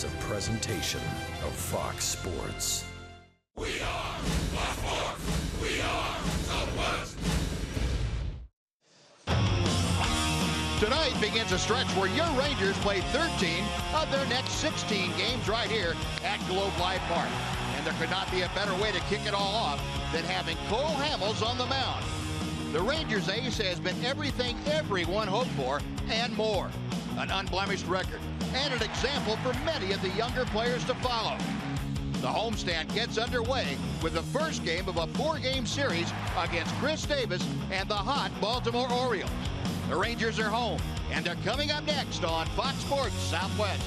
a presentation of Fox Sports. We are Fox Sports. We are Southwest. Tonight begins a stretch where your Rangers play 13 of their next 16 games right here at Globe Life Park. And there could not be a better way to kick it all off than having Cole Hamels on the mound. The Rangers ace has been everything everyone hoped for and more. An unblemished record and an example for many of the younger players to follow. The homestand gets underway with the first game of a 4-game series against Chris Davis and the hot Baltimore Orioles. The Rangers are home, and they're coming up next on Fox Sports Southwest.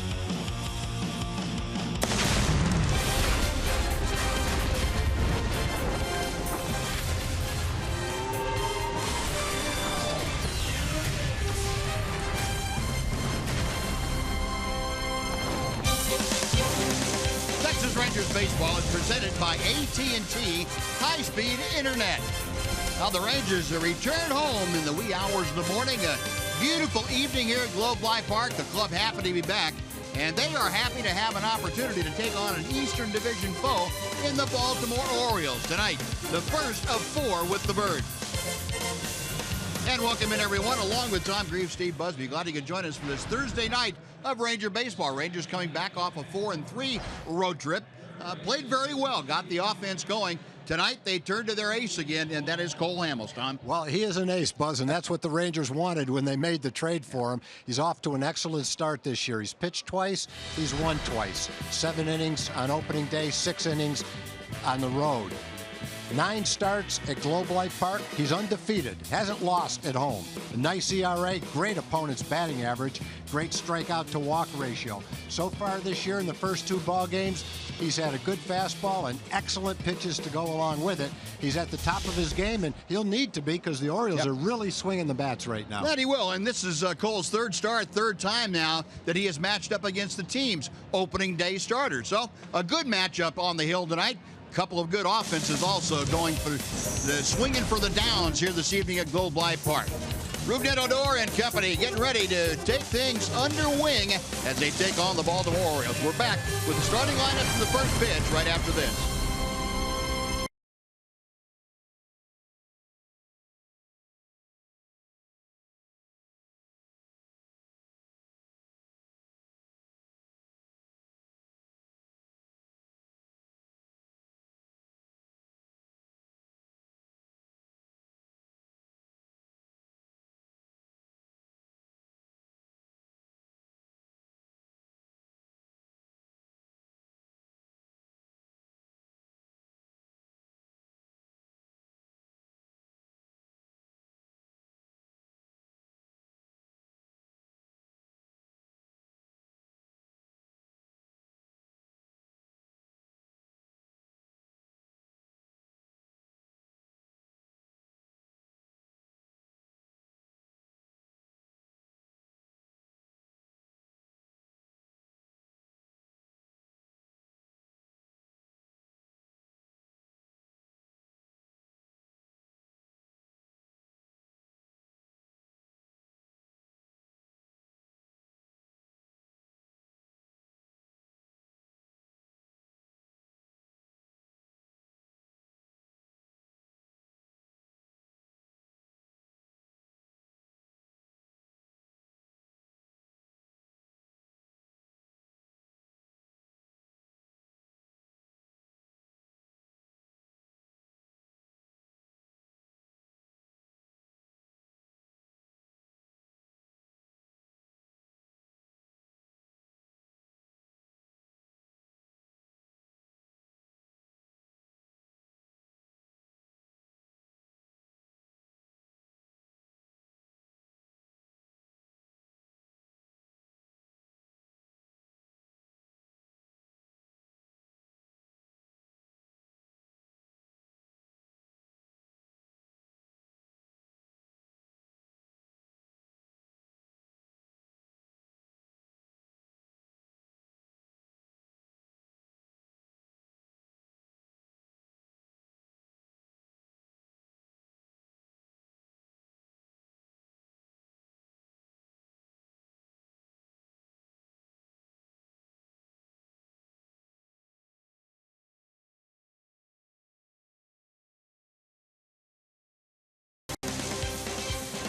Texas Rangers baseball is presented by AT&T High-Speed Internet. Now the Rangers return home in the wee hours of the morning. A beautiful evening here at Globe Life Park. The club happy to be back, and they are happy to have an opportunity to take on an Eastern Division foe in the Baltimore Orioles tonight. The first of 4 with the Birds. And welcome in everyone, along with Tom Greaves, Steve Busby. Glad you could join us for this Thursday night of Ranger baseball. Rangers coming back off a 4-3 road trip. Played very well, got the offense going. Tonight, they turn to their ace again, and that is Cole Hamels, Tom. Well, he is an ace, Buzz, and that's what the Rangers wanted when they made the trade for him. He's off to an excellent start this year. He's pitched twice. He's won twice. 7 innings on opening day, 6 innings on the road. 9 starts at Globe Life Park. He's undefeated, hasn't lost at home. A nice ERA, great opponent's batting average, great strikeout to walk ratio. So far this year in the first 2 ball games, he's had a good fastball and excellent pitches to go along with it. He's at the top of his game, and he'll need to be because the Orioles are really swinging the bats right now. That he will, and this is Cole's 3rd start, 3rd time now that he has matched up against the team's opening day starters. So a good matchup on the hill tonight. Couple of good offenses also going for the swinging for the downs here this evening at Globe Life Park. Ruben Odor and company getting ready to take things under wing as they take on the Baltimore Orioles. We're back with the starting lineup from the first pitch right after this.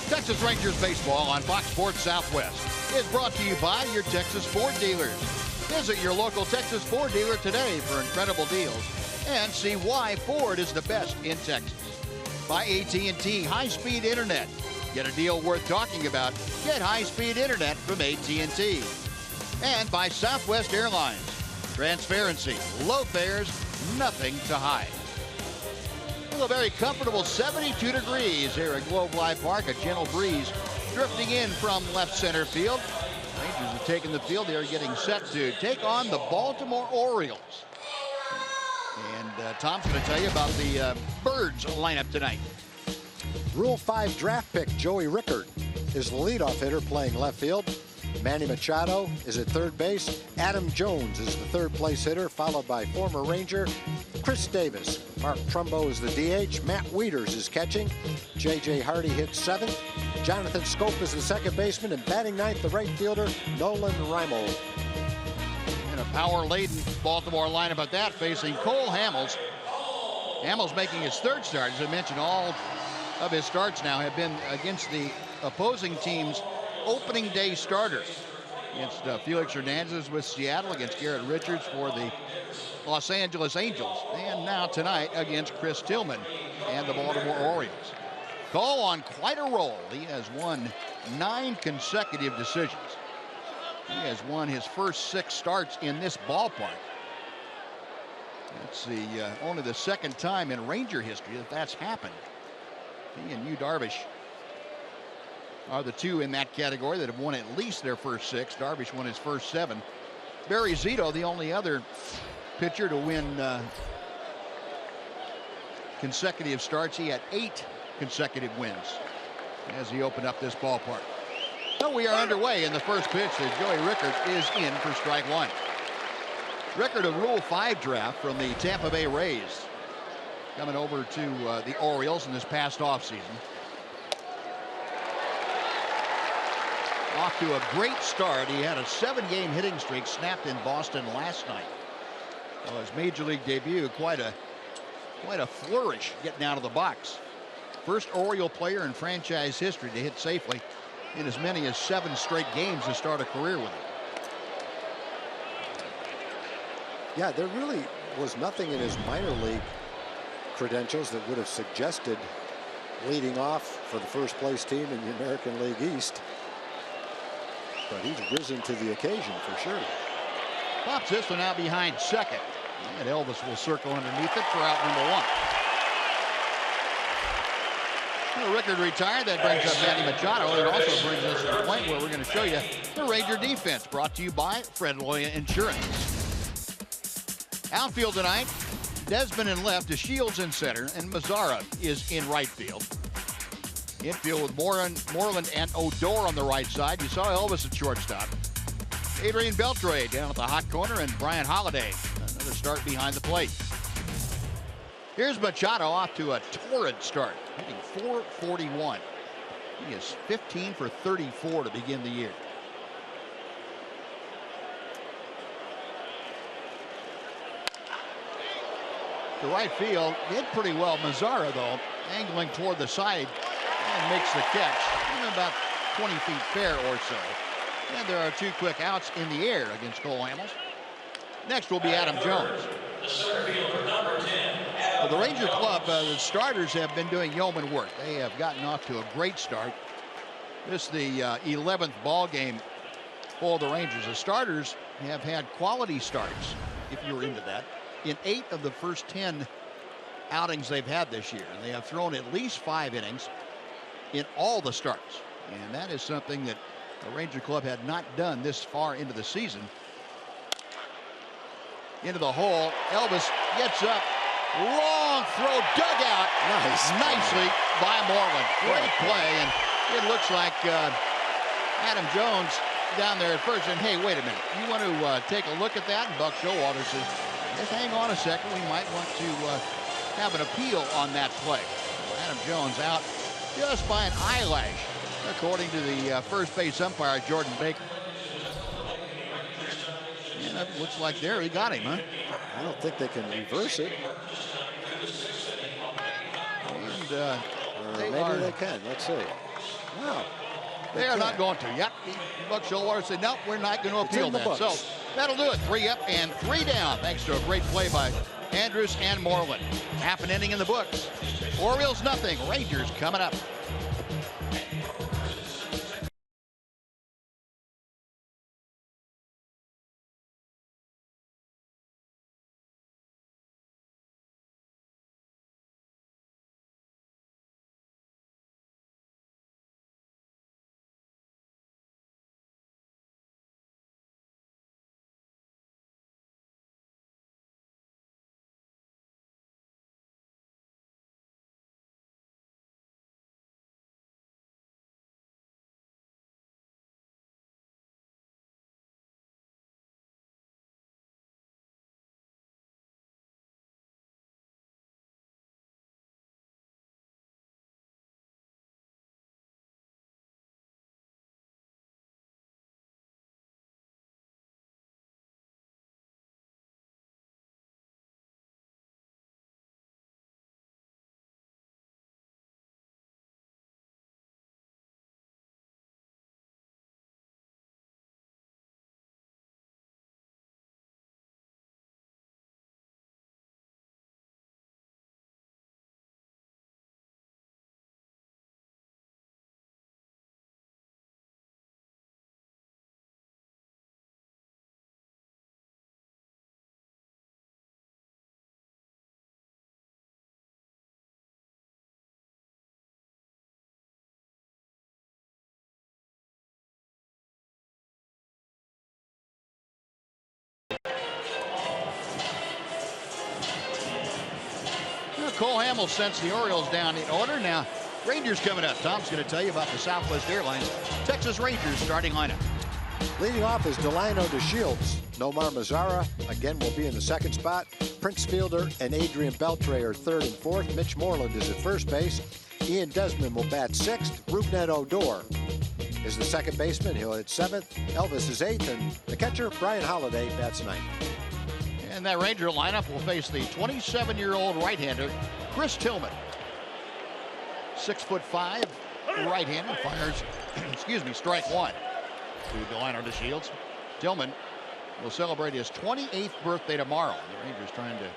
Texas Rangers baseball on Fox Sports Southwest is brought to you by your Texas Ford dealers. Visit your local Texas Ford dealer today for incredible deals and see why Ford is the best in Texas. By AT&T high-speed internet. Get a deal worth talking about. Get high-speed internet from AT&T. And by Southwest Airlines. Transparency, low fares, nothing to hide. Well, a very comfortable 72 degrees here at Globe Life Park. A gentle breeze drifting in from left center field. Rangers have taken the field. They are getting set to take on the Baltimore Orioles. And Tom's going to tell you about the Birds lineup tonight. Rule 5 draft pick Joey Rickard is the leadoff hitter playing left field. Manny Machado is at third base. Adam Jones is the third place hitter, followed by former Ranger Chris Davis. Mark Trumbo is the DH. Matt Wieters is catching. J.J. Hardy hits seventh. Jonathan Scope is the second baseman, and batting ninth, the right fielder Nolan Rimo. And a power-laden Baltimore lineup at that, facing Cole Hamels. Hamels making his third start. As I mentioned, all of his starts now have been against the opposing team's opening day starters. Against Felix Hernandez with Seattle, against Garrett Richards for the Los Angeles Angels, and now tonight against Chris Tillman and the Baltimore Orioles. Cole on quite a roll. He has won 9 consecutive decisions. He has won his first 6 starts in this ballpark. That's only the second time in Ranger history that that's happened. He and Yu Darvish are the two in that category that have won at least their first 6. Darvish won his first 7. Barry Zito, the only other pitcher to win consecutive starts. He had 8 consecutive wins as he opened up this ballpark. So we are underway in the first pitch as Joey Rickard is in for strike 1. Rickard, a Rule 5 draft from the Tampa Bay Rays, coming over to the Orioles in this past offseason. Off to a great start. He had a 7-game hitting streak snapped in Boston last night. Well, his major league debut, quite a flourish getting out of the box. First Oriole player in franchise history to hit safely in as many as 7 straight games to start a career with it. Yeah, there really was nothing in his minor league credentials that would have suggested leading off for the first place team in the American League East. But he's risen to the occasion for sure. Pops this one out behind second. And Elvis will circle underneath it for out number 1. Well, Rickard retired. That brings up Manny Machado. It also brings us to the point where we're going to show you the Ranger defense, brought to you by Fred Loya Insurance. Outfield tonight, Desmond in left, DeShields in center, and Mazzara is in right field. Infield with Moreland and Odor on the right side. You saw Elvis at shortstop. Adrian Beltre down at the hot corner, and Brian Holiday, another start behind the plate. Here's Machado off to a torrid start, hitting .441. He is 15 for 34 to begin the year. To right field, hit pretty well. Mazzara, though, angling toward the side and makes the catch. About 20 feet fair or so. And there are 2 quick outs in the air against Cole Hamels. Next will be Adam Jones. Well, the Ranger club, the starters have been doing yeoman work. They have gotten off to a great start. This is the 11th ball game for the Rangers. The starters have had quality starts, if you're into that, in 8 of the first 10 outings they've had this year. And they have thrown at least 5 innings in all the starts. And that is something that the Ranger club had not done this far into the season. Into the hole. Elvis gets up. Long throw, dug out. Nicely by Moreland. Great play. And it looks like Adam Jones down there at first. And hey, wait a minute. You want to take a look at that? And Buck Showalter says, just hang on a second. We might want to have an appeal on that play. Adam Jones out just by an eyelash, according to the first base umpire, Jordan Baker. And it looks like there he got him, huh? I don't think they can reverse it. And maybe they can. Let's see. Wow. They are not going to. Yep. Buck Showalter said, no, we're not going to appeal that. So that'll do it. 3 up and 3 down. Thanks to a great play by Andrus and Moreland. Half an inning in the books. Orioles nothing. Rangers coming up. Cole Hamill sends the Orioles down in order. Now, Rangers coming up. Tom's going to tell you about the Southwest Airlines Texas Rangers starting lineup. Leading off is Delino DeShields. Nomar Mazara, again, will be in the second spot. Prince Fielder and Adrian Beltre are third and fourth. Mitch Moreland is at first base. Ian Desmond will bat sixth. Rougned Odor is the second baseman. He'll hit seventh. Elvis is eighth. And the catcher, Brian Holiday, bats ninth. And that Ranger lineup will face the 27-year-old right-hander, Chris Tillman. 6'5", right-hander, fires, strike one to Delino DeShields. Tillman will celebrate his 28th birthday tomorrow. The Rangers trying to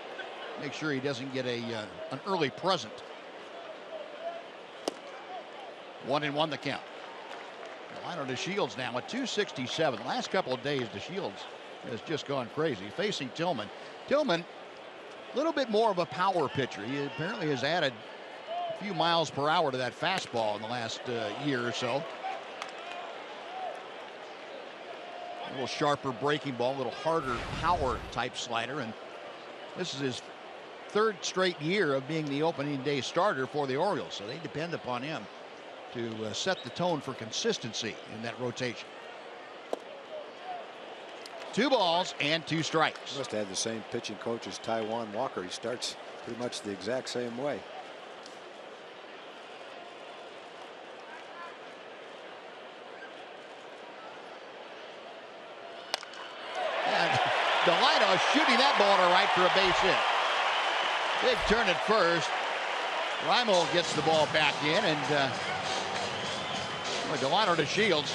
make sure he doesn't get an early present. 1-1 the count. Delino DeShields now at 267. The last couple of days, DeShields has just gone crazy. Facing Tillman. Tillman, a little bit more of a power pitcher. He apparently has added a few miles per hour to that fastball in the last year or so. A little sharper breaking ball, a little harder power type slider. And this is his third straight year of being the opening day starter for the Orioles. So they depend upon him to set the tone for consistency in that rotation. 2 balls and 2 strikes. Must have had the same pitching coach as Taijuan Walker. He starts pretty much the exact same way. And Delino shooting that ball to right for a base hit. Big turn at first. Raimel gets the ball back in, and Delino DeShields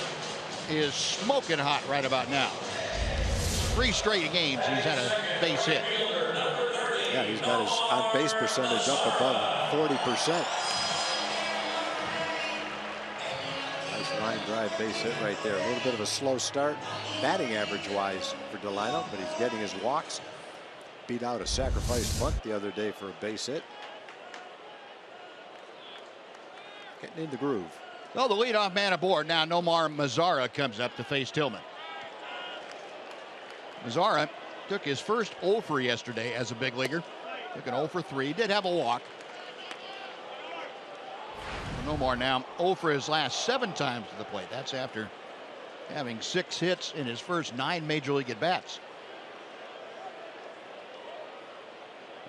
is smoking hot right about now. 3 straight games he's had a base hit. Yeah, he's got his on-base percentage up above 40%. Nice line drive base hit right there. A little bit of a slow start, batting average-wise for Delino, but he's getting his walks. Beat out a sacrifice bunt the other day for a base hit. Getting in the groove. Well, the leadoff man aboard now. Nomar Mazara comes up to face Tillman. Mazara took his first 0 for yesterday as a big leaguer. Took an 0 for 3. Did have a walk. Nomar now 0 for his last 7 times to the plate. That's after having 6 hits in his first 9 major league at bats.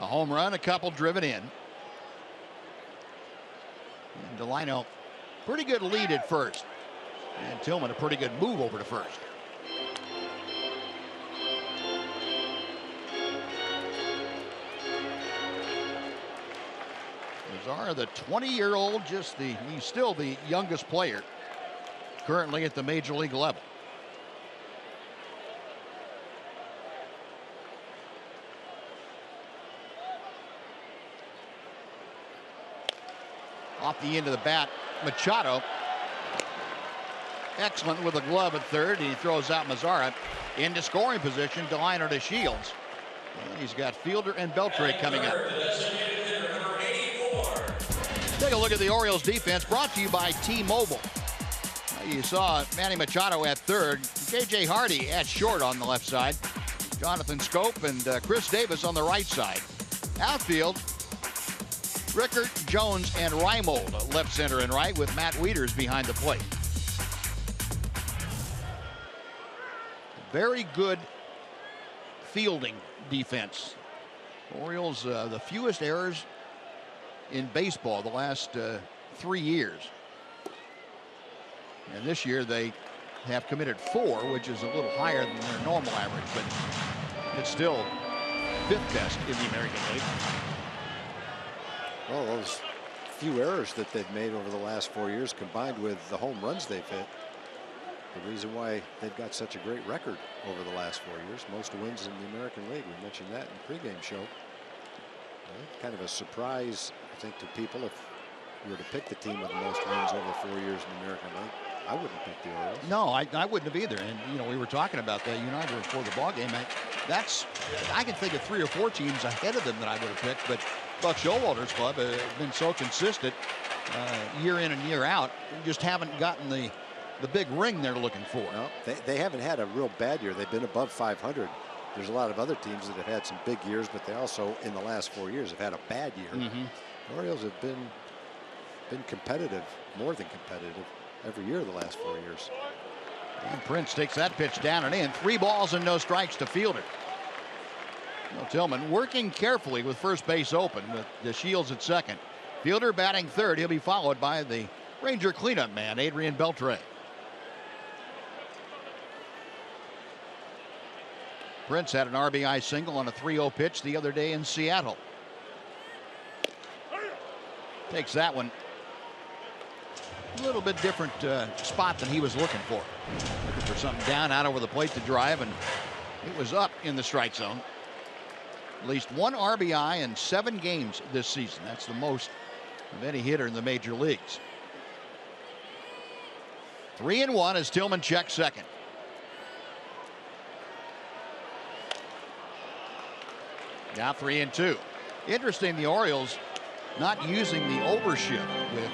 A home run, a couple driven in. And Delino, pretty good lead at first. And Tillman, a pretty good move over to first. Mazara, the 20-year-old, he's still the youngest player currently at the major league level. Off the end of the bat, Machado. Excellent with a glove at third. He throws out Mazara into scoring position to liner to Shields. And he's got Fielder and Beltre coming up. Take a look at the Orioles defense, brought to you by T-Mobile. You saw Manny Machado at third, J.J. Hardy at short on the left side, Jonathan Scope and Chris Davis on the right side. Outfield, Rickert, Jones, and Reimold left, center, and right, with Matt Wieters behind the plate. Very good fielding defense. Orioles, the fewest errors in baseball the last 3 years. And this year they have committed 4, which is a little higher than their normal average, but it's still 5th best in the American League. Well, those few errors that they've made over the last 4 years, combined with the home runs they've hit, the reason why they've got such a great record over the last 4 years. Most wins in the American League. We mentioned that in the pregame show. Kind of a surprise, I think, to people if you were to pick the team with the most wins over 4 years in the American League. I wouldn't pick the Orioles. No, I wouldn't have either. And, you know, we were talking about that United before the ball game. I can think of 3 or 4 teams ahead of them that I would have picked, but Buck Showalter's club have been so consistent year in and year out. Just haven't gotten the big ring they're looking for. No, they haven't had a real bad year. They've been above 500. There's a lot of other teams that have had some big years, but they also, in the last 4 years, have had a bad year. The Orioles have been competitive, more than competitive, every year the last 4 years. And Prince takes that pitch down and in. 3 balls and no strikes to Fielder. Tillman working carefully with first base open with the Shields at second. Fielder batting third. He'll be followed by the Ranger cleanup man, Adrian Beltre. Prince had an RBI single on a 3-0 pitch the other day in Seattle. Takes that one. A little bit different spot than he was looking for. Looking for something down out over the plate to drive, and it was up in the strike zone. At least 1 RBI in 7 games this season. That's the most of any hitter in the major leagues. 3-1 as Tillman checks second. Now 3-2. Interesting, the Orioles not using the overshift with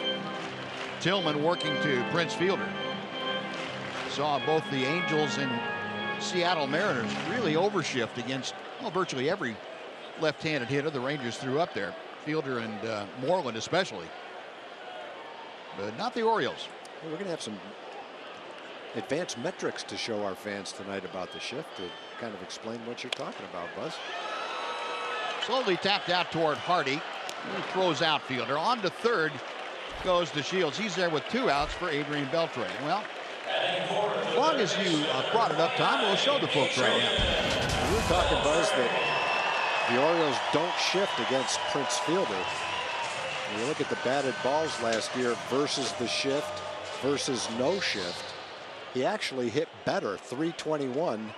Tillman working to Prince Fielder. Saw both the Angels and Seattle Mariners really overshift against virtually every left-handed hitter the Rangers threw up there. Fielder and Moreland especially. But not the Orioles. Well, we're going to have some advanced metrics to show our fans tonight about the shift to kind of explain what you're talking about, Buzz. Slowly tapped out toward Hardy. He throws out Fielder. On to third goes to Shields. He's there with 2 outs for Adrian Beltre. Well, as long as you brought it up, Tom, we'll show the folks right now. We were talking, Buzz, that the Orioles don't shift against Prince Fielder. When you look at the batted balls last year versus the shift versus no shift, he actually hit better, 321,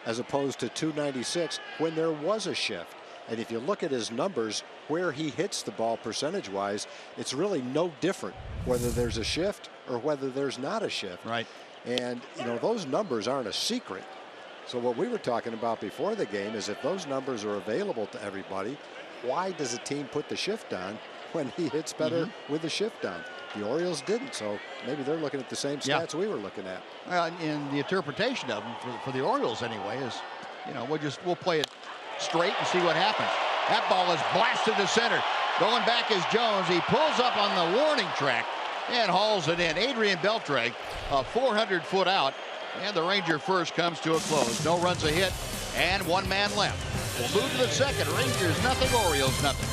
as opposed to 296 when there was a shift. And if you look at his numbers, where he hits the ball percentage-wise, it's really no different whether there's a shift or whether there's not a shift. Right. And, you know, those numbers aren't a secret. So what we were talking about before the game is if those numbers are available to everybody, why does a team put the shift on when he hits better with the shift on? The Orioles didn't, so maybe they're looking at the same stats we were looking at. And the interpretation of them for the Orioles anyway is, you know, we'll play it straight and see what happens. That ball is blasted to center. Going back is Jones. He pulls up on the warning track and hauls it in. Adrian Beltre, a 400-foot out, and the Ranger first comes to a close. No runs a hit and 1 man left. We'll move to the second. Rangers nothing, Orioles nothing.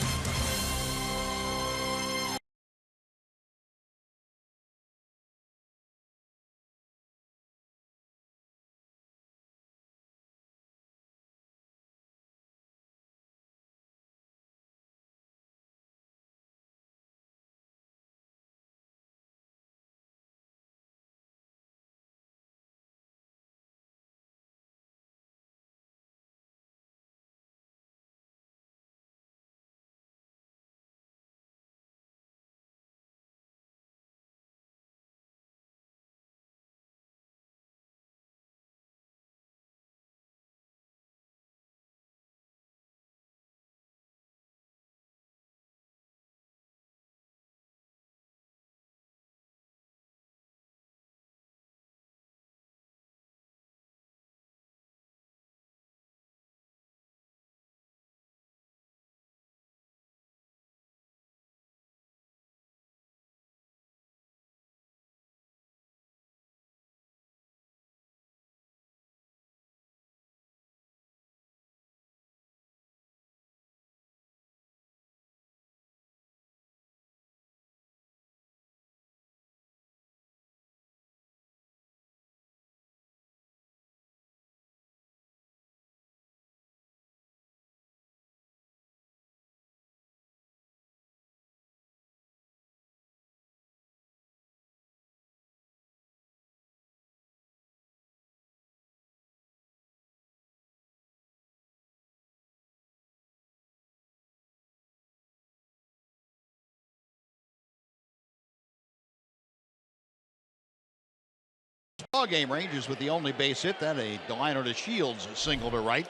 Ball game. Rangers with the only base hit. That a Delino to Shields single to right.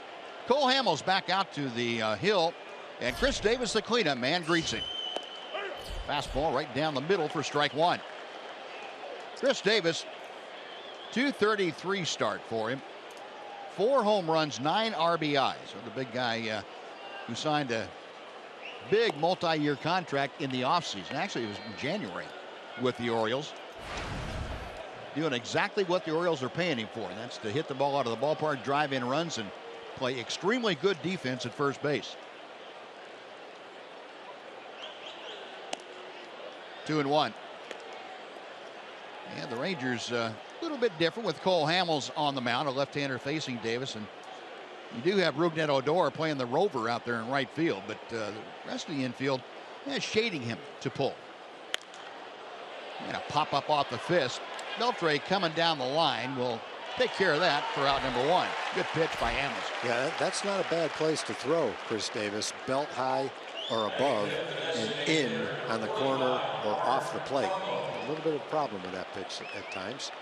Cole Hamels back out to the hill, and Chris Davis, the cleanup man, greets him. Fastball right down the middle for strike one. Chris Davis, .233 start for him. 4 home runs, 9 RBIs. So the big guy who signed a big multi-year contract in the offseason. Actually, it was in January with the Orioles. Doing exactly what the Orioles are paying him for. And that's to hit the ball out of the ballpark, drive in runs, and play extremely good defense at first base. 2-1. And the Rangers a little bit different with Cole Hamels on the mound, a left-hander facing Davis. And you do have Rougned Odor playing the rover out there in right field, but the rest of the infield shading him to pull. And a pop up off the fist. Beltre coming down the line will take care of that for out number 1. Good pitch by Hamels. Yeah, that's not a bad place to throw, Chris Davis. Belt high or above and in on the corner or off the plate. A little bit of a problem with that pitch at times.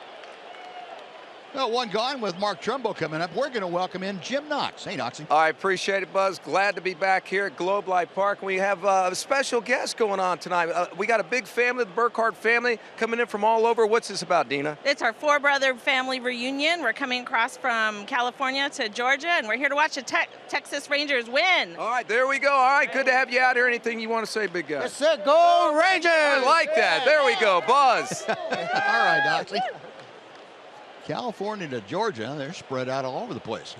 Well, one gone with Mark Trumbo coming up. We're going to welcome in Jim Knox. Hey, Knoxy. I appreciate it, Buzz. Glad to be back here at Globe Life Park. We have a special guest going on tonight. We got a big family, the Burkhardt family, coming in from all over. What's this about, Dina? It's our 4-brother family reunion. We're coming across from California to Georgia, and we're here to watch the Texas Rangers win. All right, there we go. All right, good to have you out here. Anything you want to say, big guy? Yes, sir. Go Rangers! I like that. There we go, Buzz. All right, Knoxy. California to Georgia, they're spread out all over the place.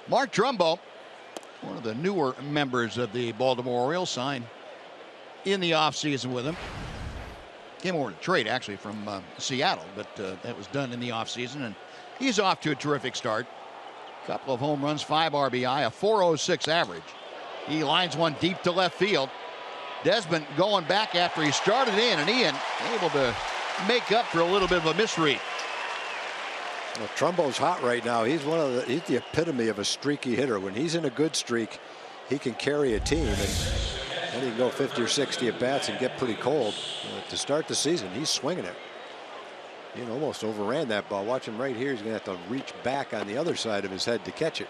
Mark Trumbo, one of the newer members of the Baltimore Orioles, signed in the offseason with him. Came over to trade, actually, from Seattle, but that was done in the offseason, and he's off to a terrific start. Couple of home runs, 5 RBI, a .406 average. He lines one deep to left field. Desmond going back after he started in, and Ian able to make up for a little bit of a misread. Well, Trumbo's hot right now. He's he's the epitome of a streaky hitter. When he's in a good streak, he can carry a team, and then he can go 50 or 60 at bats and get pretty cold. To start the season, he's swinging it. He almost overran that ball. Watch him right here. He's going to have to reach back on the other side of his head to catch it.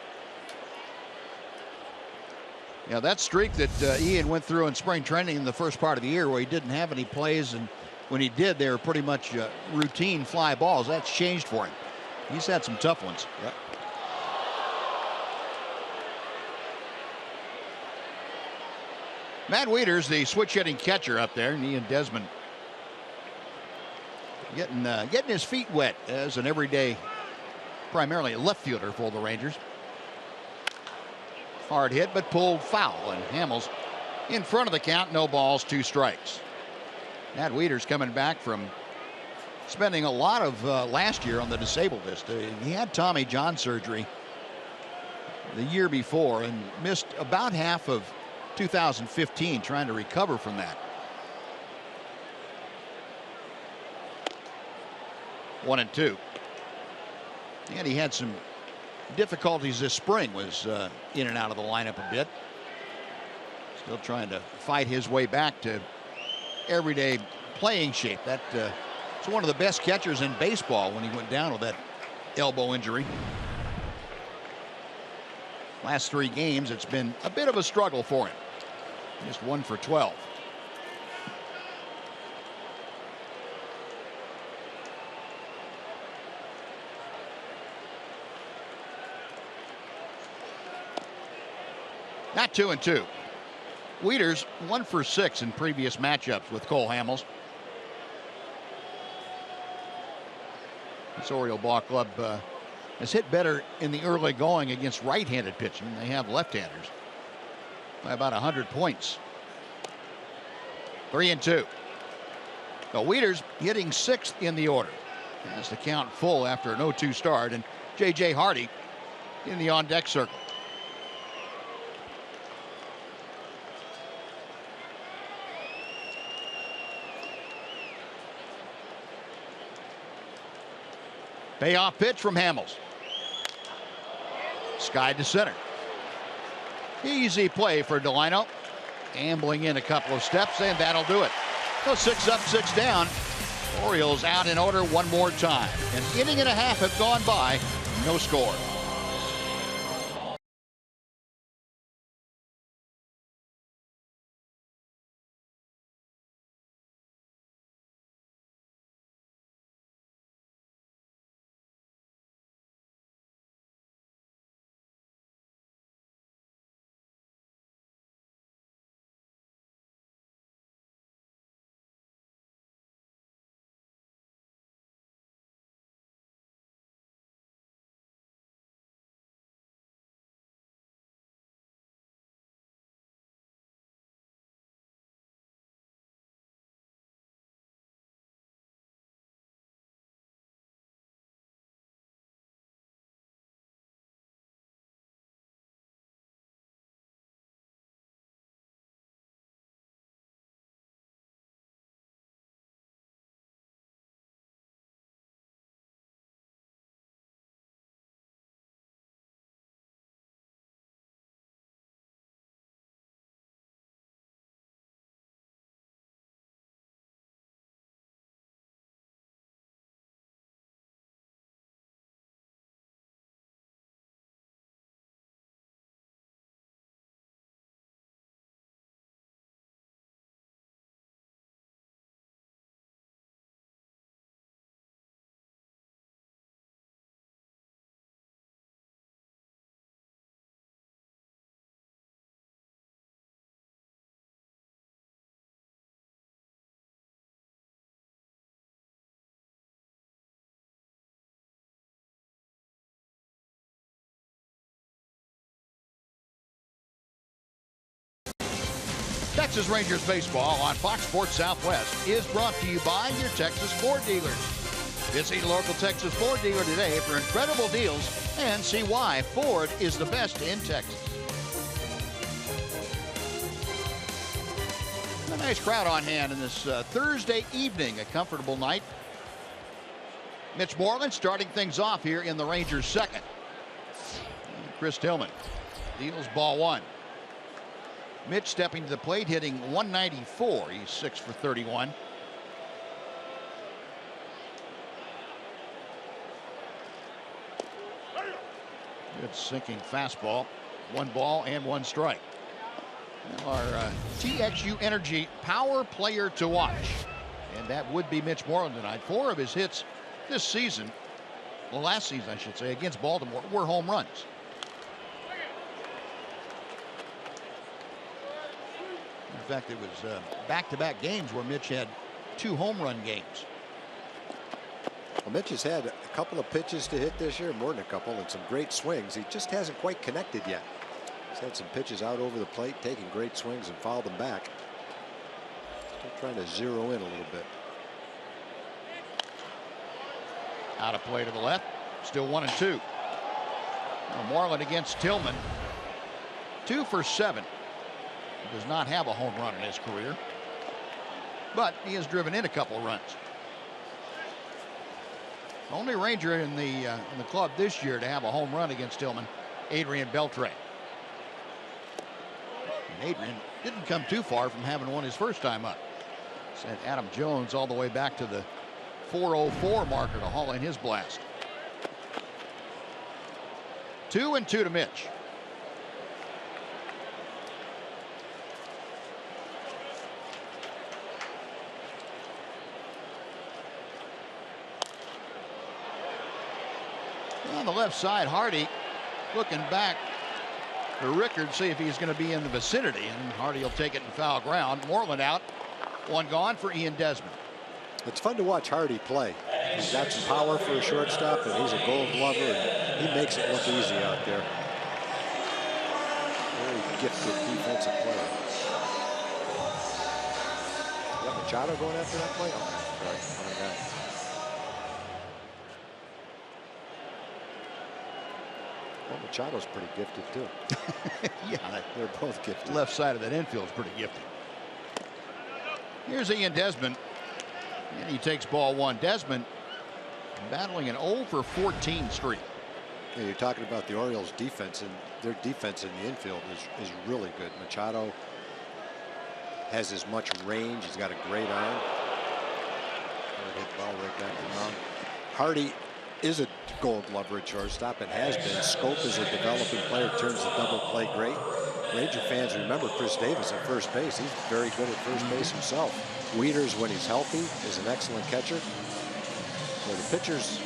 Yeah, that streak that Ian went through in spring training in the first part of the year, where he didn't have any plays, and when he did, they were pretty much routine fly balls. That's changed for him. He's had some tough ones. Yep. Matt Wieters, the switch-hitting catcher up there, and Ian Desmond getting his feet wet as an everyday, primarily left fielder for the Rangers. Hard hit, but pulled foul, and Hamels in front of the count. No balls, 2 strikes. Matt Wieters coming back from spending a lot of last year on the disabled list. He had Tommy John surgery the year before and missed about half of 2015 trying to recover from that. 1-2. And he had some difficulties this spring, was in and out of the lineup a bit. Still trying to fight his way back to everyday playing shape. It's one of the best catchers in baseball when he went down with that elbow injury. Last 3 games, it's been a bit of a struggle for him. Just 1 for 12. Not 2-2. Wieters 1 for 6 in previous matchups with Cole Hamels. This Oriole ball club has hit better in the early going against right-handed pitching than they have left-handers by about 100 points. 3-2. So Wieters hitting 6th in the order. Has the count full after an 0-2 start, and J.J. Hardy in the on-deck circle. Payoff pitch from Hamels. Sky to center. Easy play for Delino. Ambling in a couple of steps, and that'll do it. So 6 up, 6 down. Orioles out in order one more time. An inning and a half have gone by, no score. Texas Rangers baseball on Fox Sports Southwest is brought to you by your Texas Ford dealers. Visit a local Texas Ford dealer today for incredible deals and see why Ford is the best in Texas. A nice crowd on hand in this Thursday evening, a comfortable night. Mitch Moreland starting things off here in the Rangers' second. Chris Tillman deals ball one. Mitch stepping to the plate, hitting 194. He's 6 for 31. Good sinking fastball. 1 ball and 1 strike. Our TXU Energy power player to watch. And that would be Mitch Moreland tonight. 4 of his hits this season, well, last season I should say, against Baltimore were home runs. In fact, it was back-to-back games where Mitch had 2 home run games. Well, Mitch has had a couple of pitches to hit this year, more than a couple, and some great swings. He just hasn't quite connected yet. He's had some pitches out over the plate, taking great swings and fouled them back. Still trying to zero in a little bit. Out of play to the left. Still 1-2. Well, Moreland against Tillman. 2 for 7. He does not have a home run in his career, but he has driven in a couple of runs. Only Ranger in the club this year to have a home run against Tillman, Adrian Beltre. And Adrian didn't come too far from having one his first time up. Sent Adam Jones all the way back to the 404 marker to haul in his blast. 2-2 to Mitch. On the left side, Hardy looking back for Rickard, see if he's going to be in the vicinity, and Hardy will take it in foul ground. Moreland out. 1 gone for Ian Desmond. It's fun to watch Hardy play. He's got some power for a shortstop, and he's a Gold Glover, and he makes it look easy out there. Very gifted defensive player. You got Machado going after that play? Oh, sorry. Oh, my God. Well, Machado's pretty gifted, too. Yeah, they're both gifted. Left side of that infield is pretty gifted. Here's Ian Desmond, and he takes ball 1. Desmond battling an 0 for 14 streak. Yeah, you're talking about the Orioles' defense, and their defense in the infield is really good. Machado has as much range. He's got a great arm. That hit ball right back to the mound. Hardy is a Gold Glover at shortstop and has been. Scope is a developing player, turns the double play great. Ranger fans remember Chris Davis at first base. He's very good at first base himself. Wieters, when he's healthy, is an excellent catcher. So the pitchers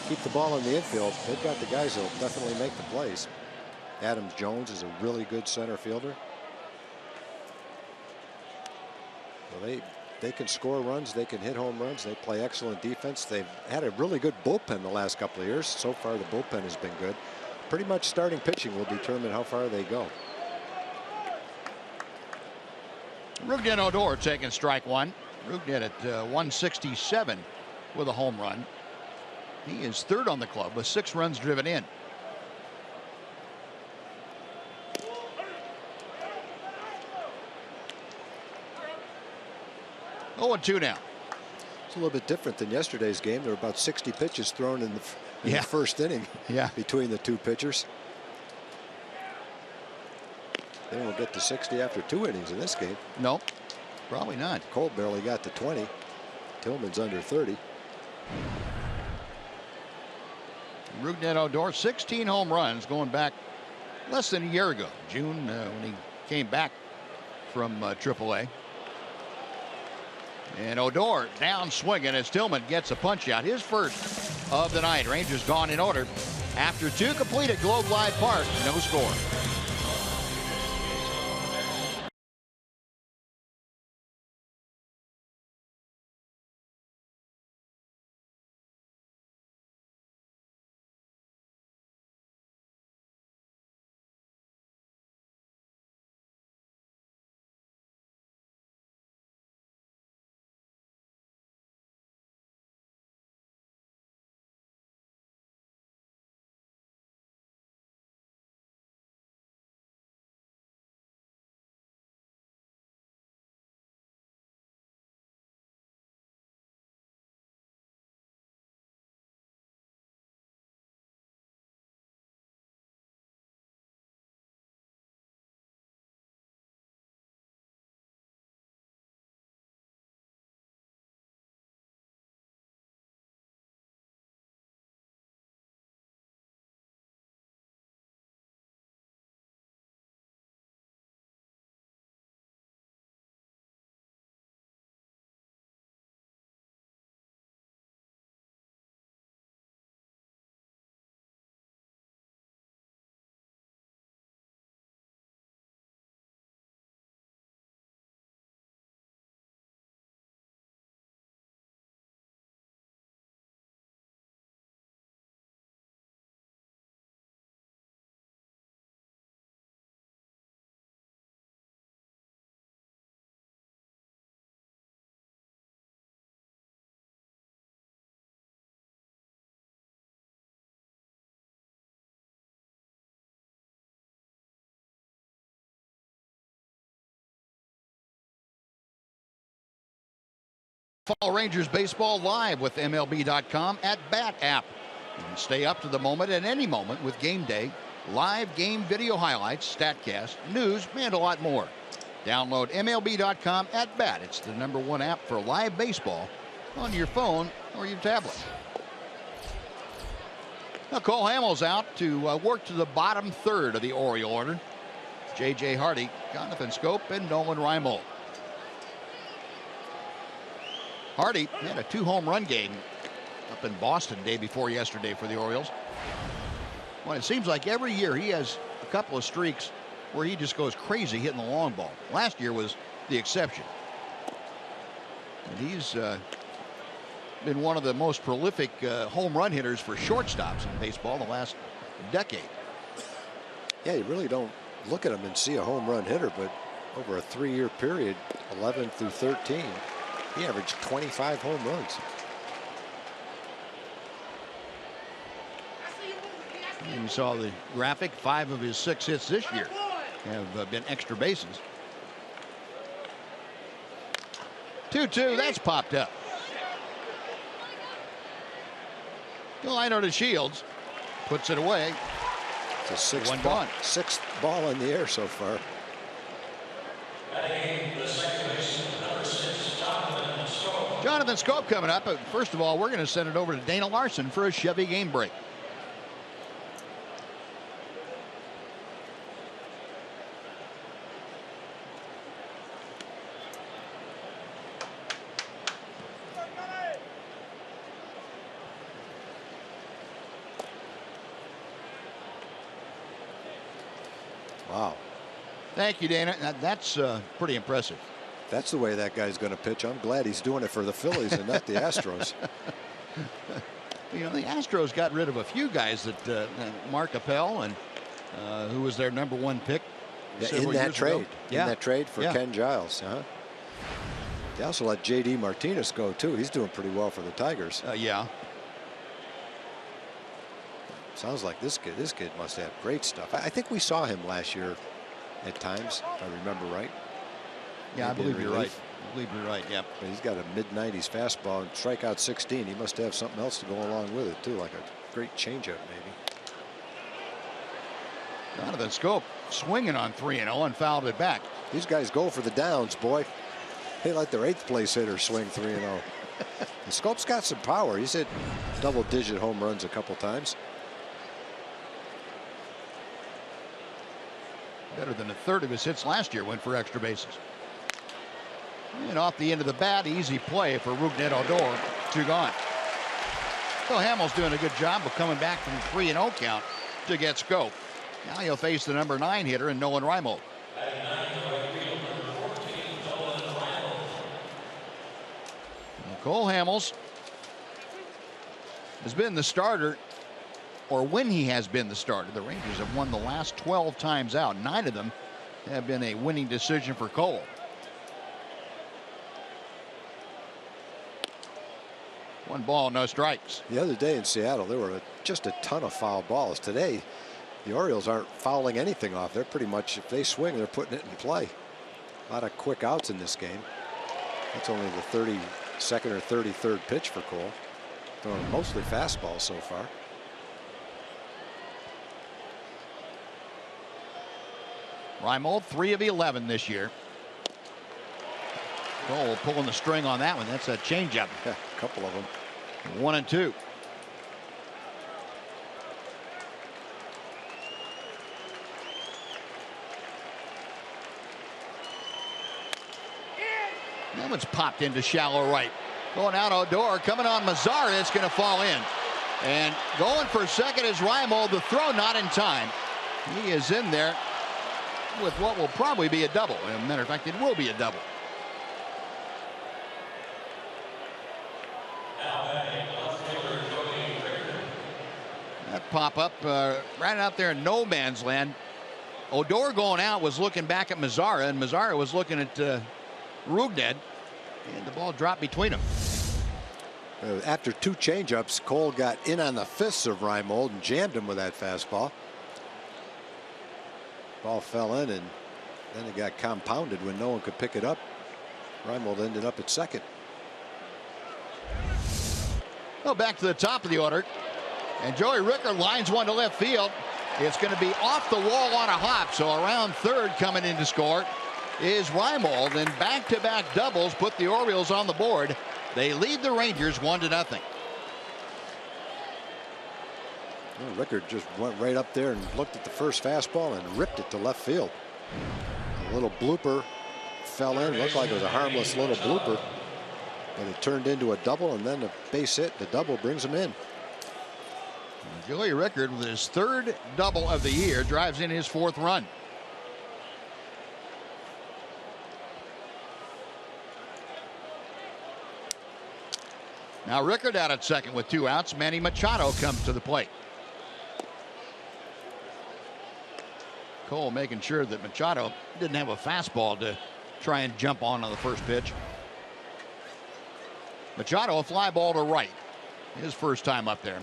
keep the ball in the infield. They've got the guys that'll definitely make the plays. Adam Jones is a really good center fielder. So they can score runs. They can hit home runs. They play excellent defense. They've had a really good bullpen the last couple of years. So far, the bullpen has been good. Pretty much starting pitching will determine how far they go. Rougned Odor taking strike one. Rougned at 167 with a home run. He is third on the club with 6 runs driven in. Oh, 2 now. It's a little bit different than yesterday's game. There were about 60 pitches thrown in the first inning between the two pitchers. They won't get to 60 after 2 innings in this game. No, probably not. Cole barely got to 20. Tillman's under 30. Rougned Odor, 16 home runs going back less than a year ago, June, when he came back from AAA. And Odor down swinging as Tillman gets a punch out, his first of the night. Rangers gone in order after 2 completed. Globe Live Park, no score. Follow Rangers baseball live with MLB.com at BAT app. You can stay up to the moment at any moment with Game Day, live game video highlights, StatCast, news, and a lot more. Download MLB.com at BAT. It's the #1 app for live baseball on your phone or your tablet. Now Cole Hamels out to work to the bottom third of the Oriole order. J.J. Hardy, Jonathan Scope, and Nolan Reimold. Hardy had a 2-home run game up in Boston day before yesterday for the Orioles. Well, it seems like every year he has a couple of streaks where he just goes crazy hitting the long ball. Last year was the exception. And he's been one of the most prolific home run hitters for shortstops in baseball the last decade. Yeah, you really don't look at him and see a home run hitter, but over a 3-year period, 11 through 13, he averaged 25 home runs. And you saw the graphic. 5 of his 6 hits this year have been extra bases. 2-2. That's popped up. The liner to Shields. Puts it away. It's a sixth ball in the air so far. Jonathan Scope coming up. But first of all, we're going to send it over to Dana Larson for a Chevy game break. Wow. Thank you, Dana. That's pretty impressive. That's the way that guy's going to pitch. I'm glad he's doing it for the Phillies and not the Astros. You know, the Astros got rid of a few guys that Mark Appel and who was their #1 pick in that trade. Ago. Yeah. In that trade for Ken Giles. They also let J.D. Martinez go too. He's doing pretty well for the Tigers. Yeah. Sounds like this kid must have great stuff. I think we saw him last year at times, if I remember right. Yeah, I believe you're right. Yep. But he's got a mid-90s fastball and strikeout 16. He must have something else to go along with it too, like a great changeup maybe. Jonathan Scope swinging on 3-0 and fouled it back. These guys go for the downs, boy. They let their 8th place hitter swing 3-0. And Scope's got some power. He's hit double-digit home runs a couple times. Better than a third of his hits last year went for extra bases. And off the end of the bat, easy play for Rougned Odor. 2 gone. So Hamill's doing a good job of coming back from 3-0 count to get Scope. Now he'll face the #9 hitter in Nolan Reimold. Cole Hamels has been the starter, or when he has been the starter. The Rangers have won the last 12 times out. 9 of them have been a winning decision for Cole. One ball, no strikes. The other day in Seattle, there were just a ton of foul balls. Today, the Orioles aren't fouling anything off. They're pretty much, if they swing, they're putting it in play. A lot of quick outs in this game. That's only the 32nd or 33rd pitch for Cole. Throwing mostly fastballs so far. Reimold 3 of 11 this year. Cole pulling the string on that one. That's a changeup. Yeah, a couple of them. 1 and 2. That one's popped into shallow right. Going out Odor, coming on Mazzara. It's going to fall in. And going for second is Reimold. The throw not in time. He is in there with what will probably be a double. As a matter of fact, it will be a double. That pop up right out there in no man's land. Odor going out was looking back at Mazzara, and Mazzara was looking at Rougned, and the ball dropped between them. After 2 changeups, Cole got in on the fists of Reimold and jammed him with that fastball. Ball fell in, and then it got compounded when no one could pick it up. Reimold ended up at second. Well, back to the top of the order. And Joey Ricker lines one to left field. It's going to be off the wall on a hop. So around third coming in to score is Reimold. And back-to-back doubles put the Orioles on the board. They lead the Rangers 1-0. Well, Rickard just went right up there and looked at the first fastball and ripped it to left field. A little blooper fell in. Looked like it was a harmless little blooper. But it turned into a double, and then a base hit. The double brings him in. Joey Rickard with his 3rd double of the year drives in his 4th run. Now Rickard out at second with 2 outs. Manny Machado comes to the plate. Cole making sure that Machado didn't have a fastball to try and jump on the first pitch. Machado a fly ball to right. His first time up there.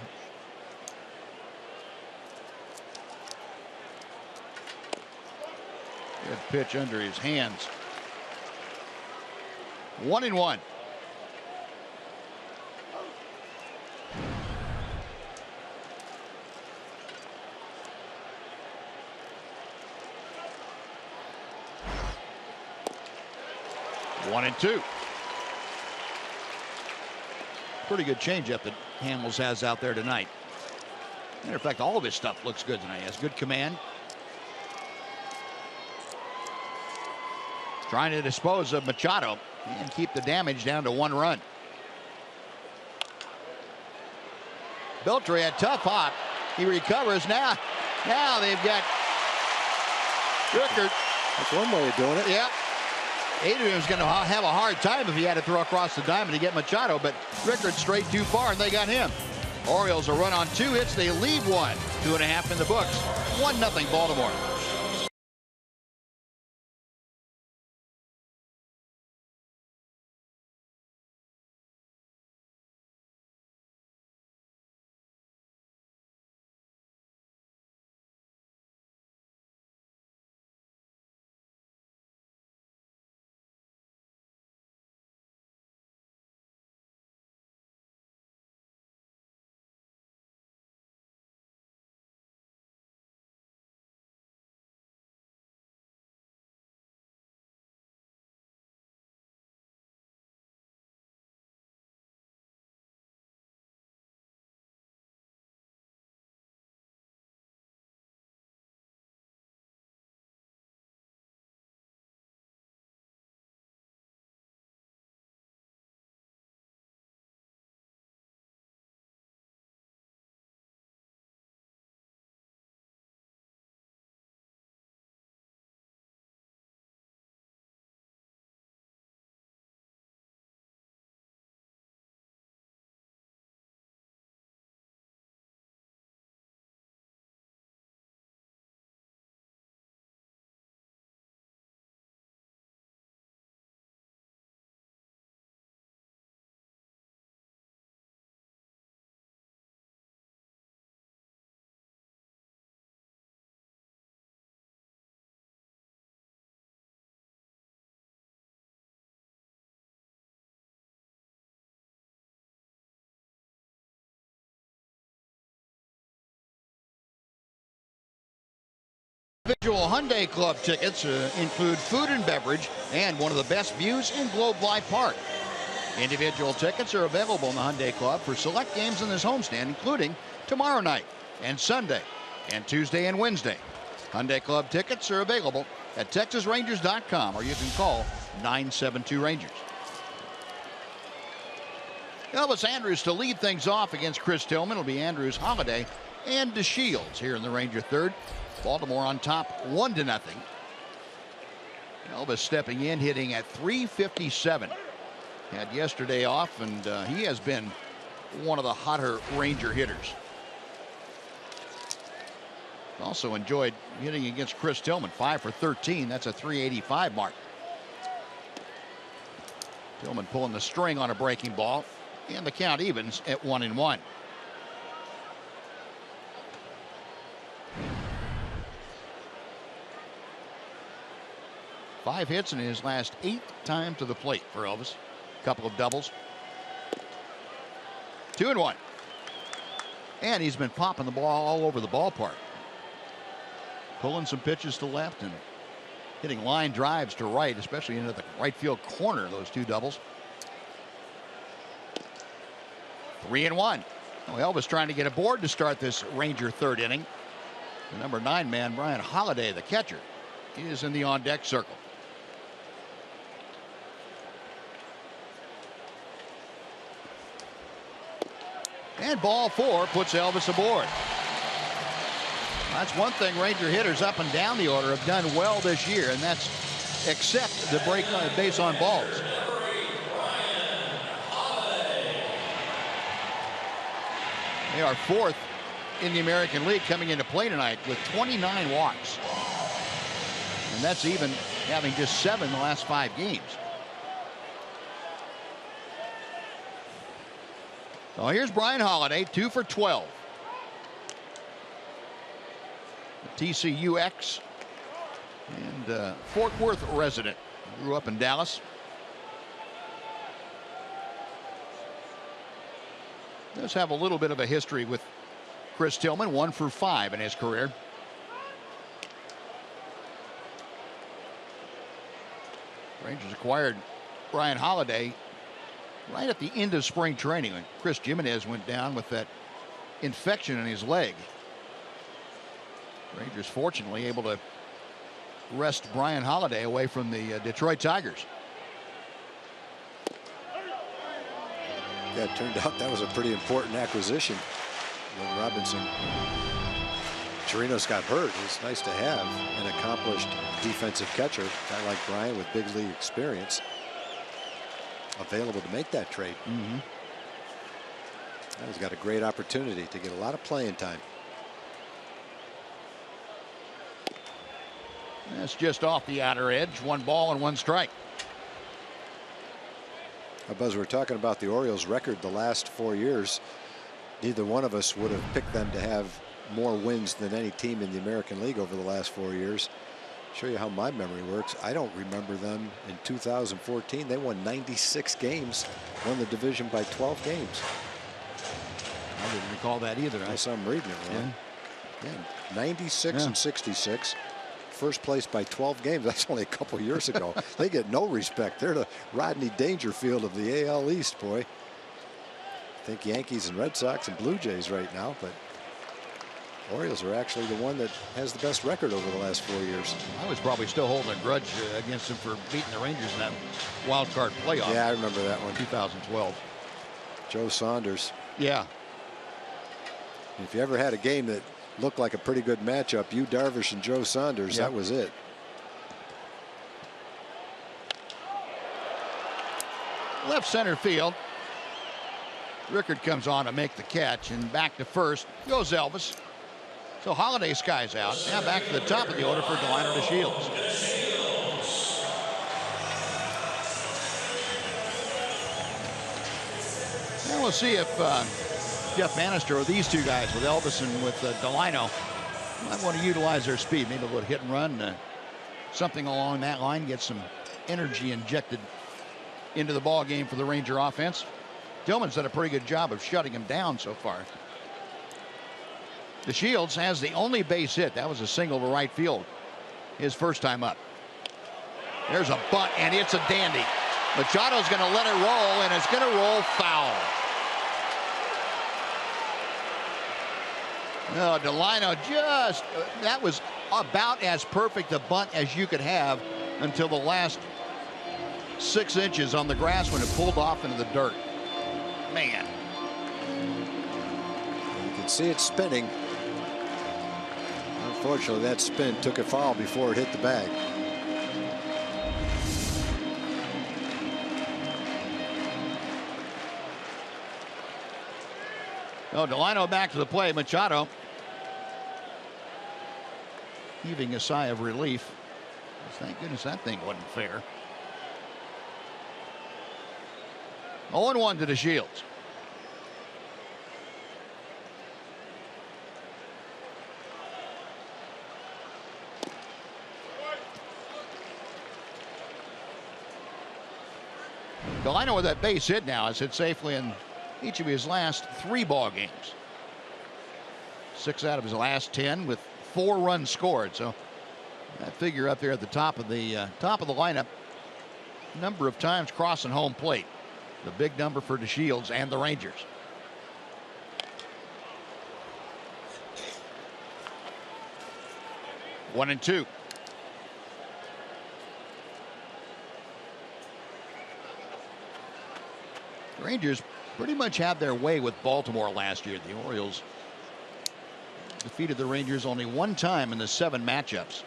Good pitch under his hands. 1-1. One and 2. Pretty good changeup that Hamels has out there tonight. Matter of fact, all of his stuff looks good tonight. He has good command. Trying to dispose of Machado and keep the damage down to 1 run. Beltre had tough hop. He recovers now. Now they've got Rickert. That's one way of doing it. Yeah. Adrian's going to have a hard time if he had to throw across the diamond to get Machado, but Rickert straight too far, and they got him. Orioles are run on 2 hits. They lead 1. 2.5 in the books. 1-0 Baltimore. Individual Hyundai Club tickets include food and beverage and one of the best views in Globe Life Park. Individual tickets are available in the Hyundai Club for select games in this homestand, including tomorrow night and Sunday and Tuesday and Wednesday. Hyundai Club tickets are available at TexasRangers.com, or you can call 972-RANGERS. Elvis Andrus to lead things off against Chris Tillman. It'll be Andrus, Holiday, and DeShields here in the Ranger third. Baltimore on top 1-0. Elvis stepping in, hitting at .357. Had yesterday off, and he has been one of the hotter Ranger hitters. Also enjoyed hitting against Chris Tillman, 5 for 13. That's a .385 mark. Tillman pulling the string on a breaking ball, and the count evens at 1-1. Five hits in his last 8 times to the plate for Elvis. Couple of doubles. 2-1. And he's been popping the ball all over the ballpark. Pulling some pitches to left and hitting line drives to right, especially into the right field corner, those 2 doubles. 3-1. Well, Elvis trying to get aboard to start this Ranger third inning. The number 9 man, Brian Holiday, the catcher, is in the on-deck circle. And ball 4 puts Elvis aboard. That's one thing Ranger hitters up and down the order have done well this year, and that's accept the break base on balls. They are 4th in the American League coming into play tonight with 29 walks. And that's even having just 7 the last 5 games. So here's Brian Holiday, 2 for 12. The TCU ex and Fort Worth resident. Grew up in Dallas. Does have a little bit of a history with Chris Tillman, 1 for 5 in his career. Rangers acquired Brian Holiday right at the end of spring training when Chris Jimenez went down with that infection in his leg. Rangers fortunately able to wrest Brian Holiday away from the Detroit Tigers. Yeah, it turned out that was a pretty important acquisition when Robinson Chirinos got hurt. It's nice to have an accomplished defensive catcher, a guy like Brian with big league experience, available to make that trade. He's got a great opportunity to get a lot of playing time. That's just off the outer edge. 1 ball and 1 strike. Buzz, we're talking about the Orioles record the last 4 years. Neither one of us would have picked them to have more wins than any team in the American League over the last 4 years. Show you how my memory works. I don't remember them in 2014. They won 96 games, won the division by 12 games. I didn't recall that either. I saw I'm reading it wrong. Yeah, 96 and 66. First place by 12 games. That's only a couple years ago. They get no respect. They're the Rodney Dangerfield of the AL East, boy. I think Yankees and Red Sox and Blue Jays right now, but Orioles are actually the one that has the best record over the last 4 years. I was probably still holding a grudge against them for beating the Rangers in that wild card playoff. Yeah, I remember that one. 2012. Joe Saunders. Yeah. If you ever had a game that looked like a pretty good matchup, Yu Darvish and Joe Saunders, that was it. Left center field. Rickard comes on to make the catch, and back to first goes Elvis. So Holiday skies out. Now back to the top of the order for Delino to Shields. Now we'll see if Jeff Bannister or these two guys with Elvis and with Delino might want to utilize their speed. Maybe a little hit and run, something along that line, get some energy injected into the ball game for the Ranger offense. Tillman's done a pretty good job of shutting him down so far. DeShields has the only base hit. That was a single to right field his first time up. There's a bunt, and it's a dandy. Machado's going to let it roll, and it's going to roll foul. No, Delino just, that was about as perfect a bunt as you could have until the last 6 inches on the grass when it pulled off into the dirt. Man. You can see it spinning. Unfortunately, that spin took a foul before it hit the bag. Oh, Delino back to the play. Machado heaving a sigh of relief. Thank goodness that thing wasn't fair. 0-1 to the Shields. Delino with that base hit now has hit safely in each of his last 3 ball games. 6 out of his last 10 with 4 runs scored. So that figure up there at the top of the lineup. Number of times crossing home plate. The big number for DeShields and the Rangers. One and two. The Rangers pretty much had their way with Baltimore last year. The Orioles defeated the Rangers only 1 time in the 7 matchups.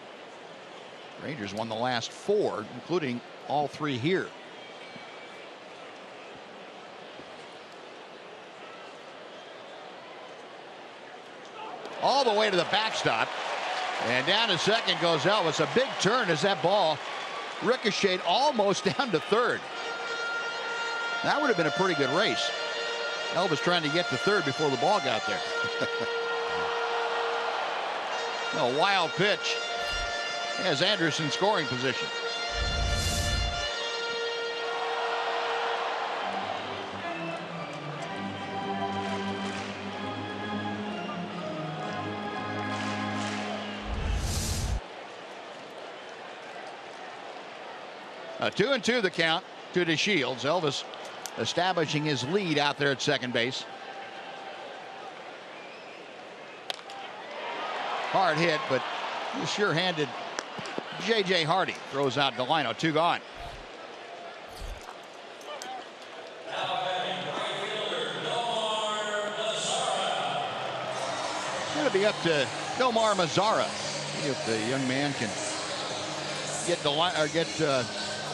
Rangers won the last 4, including all 3 here. All the way to the backstop. And down to second goes Elvis. A big turn as that ball ricocheted almost down to third. That would have been a pretty good race. Elvis trying to get to third before the ball got there. A wild pitch as Anderson scoring position. A 2-2 the count to DeShields. Elvis establishing his lead out there at second base. Hard hit, but sure-handed J.J. Hardy throws out Delino. 2 gone. It'll be up to Nomar Mazara. If the young man can get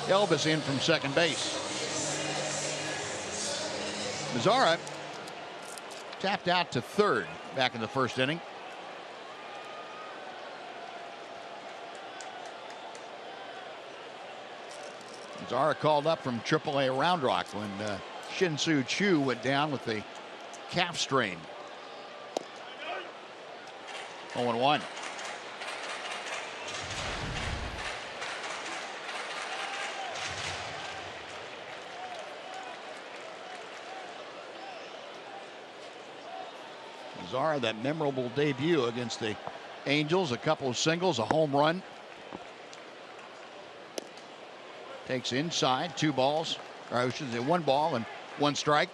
Elvis in from second base. Mazara tapped out to third back in the first inning. Mazara called up from AAA Round Rock when Shin-Soo Choo went down with the calf strain. 0-1. Mazara, that memorable debut against the Angels, a couple of singles, a home run. Takes inside, 2 balls, or I should say 1 ball and 1 strike.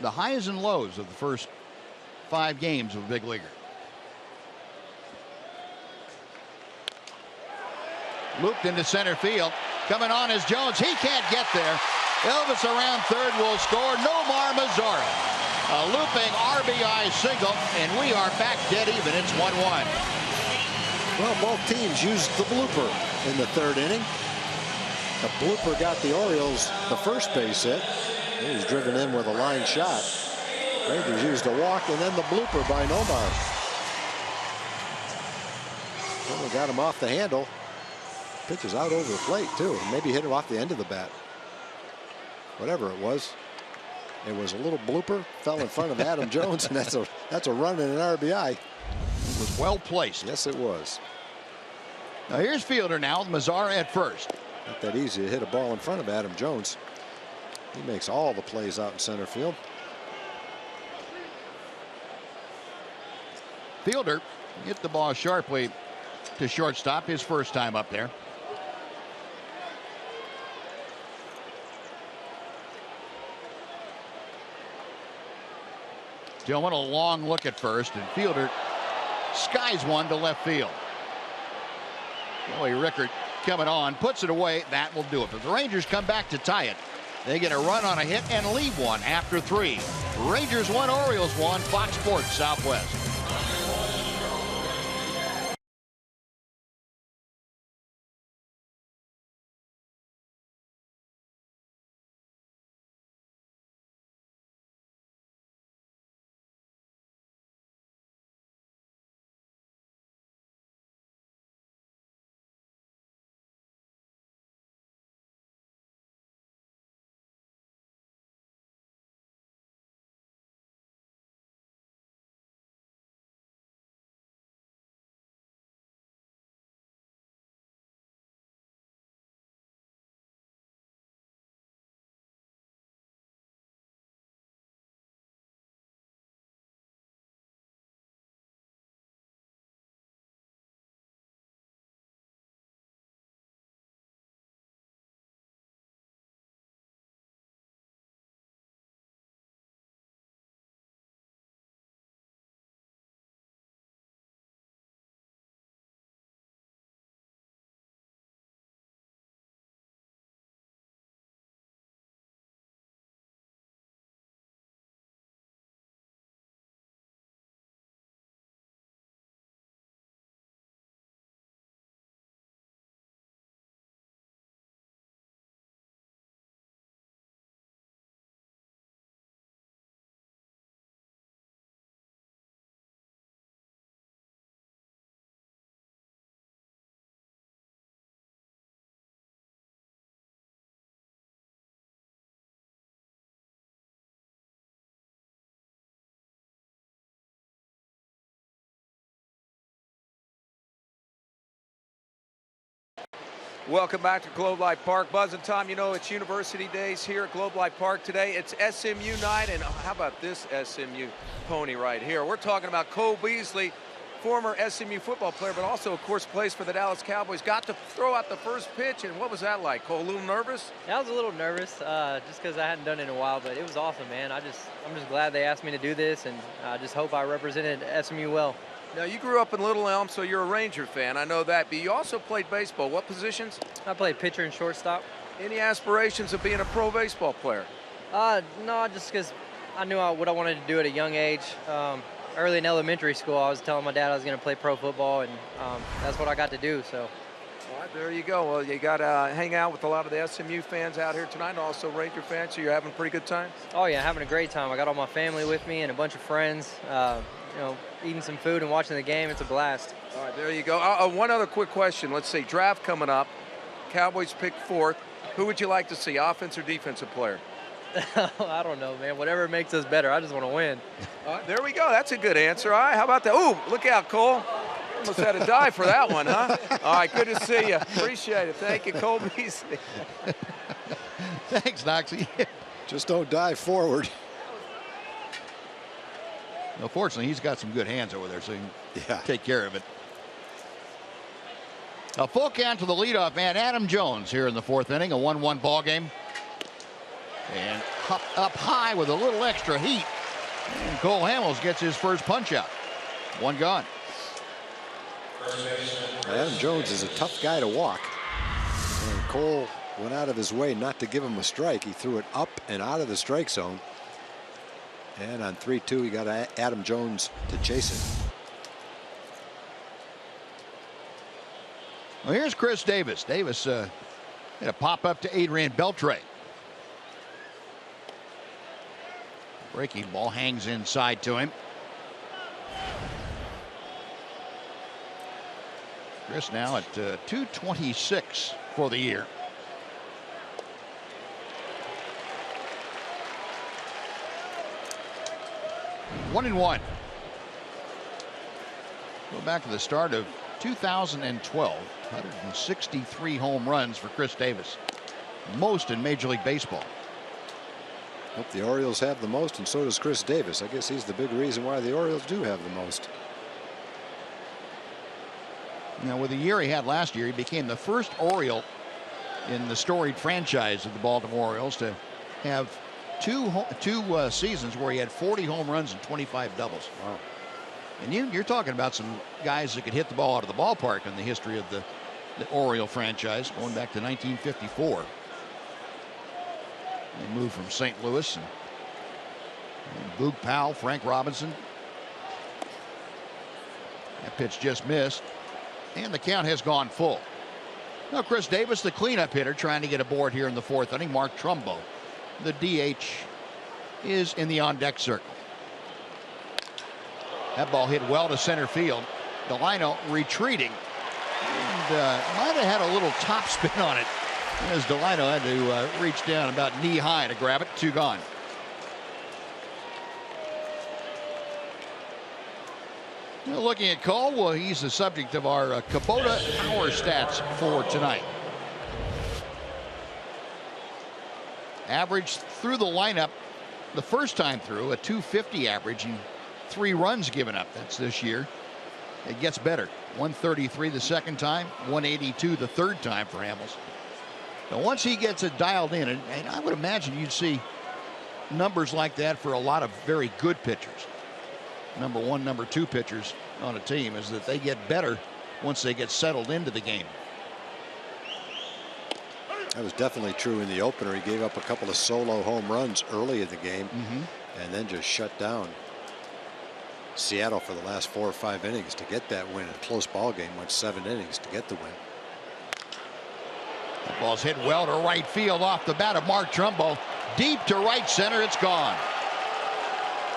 The highs and lows of the first 5 games of a big leaguer. Looped into center field. Coming on is Jones. He can't get there. Elvis around third will score. Nomar Mazara. A looping RBI single, and we are back dead even. It's 1-1. Well, both teams used the blooper in the 3rd inning. The blooper got the Orioles the first base hit. He was driven in with a line shot. Rangers used a walk, and then the blooper by Nomar. Well, got him off the handle. Pitch is out over the plate, too. Maybe hit him off the end of the bat. Whatever it was a little blooper. Fell in front of Adam Jones, and that's a run and an RBI. It was well placed. Yes, it was. Now here's fielder now with Mazara at first. Not that easy to hit a ball in front of Adam Jones. He makes all the plays out in center field. Fielder hit the ball sharply to shortstop, his first time up there. Tillman a long look at first, and fielder skies one to left field. Joey Rickard coming on, puts it away. That will do it. But the Rangers come back to tie it. They get a run on a hit and leave one after 3. Rangers 1, Orioles 1. Fox Sports Southwest. Welcome back to Globe Life Park. Buzz and Tom, you know it's University Days here at Globe Life Park today. It's SMU night, and how about this SMU pony right here? We're talking about Cole Beasley, former SMU football player, but also, of course, plays for the Dallas Cowboys. Got to throw out the first pitch, and what was that like, Cole? A little nervous? Yeah, I was a little nervous just because I hadn't done it in a while, but it was awesome, man. I'm just glad they asked me to do this, and I just hope I represented SMU well. Now, you grew up in Little Elm, so you're a Ranger fan. I know that, but you also played baseball. What positions? I played pitcher and shortstop. Any aspirations of being a pro baseball player? No, just because I knew what I wanted to do at a young age. Early in elementary school, I was telling my dad I was going to play pro football, and that's what I got to do. So, all right, there you go. Well, you got to hang out with a lot of the SMU fans out here tonight, and also Ranger fans. So you're having a pretty good time. Oh yeah, having a great time. I got all my family with me and a bunch of friends. You know, eating some food and watching the game. It's a blast. All right, there you go. One other quick question. Let's see, draft coming up. Cowboys pick 4th. Who would you like to see, offense or defensive player? I don't know, man. Whatever makes us better. I just want to win. There we go. That's a good answer. All right, how about that? Ooh, look out, Cole. Almost had a dive for that one, huh? All right, good to see you. Appreciate it. Thank you, Cole Beasley. Thanks, Noxie. Just don't dive forward. Well, fortunately, he's got some good hands over there, so he can take care of it. A full count to the leadoff man, Adam Jones, here in the 4th inning, a 1-1 ball game. And up high with a little extra heat. And Cole Hamels gets his first punch out. 1 gone. Adam Jones is a tough guy to walk. And Cole went out of his way not to give him a strike. He threw it up and out of the strike zone. And on 3-2, he got Adam Jones to chase it. Well, here's Chris Davis. Davis had a pop up to Adrian Beltre. Breaking ball hangs inside to him. Chris now at 226 for the year. One and one. Go back to the start of 2012. 163 home runs for Chris Davis. Most in Major League Baseball. Hope the Orioles have the most, and so does Chris Davis. I guess he's the big reason why the Orioles do have the most. Now, with the year he had last year, he became the first Oriole in the storied franchise of the Baltimore Orioles to have two seasons where he had 40 home runs and 25 doubles. Wow. And you're talking about some guys that could hit the ball out of the ballpark in the history of the Oriole franchise, going back to 1954. They moved from St. Louis, and Boog Powell, Frank Robinson. That pitch just missed, and the count has gone full. Now Chris Davis, the cleanup hitter, trying to get aboard here in the 4th inning. Mark Trumbo, the DH, is in the on-deck circle. That ball hit well to center field. Delino retreating, and might have had a little top spin on it, as Delino had to reach down about knee high to grab it. 2 gone. Now looking at Cole, well, he's the subject of our Kubota power stats for tonight. Average through the lineup the first time through, a 250 average and 3 runs given up. That's this year. It gets better. 133 the second time, 182 the third time for Hamels. Now once he gets it dialed in, and I would imagine you'd see numbers like that for a lot of very good pitchers. Number 1, number 2 pitchers on a team, is that they get better once they get settled into the game. That was definitely true in the opener. He gave up a couple of solo home runs early in the game, and then just shut down Seattle for the last 4 or 5 innings to get that win. A close ball game, went 7 innings to get the win. That ball's hit well to right field off the bat of Mark Trumbo. Deep to right center, it's gone.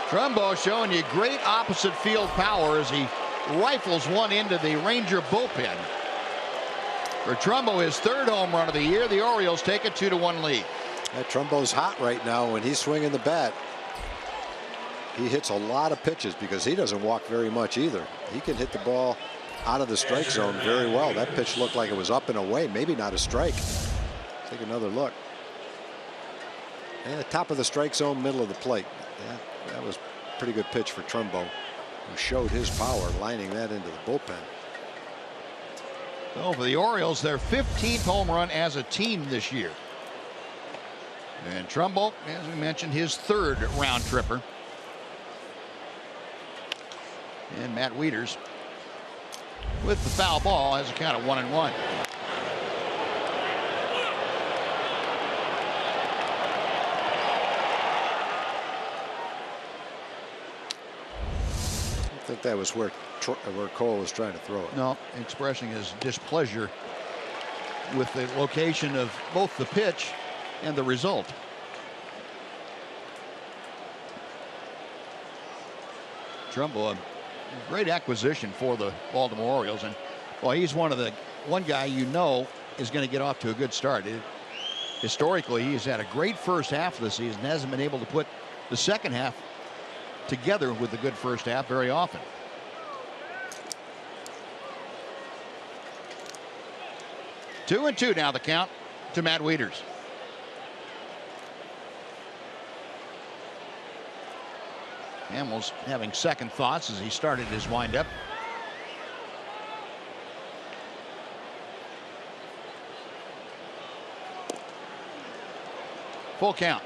Trumbo showing you great opposite field power as he rifles one into the Ranger bullpen. For Trumbo, his 3rd home run of the year, the Orioles take a 2-1 lead. Trumbo's hot right now when he's swinging the bat. He hits a lot of pitches because he doesn't walk very much either. He can hit the ball out of the strike zone very well. That pitch looked like it was up and away, maybe not a strike. Take another look. And the top of the strike zone, middle of the plate. Yeah, that was a pretty good pitch for Trumbo. Who showed his power lining that into the bullpen. So for the Orioles, their 15th home run as a team this year. And Trumbo, as we mentioned, his 3rd round tripper. And Matt Wieters with the foul ball has a count of 1-1. I think that was where Cole was trying to throw it. No, expressing his displeasure with the location of both the pitch and the result. Trumbo, a great acquisition for the Baltimore Orioles, and well, he's one guy you know is going to get off to a good start. Historically, he's had a great first half of the season, hasn't been able to put the second half together with a good first half very often. Two and two now the count to Matt Wieters. Hamels having second thoughts as he started his windup. Full count.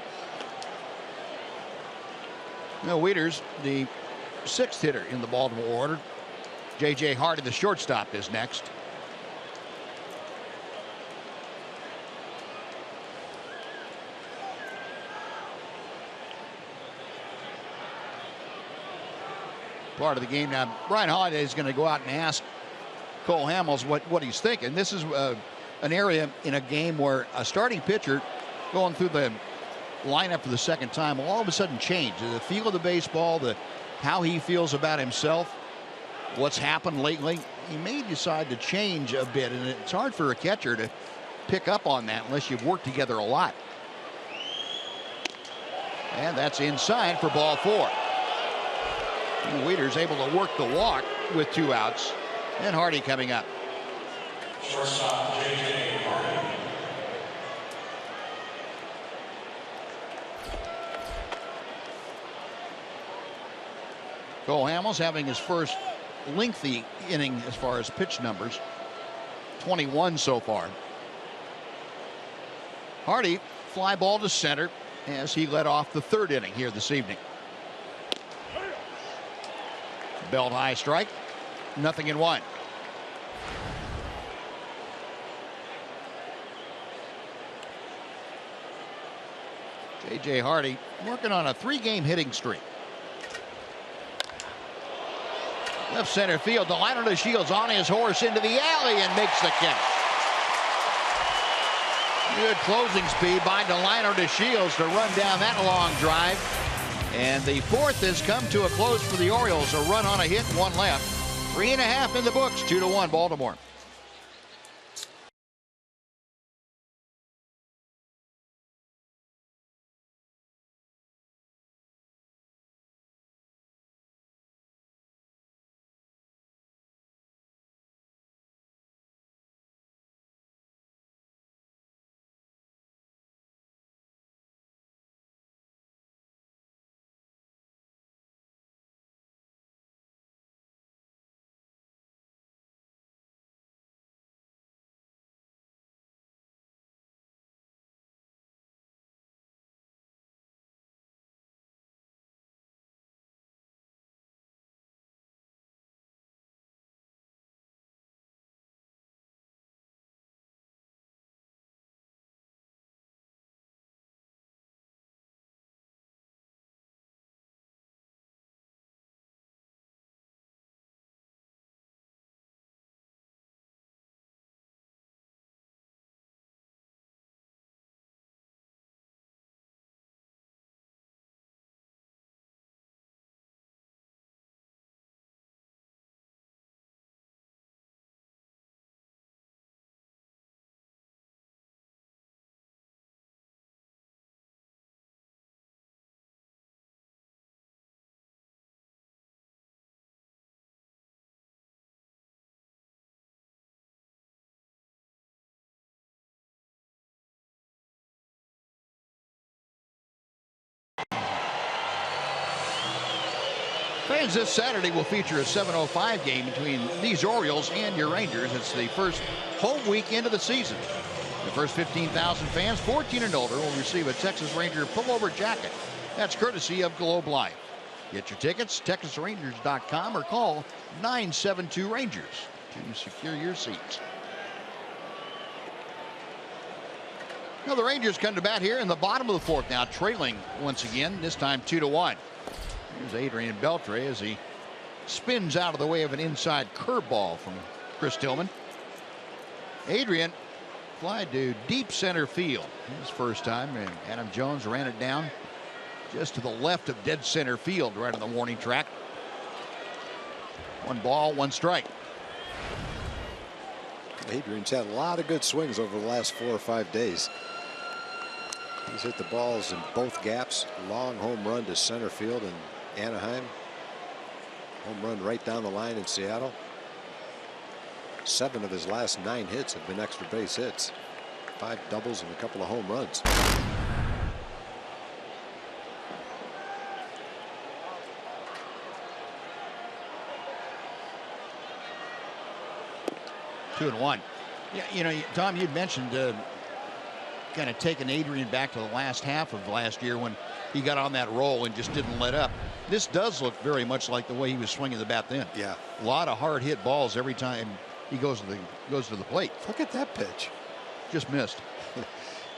Now Wieters, the 6th hitter in the Baltimore order. J.J. Hardy, the shortstop, is next. Part of the game now. Brian Holiday is going to go out and ask Cole Hamels what he's thinking. This is an area in a game where a starting pitcher going through the lineup for the second time will all of a sudden change the feel of the baseball, how he feels about himself, what's happened lately. He may decide to change a bit, and it's hard for a catcher to pick up on that unless you've worked together a lot. And that's inside for ball 4. Wieters able to work the walk with 2 outs, and Hardy coming up. Shortstop J.J. Hardy. Cole Hamels having his first lengthy inning as far as pitch numbers. 21 so far. Hardy, fly ball to center as he led off the 3rd inning here this evening. Belt high strike, 0-1. J.J. Hardy working on a 3-game hitting streak. Left center field, Delino DeShields on his horse into the alley and makes the catch. Good closing speed by Delino DeShields to run down that long drive. And the 4th has come to a close for the Orioles. A run on a hit, 1 left. 3.5 in the books, 2-1 Baltimore. Fans, this Saturday will feature a 7:05 game between these Orioles and your Rangers. It's the first home weekend of the season. The first 15,000 fans, 14 and older, will receive a Texas Ranger pullover jacket. That's courtesy of Globe Life. Get your tickets, TexasRangers.com, or call 972-RANGERS to secure your seats. Now the Rangers come to bat here in the bottom of the fourth now, trailing once again, this time 2-1. Here's Adrian Beltre as he spins out of the way of an inside curveball from Chris Tillman. Adrian fly to deep center field his first time, and Adam Jones ran it down just to the left of dead center field, right on the warning track. 1 ball, 1 strike. Adrian's had a lot of good swings over the last 4 or 5 days. He's hit the balls in both gaps. Long home run to center field in Anaheim. Home run right down the line in Seattle. 7 of his last 9 hits have been extra base hits. 5 doubles and a couple of home runs. 2-1. Yeah, you know, Tom, you'd mentioned kind of taking Adrian back to the last half of last year when he got on that roll and just didn't let up. This does look very much like the way he was swinging the bat then. Yeah, a lot of hard hit balls every time he goes to the plate. Look at that pitch. Just missed.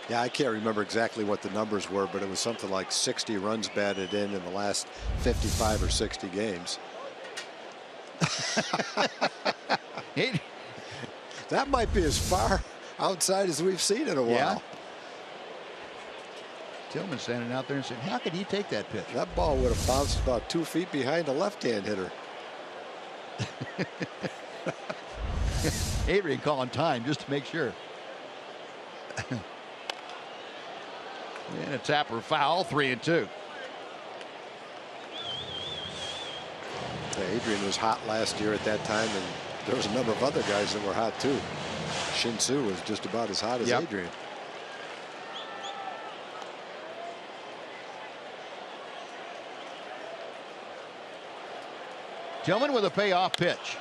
Yeah, I can't remember exactly what the numbers were, but it was something like 60 runs batted in the last 55 or 60 games. That might be as far outside as we've seen in a while. Yeah. Tillman standing out there and saying, how could he take that pitch? That ball would have bounced about 2 feet behind a left-hand hitter. Adrian calling time just to make sure. And a tapper foul, 3-2. Yeah, Adrian was hot last year at that time, and there was a number of other guys that were hot too. Shin-Soo was just about as hot as Adrian. Tillman with a payoff pitch.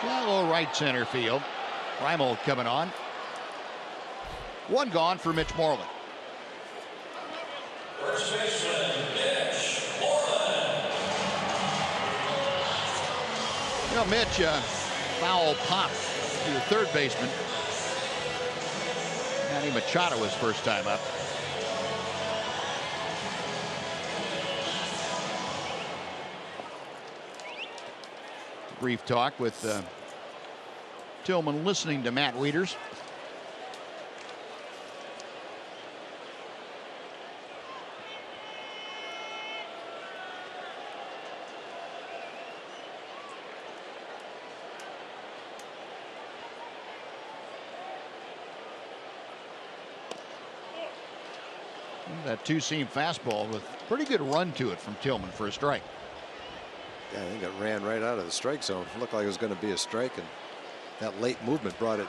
Shallow right center field. Reimold coming on. 1 gone for Mitch Moreland. First baseman, Mitch Moreland. You know, Mitch, foul pop to the third baseman. Manny Machado was first time up. Brief talk with Tillman listening to Matt Wieters. That 2-seam fastball with pretty good run to it from Tillman for a strike. Yeah, I think it ran right out of the strike zone. It looked like it was going to be a strike, and that late movement brought it,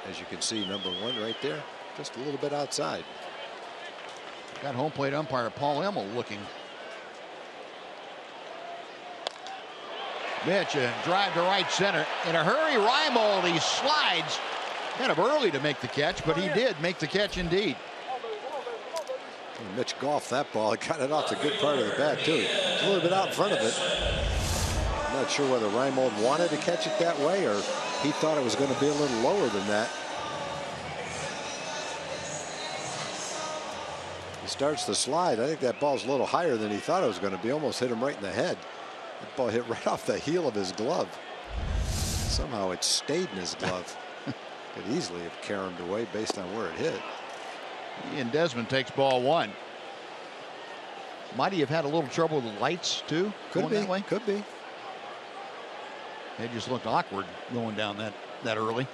as you can see, number 1 right there, just a little bit outside. Got home plate umpire Paul Emmel looking. Mitch, a drive to right center. In a hurry, Reimold, he slides kind of early to make the catch, but he did make the catch indeed. And Mitch golfed that ball. He got it off the good part of the bat, too. It's a little bit out in front of it. I'm not sure whether Reimold wanted to catch it that way or he thought it was going to be a little lower than that. He starts to slide. I think that ball's a little higher than he thought it was going to be. Almost hit him right in the head. That ball hit right off the heel of his glove. Somehow it stayed in his glove. Could easily have caromed away based on where it hit. Ian Desmond takes ball 1. Might he have had a little trouble with the lights too? Could be. That way? Could be. It just looked awkward going down that early.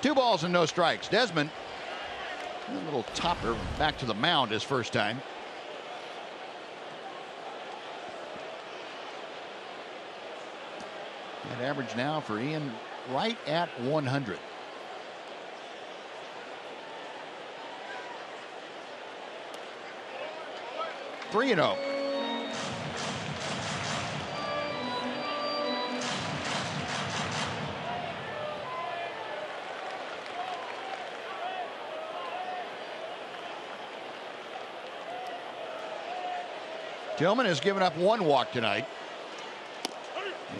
2 balls and no strikes. Desmond, a little topper back to the mound his first time. That average now for Ian right at 100. 3-0. Tillman has given up 1 walk tonight.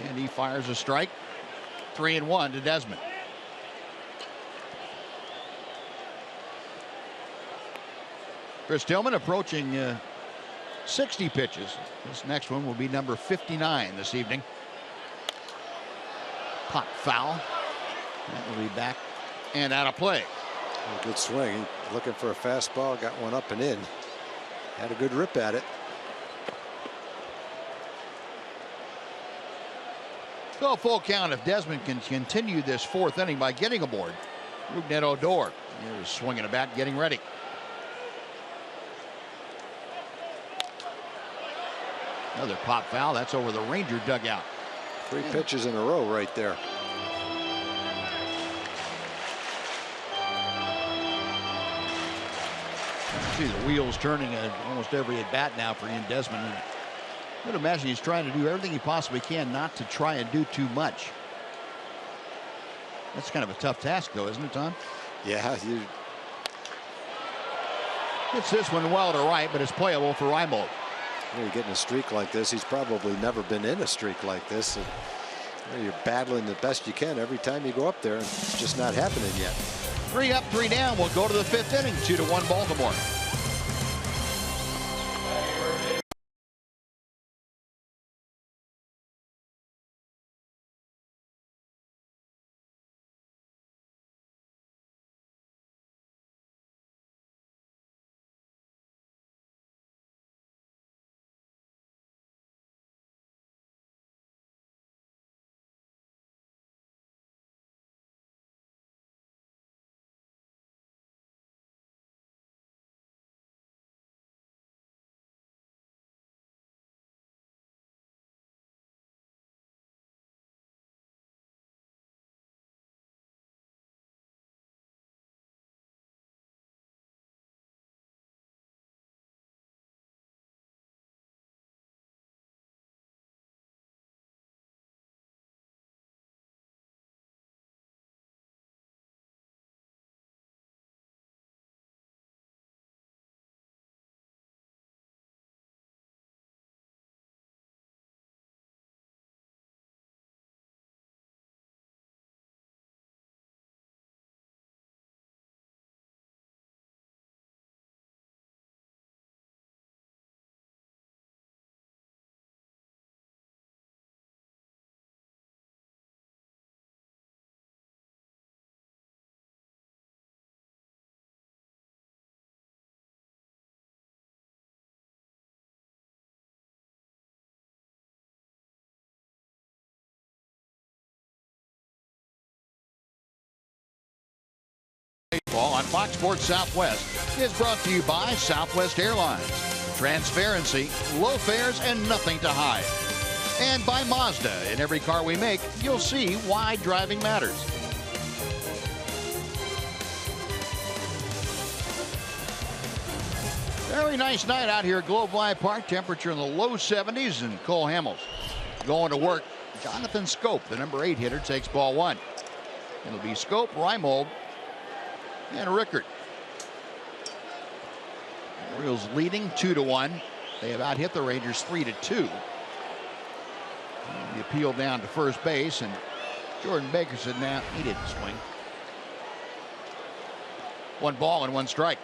And he fires a strike. 3-1 to Desmond. Chris Tillman approaching 60 pitches. This next one will be number 59 this evening. Pop foul. That will be back and out of play. A good swing. Looking for a fastball. Got one up and in. Had a good rip at it. So full count if Desmond can continue this 4th inning by getting aboard. Rougned Odor is swinging a bat, getting ready. Another pop foul. That's over the Ranger dugout. 3 pitches in a row right there. See the wheels turning at almost every at bat now for Ian Desmond. I would imagine he's trying to do everything he possibly can not to try and do too much. That's kind of a tough task, though, isn't it, Tom? Yeah, Hits this one well to right, but it's playable for Reimold. You're getting a streak like this. He's probably never been in a streak like this. You're battling the best you can every time you go up there, and it's just not happening yet. 3 up, 3 down. We'll go to the 5th inning. 2-1 Baltimore. Baseball on Fox Sports Southwest is brought to you by Southwest Airlines. Transparency, low fares, and nothing to hide. And by Mazda. In every car we make, you'll see why driving matters. Very nice night out here at Globe Life Park. Temperature in the low 70s, and Cole Hamels going to work. Jonathan Scope, the number 8 hitter, takes ball 1. It'll be Scope, Reimold, and Rickard. Orioles leading 2-1. They have out-hit the Rangers 3-2. The appeal down to first base, and Jordan Baker said, "Nah, he didn't swing." 1 ball and 1 strike.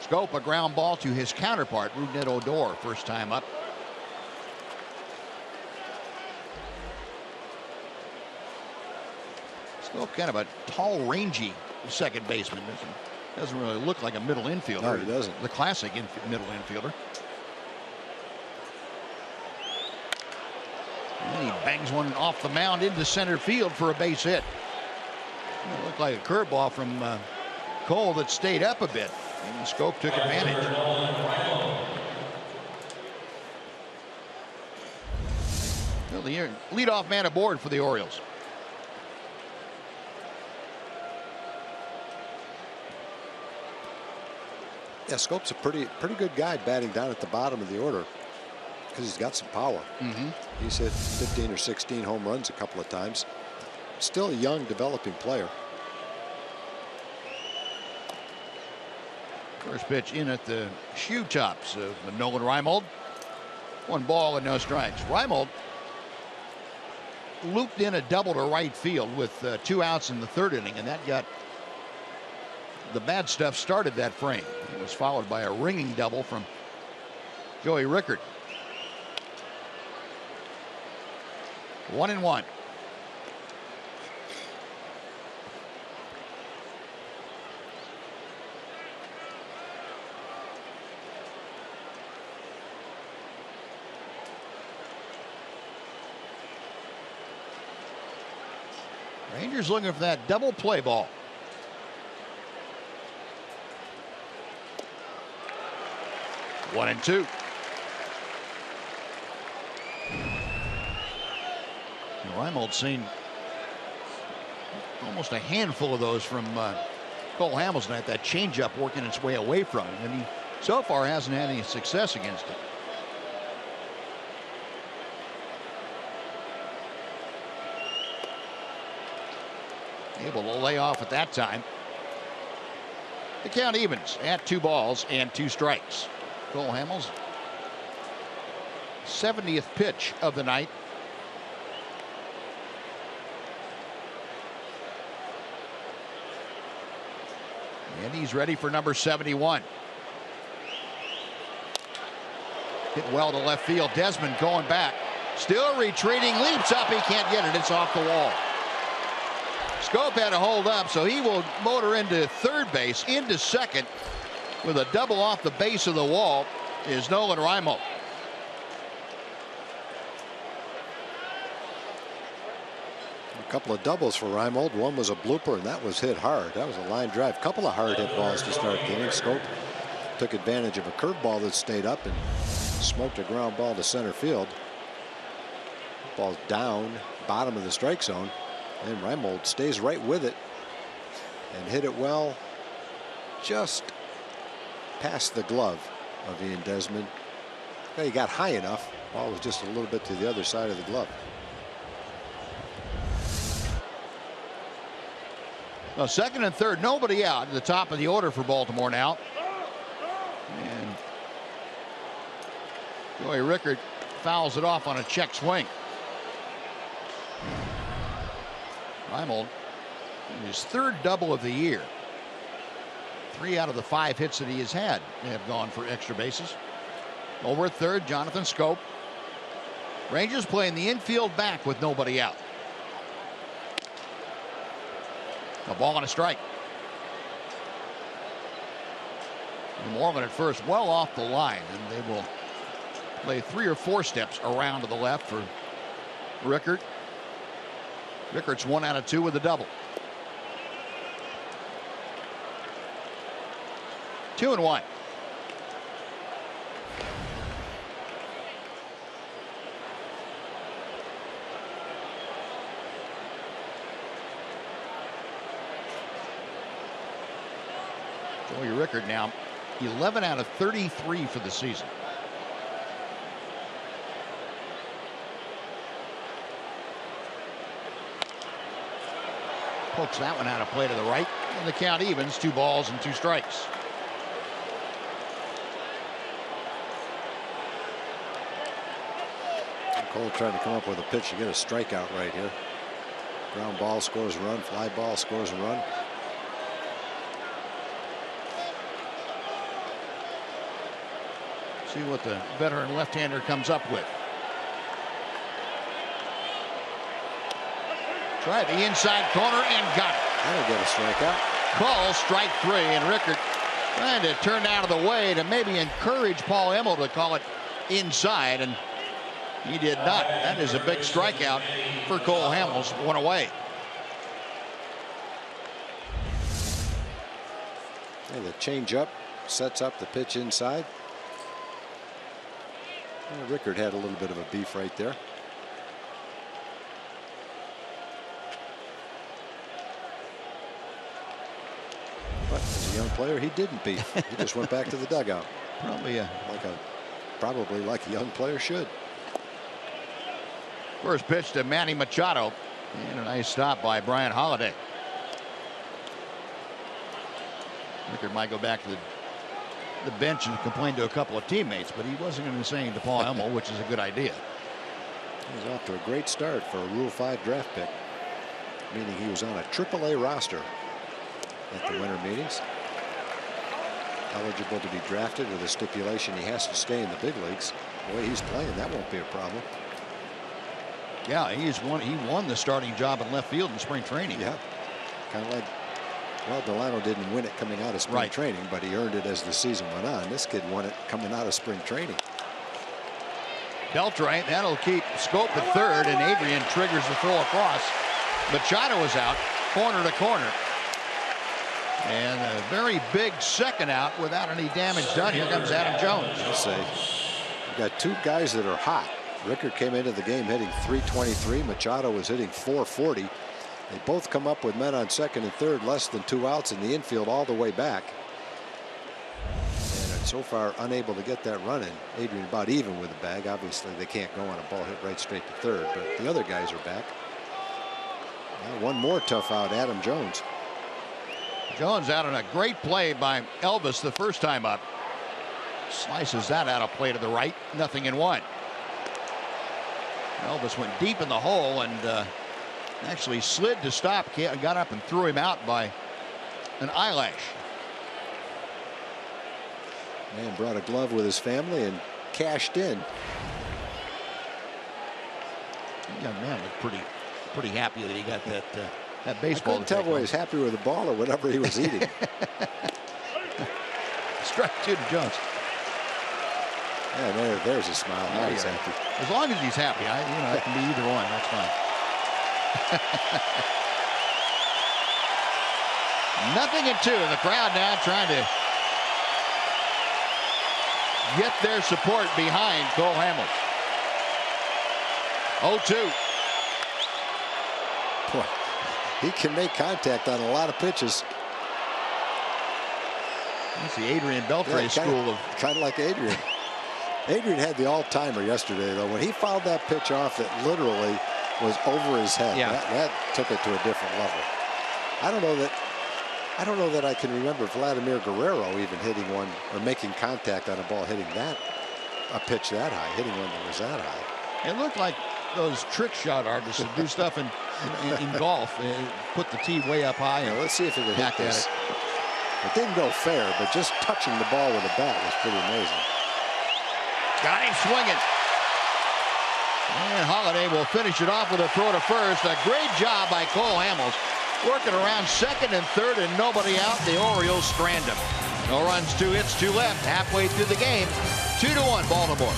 Scope, a ground ball to his counterpart, Rougned Odor, first time up. Scope, kind of a tall, rangy second baseman. Doesn't really look like a middle infielder. No, he doesn't. The classic middle infielder. And he bangs one off the mound into center field for a base hit. It looked like a curveball from Cole that stayed up a bit. And Scope took advantage. Well, the leadoff man aboard for the Orioles. Yeah, Scope's a pretty good guy batting down at the bottom of the order because he's got some power. He's hit 15 or 16 home runs a couple of times. Still a young, developing player. First pitch in at the shoe tops of Nolan Reimold. 1 ball and no strikes. Reimold looped in a double to right field with 2 outs in the 3rd inning, and that got the bad stuff started that frame. It was followed by a ringing double from Joey Rickard. 1-1. Rangers looking for that double play ball. One and two. Reimold's seen almost a handful of those from Cole Hamels tonight. That changeup working its way away from him, and he so far hasn't had any success against it. Able to lay off at that time. The count evens at 2 balls and 2 strikes. Cole Hamels, 70th pitch of the night. And he's ready for number 71. Hit well to left field. Desmond going back. Still retreating. Leaps up. He can't get it. It's off the wall. Scope had to hold up, so he will motor into 3rd base, into 2nd with a double off the base of the wall is Nolan Reimold. A couple of doubles for Reimold. One was a blooper, and that was hit hard. That was a line drive. Couple of hard hit balls to start the inning. Scope took advantage of a curveball that stayed up and smoked a ground ball to center field. Ball's down, bottom of the strike zone. And Reimold stays right with it and hit it well just past the glove of Ian Desmond. Well, he got high enough. Ball was just a little bit to the other side of the glove. Well, 2nd and 3rd, nobody out at the top of the order for Baltimore now. And Joey Rickard fouls it off on a check swing. Reimold, his 3rd double of the year. 3 out of the 5 hits that he has had have gone for extra bases. Over at 3rd, Jonathan Scope. Rangers playing the infield back with nobody out. A ball and a strike. And Morgan at first, well off the line, and they will play 3 or 4 steps around to the left for Rickard. Rickard's 1 out of 2 with a double. 2-1. Joey Rickard now 11 out of 33 for the season. Pokes that one out of play to the right, and the count evens. 2 balls and 2 strikes. Cole trying to come up with a pitch to get a strikeout right here. Ground ball scores a run. Fly ball scores a run. See what the veteran left-hander comes up with. Tried the inside corner and got it. That'll get a strikeout. Call strike 3, and Rickard trying to turn out of the way to maybe encourage Paul Emmel to call it inside, and he did not. That is a big strikeout for Cole Hamels. 1 away. And the changeup sets up the pitch inside. Well, Rickard had a little bit of a beef right there. But as a young player, he didn't beef. He just went back to the dugout. Probably like a young player should. First pitch to Manny Machado, and a nice stop by Brian Holiday. Rickard might go back to the bench and complain to a couple of teammates, but he wasn't going to say anything to Paul Hemmel, which is a good idea. He was off to a great start for a Rule 5 draft pick, meaning he was on a AAA roster at the winter meetings. Eligible to be drafted with a stipulation he has to stay in the big leagues. The way he's playing, that won't be a problem. Yeah, he won the starting job in left field in spring training. Yeah, kind of like, well, Delano didn't win it coming out of spring training, but he earned it as the season went on. This kid won it coming out of spring training. Beltre, that'll keep Scope at third, and Adrian triggers the throw across. Machado is out, corner to corner. And a very big second out without any damage done. Here comes Adam Jones. I'll say, you got two guys that are hot. Rickard came into the game hitting .323. Machado was hitting .440. They both come up with men on second and third, less than 2 outs in the infield all the way back. And so far unable to get that run in. Adrian about even with the bag. Obviously they can't go on a ball hit right straight to third, but the other guys are back. Now one more tough out, Adam Jones. Jones out on a great play by Elvis the first time up. Slices that out of play to the right. 0-1. Elvis went deep in the hole and actually slid to stop. Got up and threw him out by an eyelash. Man brought a glove with his family and cashed in. Young man was pretty happy that he got that baseball. I couldn't tell whether he was happy with the ball or whatever he was eating. Strike 2 to Jones. Yeah, there's a smile. Now he's happy. As long as he's happy, it can be either one. That's fine. 0-2. And the crowd now trying to get their support behind Cole Hamels. 0-2. Boy, he can make contact on a lot of pitches. That's the Adrian Beltre school of. Kind of like Adrian. Adrian had the all-timer yesterday, though. When he fouled that pitch off, it literally was over his head. Yeah. That took it to a different level. I don't know that I can remember Vladimir Guerrero even hitting one or making contact on a ball hitting a pitch that high, hitting one that was that high. It looked like those trick shot artists that do stuff in golf, put the tee way up high. And let's see if it would hit this. It didn't go fair, but just touching the ball with a bat was pretty amazing. Got him swinging. And Holiday will finish it off with a throw to first. A great job by Cole Hamels. Working around second and third and nobody out. The Orioles strand him. No runs, 2 hits, 2 left. Halfway through the game. 2-1 Baltimore.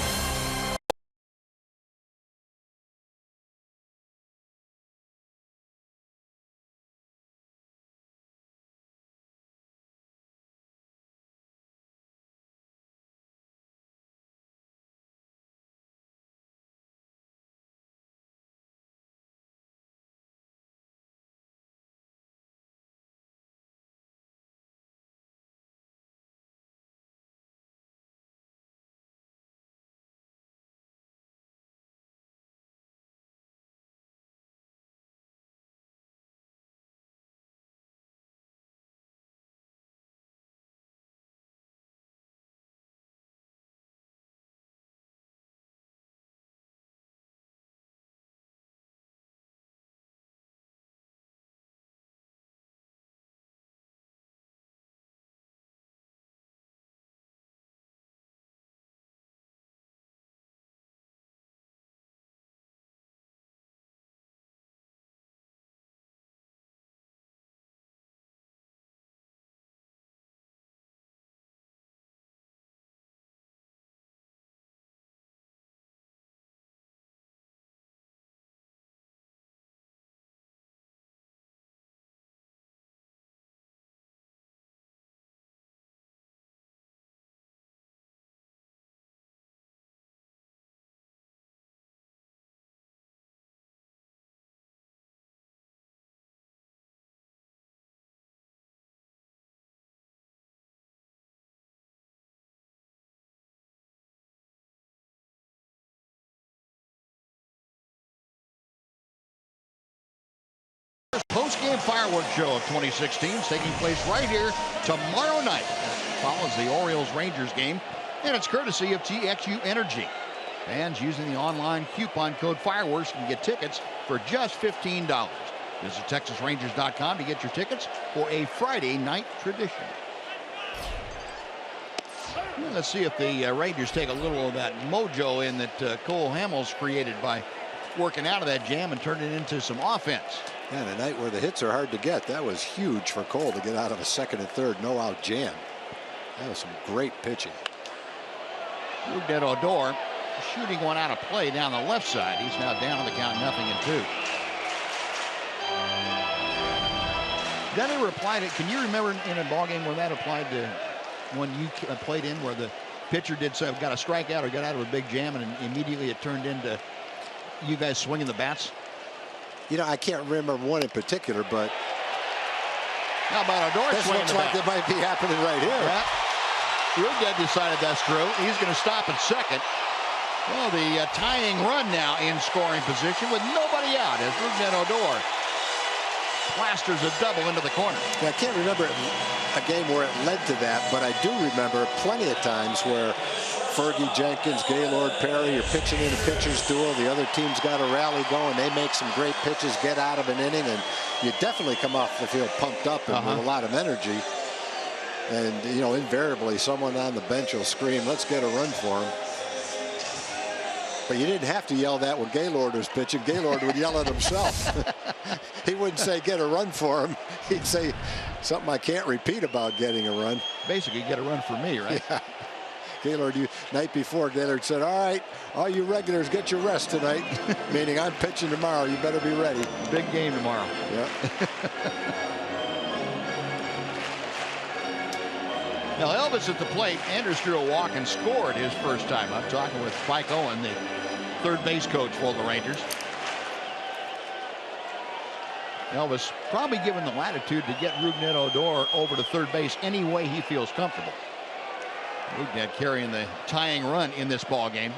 Post-game fireworks show of 2016 is taking place right here tomorrow night. Follows the Orioles-Rangers game, and it's courtesy of TXU Energy. Fans using the online coupon code FIREWORKS can get tickets for just $15. Visit TexasRangers.com to get your tickets for a Friday night tradition. Well, let's see if the Rangers take a little of that mojo in that Cole Hamels created by working out of that jam and turn it into some offense. And a night where the hits are hard to get. That was huge for Cole to get out of a second and third no-out jam. That was some great pitching. Rougned Odor shooting one out of play down the left side. He's now down on the count 0-2. That ever applied it? Can you remember in a ball game where that applied to when you played in, where the pitcher got a strikeout or got out of a big jam and immediately it turned into you guys swinging the bats? You know, I can't remember one in particular, but how about Odor swinging looks the like bat? it might be happening right here. Yeah. Rougned decided that's true. He's going to stop at second. Well, the tying run now in scoring position with nobody out as Rougned Odor plasters a double into the corner. Yeah, I can't remember a game where it led to that, but I do remember plenty of times where Fergie Jenkins, Gaylord Perry are pitching in a pitcher's duel. The other team's got a rally going. They make some great pitches, get out of an inning, and you definitely come off the field pumped up and with a lot of energy. And, you know, invariably someone on the bench will scream, let's get a run for him. But you didn't have to yell that when Gaylord was pitching. Gaylord would yell at himself. He wouldn't say get a run for him. He'd say something I can't repeat about getting a run. Basically, get a run for me, right? Yeah. Gaylord, night before, Gaylord said, all right, all you regulars, get your rest tonight. Meaning I'm pitching tomorrow. You better be ready. Big game tomorrow. Yeah. Now Elvis at the plate. Anders drew a walk and scored his first time. I'm talking with Spike Owen, the third base coach for the Rangers. Elvis probably given the latitude to get Rougned Odor over to third base any way he feels comfortable. Rougned carrying the tying run in this ball game.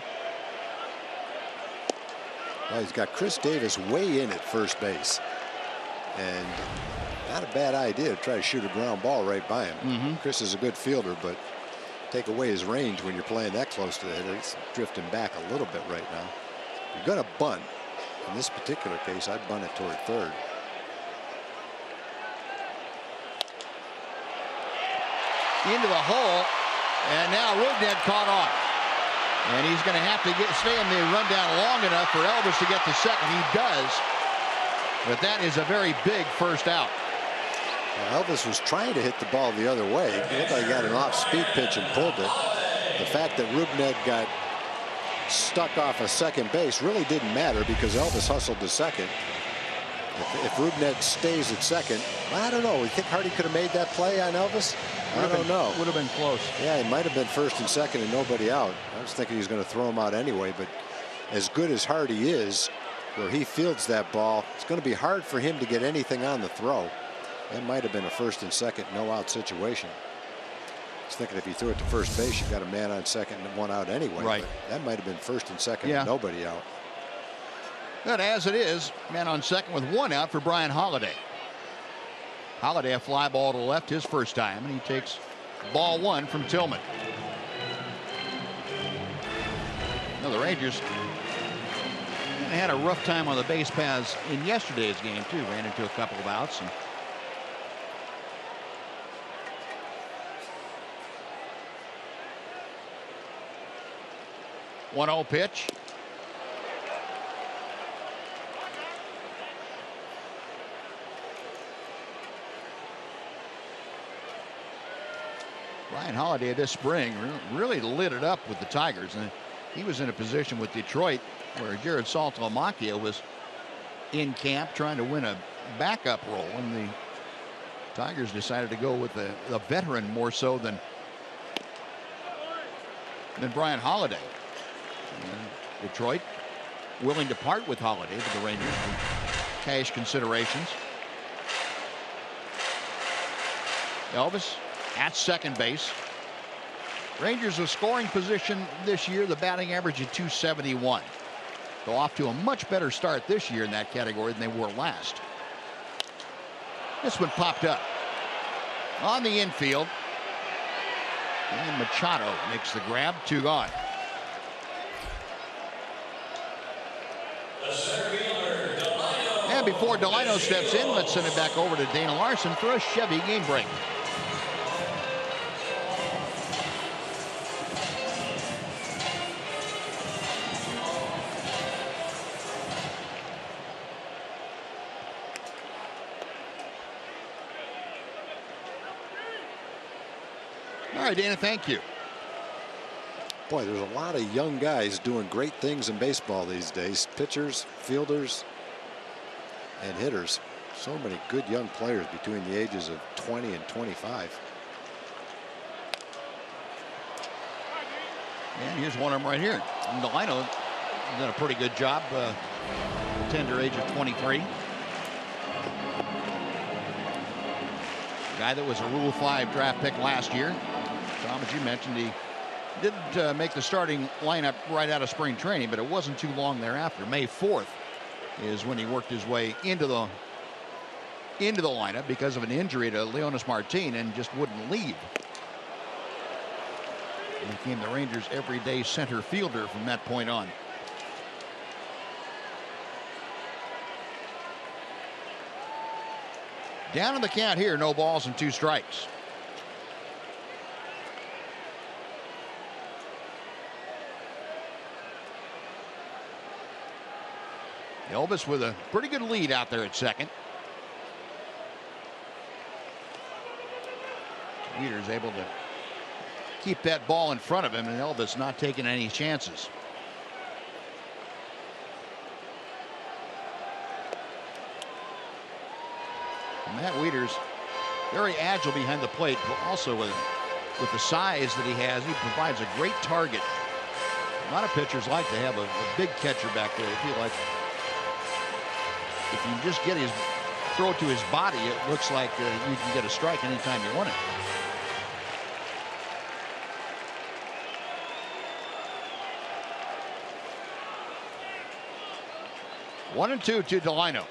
Well, he's got Chris Davis way in at first base. And not a bad idea to try to shoot a ground ball right by him. Chris is a good fielder, but take away his range when you're playing that close to the hitter. He's drifting back a little bit right now. You're going to bunt. In this particular case, I'd bunt it toward third. Into the hole, and now Rougned caught off. And he's going to have to stay in the rundown long enough for Elvis to get to second. He does. But that is a very big first out. Well, Elvis was trying to hit the ball the other way. It looked like he got an off-speed pitch and pulled it. The fact that Rougned got stuck off a second base really didn't matter because Elvis hustled to second. If Rougned stays at second, I don't know. You think Hardy could have made that play on Elvis? I don't know. Would have been close. Yeah, he might have been first and second and nobody out. I was thinking he was going to throw him out anyway, but as good as Hardy is, where he fields that ball, it's going to be hard for him to get anything on the throw. That might have been a first and second no out situation. I was thinking if you threw it to first base, you've got a man on second and one out anyway. Right. But that might have been first and second and nobody out. But as it is, man on second with one out for Brian Holiday. Holiday a fly ball to left his first time, and he takes ball one from Tillman. Now the Rangers had a rough time on the base paths in yesterday's game too. Ran into a couple of outs. And one-oh pitch. Brian Holiday this spring really lit it up with the Tigers, and he was in a position with Detroit where Jared Saltalamacchia was in camp trying to win a backup role, and the Tigers decided to go with the veteran more so than Brian Holiday. And Detroit willing to part with Holiday to the Rangers for cash considerations. Elvis at second base. Rangers a scoring position this year, the batting average at .271. Go off to a much better start this year in that category than they were last. This one popped up on the infield. And Machado makes the grab. 2 gone. And before Delino steps in, let's send it back over to Dana Larson for a Chevy game break. All right, Dana, thank you. Boy, there's a lot of young guys doing great things in baseball these days. Pitchers, fielders, and hitters. So many good young players between the ages of 20 and 25. And here's one of them right here. Delino done a pretty good job. Tender age of 23. Guy that was a Rule 5 draft pick last year. Tom, as you mentioned, he didn't make the starting lineup right out of spring training, but it wasn't too long thereafter. May 4th is when he worked his way into the lineup because of an injury to Leonis Martin and just wouldn't leave. He became the Rangers' everyday center fielder from that point on. Down in the count here, no balls and 2 strikes. Elvis with a pretty good lead out there at second. Weeder's able to keep that ball in front of him, and Elvis not taking any chances. Matt Wieters very agile behind the plate, but also with the size that he has, he provides a great target. A lot of pitchers like to have a big catcher back there. They feel like if you just get his throw to his body, it looks like you can get a strike anytime you want it. One and 2 to Delino.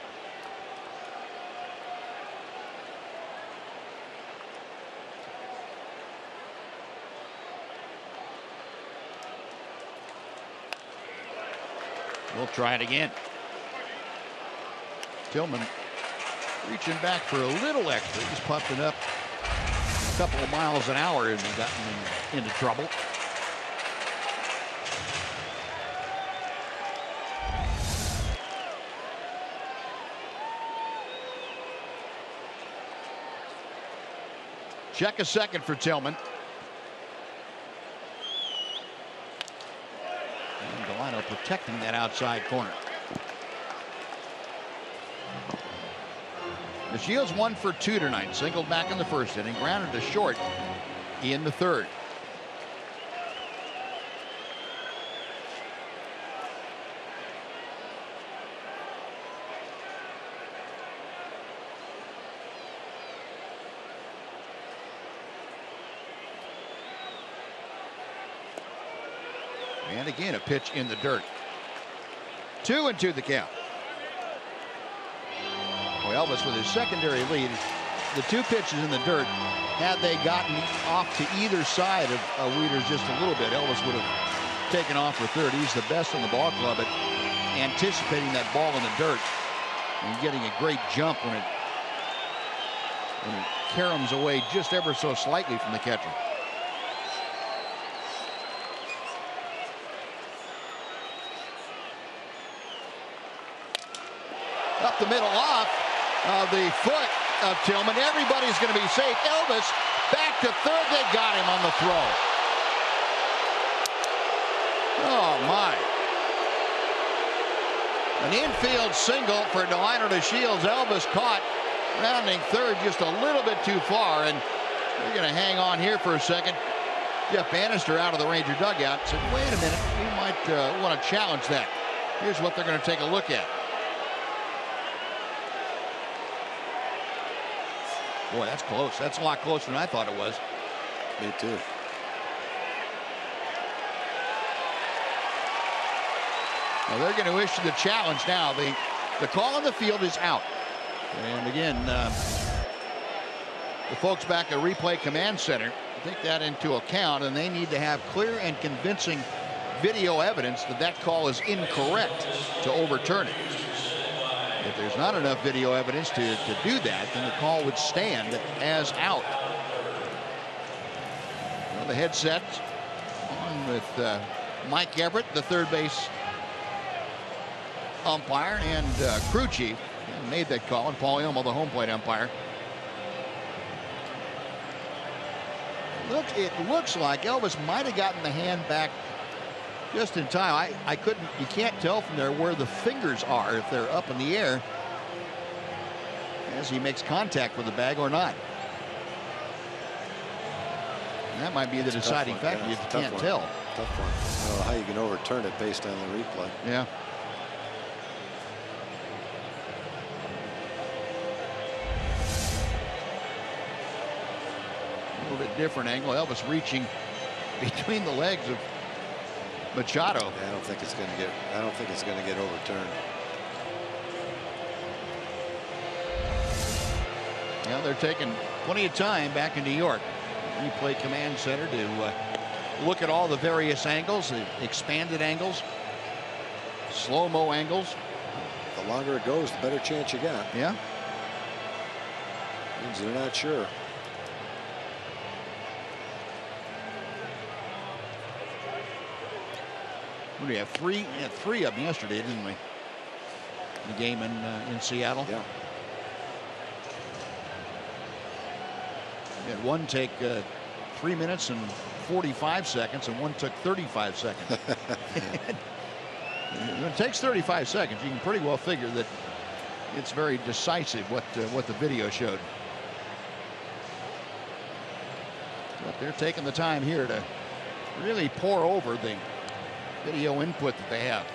We'll try it again. Tillman reaching back for a little extra. He's pumping up a couple of miles an hour and gotten into trouble. Check a second for Tillman. And Delino protecting that outside corner. The Shields 1 for 2 tonight. Singled back in the first inning, grounded to short in the third. And again, a pitch in the dirt. 2-2 the count. Well, Elvis with his secondary lead. The 2 pitches in the dirt, had they gotten off to either side of Wieters just a little bit, Elvis would have taken off for third. He's the best in the ball club at anticipating that ball in the dirt and getting a great jump when it caroms away just ever so slightly from the catcher. Up the middle off the foot of Tillman. Everybody's going to be safe. Elvis back to third. They got him on the throw. Oh, my. An infield single for Delino to Shields. Elvis caught rounding third just a little bit too far, and we're going to hang on here for a second. Jeff Bannister out of the Ranger dugout said, wait a minute, we might want to challenge that. Here's what they're going to take a look at. Boy, that's close. That's a lot closer than I thought it was. Me too. Well, they're going to issue the challenge now. The call on the field is out. And again, the folks back at Replay Command Center take that into account, and they need to have clear and convincing video evidence that that call is incorrect to overturn it. If there's not enough video evidence to do that, then the call would stand as out. Well, the headset on with Mike Everett, the third base umpire, and crew chief made that call, and Paul Ilmo, the home plate umpire. Look, it looks like Elvis might have gotten the hand back just in time. I couldn't, you can't tell from there where the fingers are, if they're up in the air as he makes contact with the bag or not. And that might be the deciding factor. Yeah, you can't tell. Tough one. I don't know how you can overturn it based on the replay. Yeah. A little bit different angle. Elvis reaching between the legs of Machado. Yeah, I don't think it's going to get. I don't think it's going to get overturned. Yeah, they're taking plenty of time back in New York. Replay Command Center to look at all the various angles, the expanded angles, slow-mo angles. The longer it goes, the better chance you got. Yeah. Means they're not sure. What do we have? Three of them yesterday, didn't we? The game in Seattle. Yeah. We had one take 3 minutes and 45 seconds, and one took 35 seconds. When it takes 35 seconds, you can pretty well figure that it's very decisive what the video showed. But they're taking the time here to really pour over the video input that they have.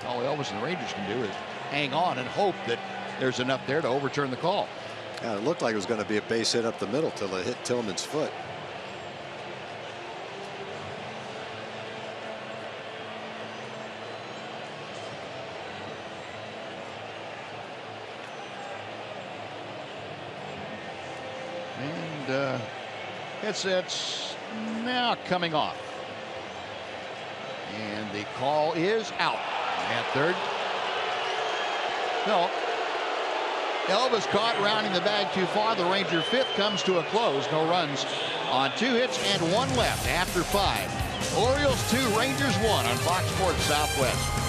All Elvis and the Rangers can do is hang on and hope that there's enough there to overturn the call. Yeah, it looked like it was going to be a base hit up the middle till it hit Tillman's foot. And headsets now coming off. And the call is out at third. No. Elvis caught rounding the bag too far. The Ranger fifth comes to a close. No runs on 2 hits and 1 left after 5. Orioles 2, Rangers 1 on Fox Sports Southwest.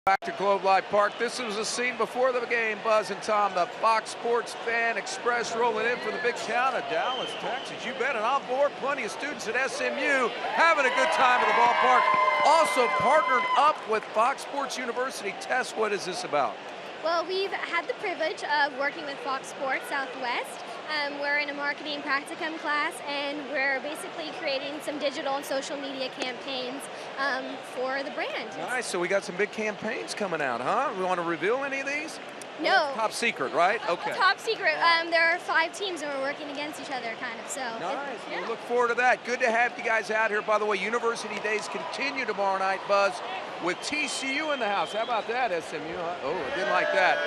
Back to Globe Life Park. This was a scene before the game, Buzz and Tom. The Fox Sports Fan Express rolling in from the big town of Dallas, Texas. You bet, and on board, plenty of students at SMU having a good time at the ballpark. Also partnered up with Fox Sports University. Tess, what is this about? Well, we've had the privilege of working with Fox Sports Southwest We're in a marketing practicum class, and we're basically creating some digital and social media campaigns for the brand. Nice. So we got some big campaigns coming out, huh? We want to reveal any of these? No. Top secret, right? Okay. Top secret. There are 5 teams, and we're working against each other, kind of. So. Nice. Yeah. We look forward to that. Good to have you guys out here. By the way, University Days continue tomorrow night, Buzz, with TCU in the house. How about that, SMU? Oh, I didn't like that.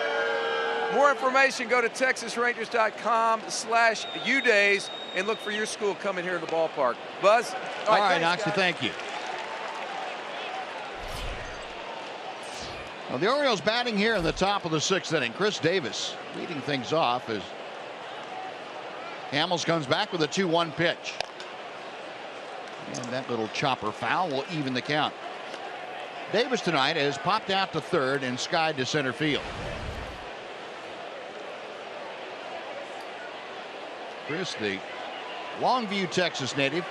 More information, go to TexasRangers.com/UDays and look for your school coming here to the ballpark. Buzz? All right, Knoxy, thank you. Well, the Orioles batting here in the top of the 6th inning. Chris Davis leading things off as Hamels comes back with a 2-1 pitch. And that little chopper foul will even the count. Davis tonight has popped out to third and skied to center field. Chris, the Longview, Texas native.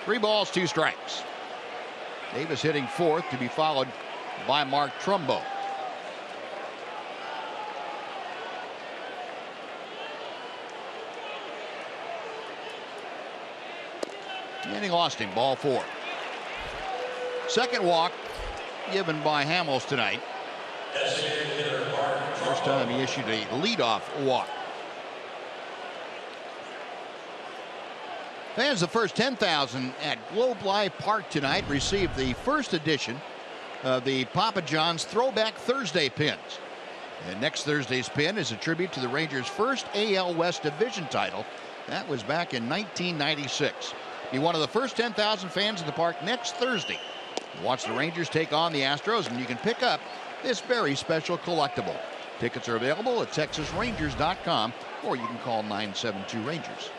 Three balls, 2 strikes. Davis hitting 4th to be followed by Mark Trumbo. And he lost him, ball 4. Second walk given by Hamels tonight. First time he issued a leadoff walk. Fans, the first 10,000 at Globe Life Park tonight received the first edition of the Papa John's Throwback Thursday pins. And next Thursday's pin is a tribute to the Rangers' first AL West Division title. That was back in 1996. Be one of the first 10,000 fans in the park next Thursday. Watch the Rangers take on the Astros, and you can pick up this very special collectible. Tickets are available at TexasRangers.com, or you can call 972-RANGERS.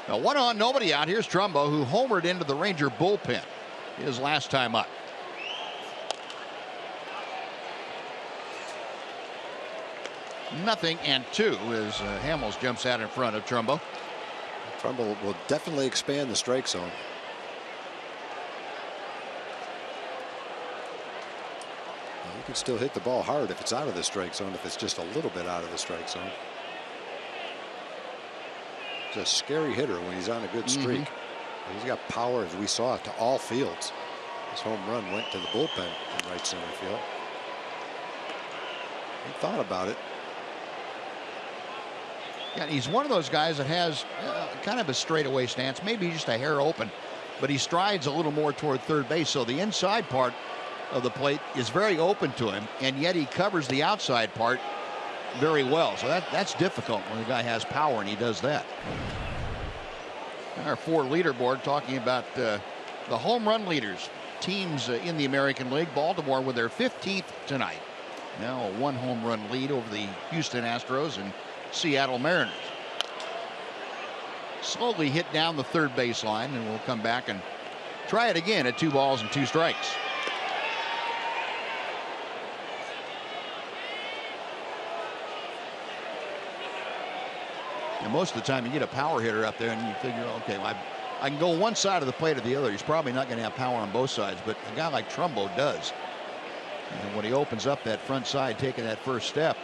Now, 1 on, nobody out. Here's Trumbo, who homered into the Ranger bullpen his last time up. Nothing and 2 as Hamels jumps out in front of Trumbo. Trumbo will definitely expand the strike zone. You can still hit the ball hard if it's out of the strike zone, if it's just a little bit out of the strike zone. He's a scary hitter when he's on a good streak. He's got power, as we saw, to all fields. His home run went to the bullpen in right center field. He thought about it. Yeah, he's one of those guys that has kind of a straightaway stance, maybe just a hair open, but he strides a little more toward third base, so the inside part of the plate is very open to him, and yet he covers the outside part very well. So that's difficult when the guy has power, and he does that. Our 4 leaderboard talking about the home run leaders, teams in the American League. Baltimore with their 15th tonight. Now a 1 home run lead over the Houston Astros and Seattle Mariners. Slowly hit down the third baseline, and we'll come back and try it again at 2 balls and 2 strikes. And most of the time you get a power hitter up there and you figure, okay, I can go one side of the plate or the other. He's probably not going to have power on both sides, but a guy like Trumbo does. And when he opens up that front side, taking that first step,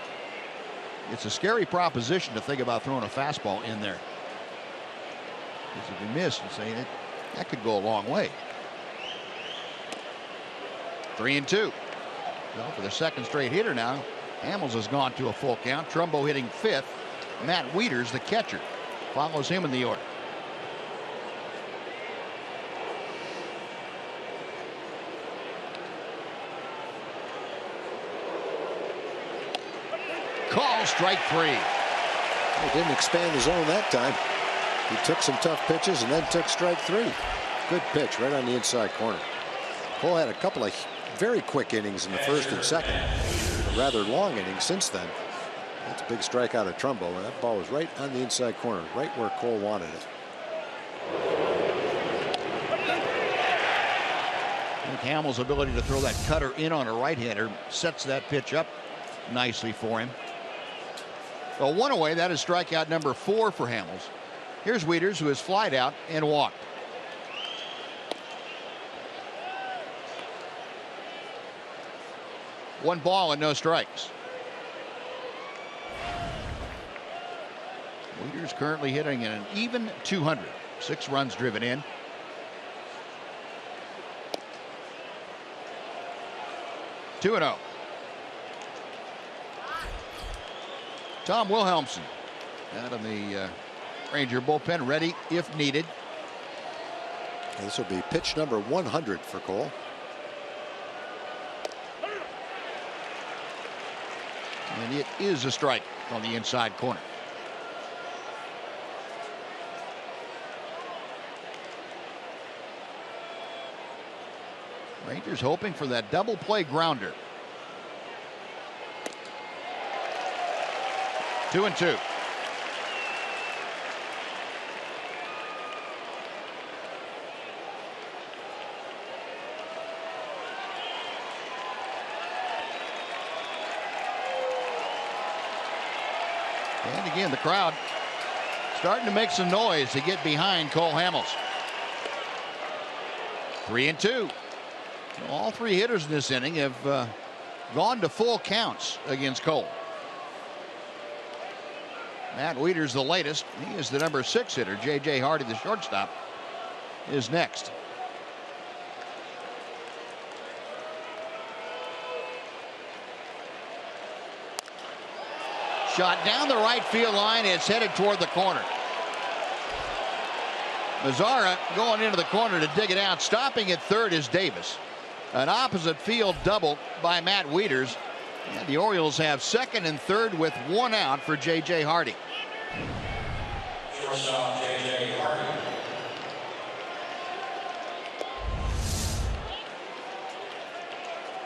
it's a scary proposition to think about throwing a fastball in there. Because if you miss, you say that could go a long way. 3-2. Well, for the second straight hitter now, Hamels has gone to a full count. Trumbo hitting 5th. Matt Wieters, the catcher, follows him in the order. Call strike 3. He didn't expand the zone that time. He took some tough pitches and then took strike 3. Good pitch right on the inside corner. Cole had a couple of very quick innings in the first and second. A rather long inning since then. That's a big strike out of Trumbo, and that ball was right on the inside corner, right where Cole wanted it. I think Hamels' ability to throw that cutter in on a right-hander sets that pitch up nicely for him. Well, 1 away, that is strikeout number 4 for Hamels. Here's Wieters, who has flied out and walked. 1 ball and no strikes. Wieters currently hitting an even 200. 6 runs driven in. Two and 0. Tom Wilhelmsen out of the Ranger bullpen, ready if needed. This will be pitch number 100 for Cole. And it is a strike on the inside corner. Rangers hoping for that double play grounder. 2-2. And again, the crowd starting to make some noise to get behind Cole Hamels. 3-2. All 3 hitters in this inning have gone to full counts against Cole. Matt Wieters the latest. He is the number 6 hitter. J.J. Hardy, the shortstop, is next. Shot down the right field line. It's headed toward the corner. Mazzara going into the corner to dig it out. Stopping at third is Davis. An opposite field double by Matt Wieters. And the Orioles have second and third with 1 out for J.J. Hardy. Shortstop J.J. Hardy.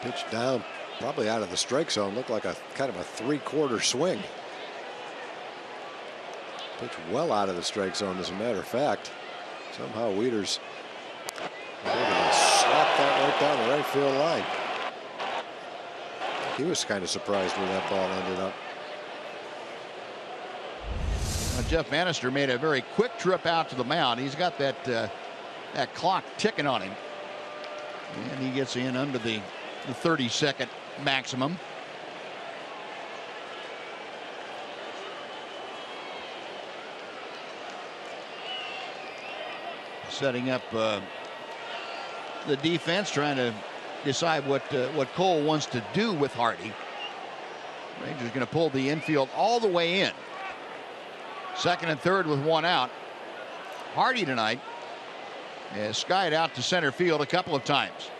Pitch down, probably out of the strike zone. Looked like a kind of a 3/4 swing. Pitch well out of the strike zone, as a matter of fact. Somehow Wieters was able to slap that right down the right field line. He was kind of surprised where that ball ended up. Jeff Bannister made a very quick trip out to the mound. He's got that that clock ticking on him, and he gets in under the 30-second maximum. Setting up the defense, trying to decide what Cole wants to do with Hardy. Rangers going to pull the infield all the way in. Second and third with 1 out. Hardy tonight has skied out to center field a couple of times.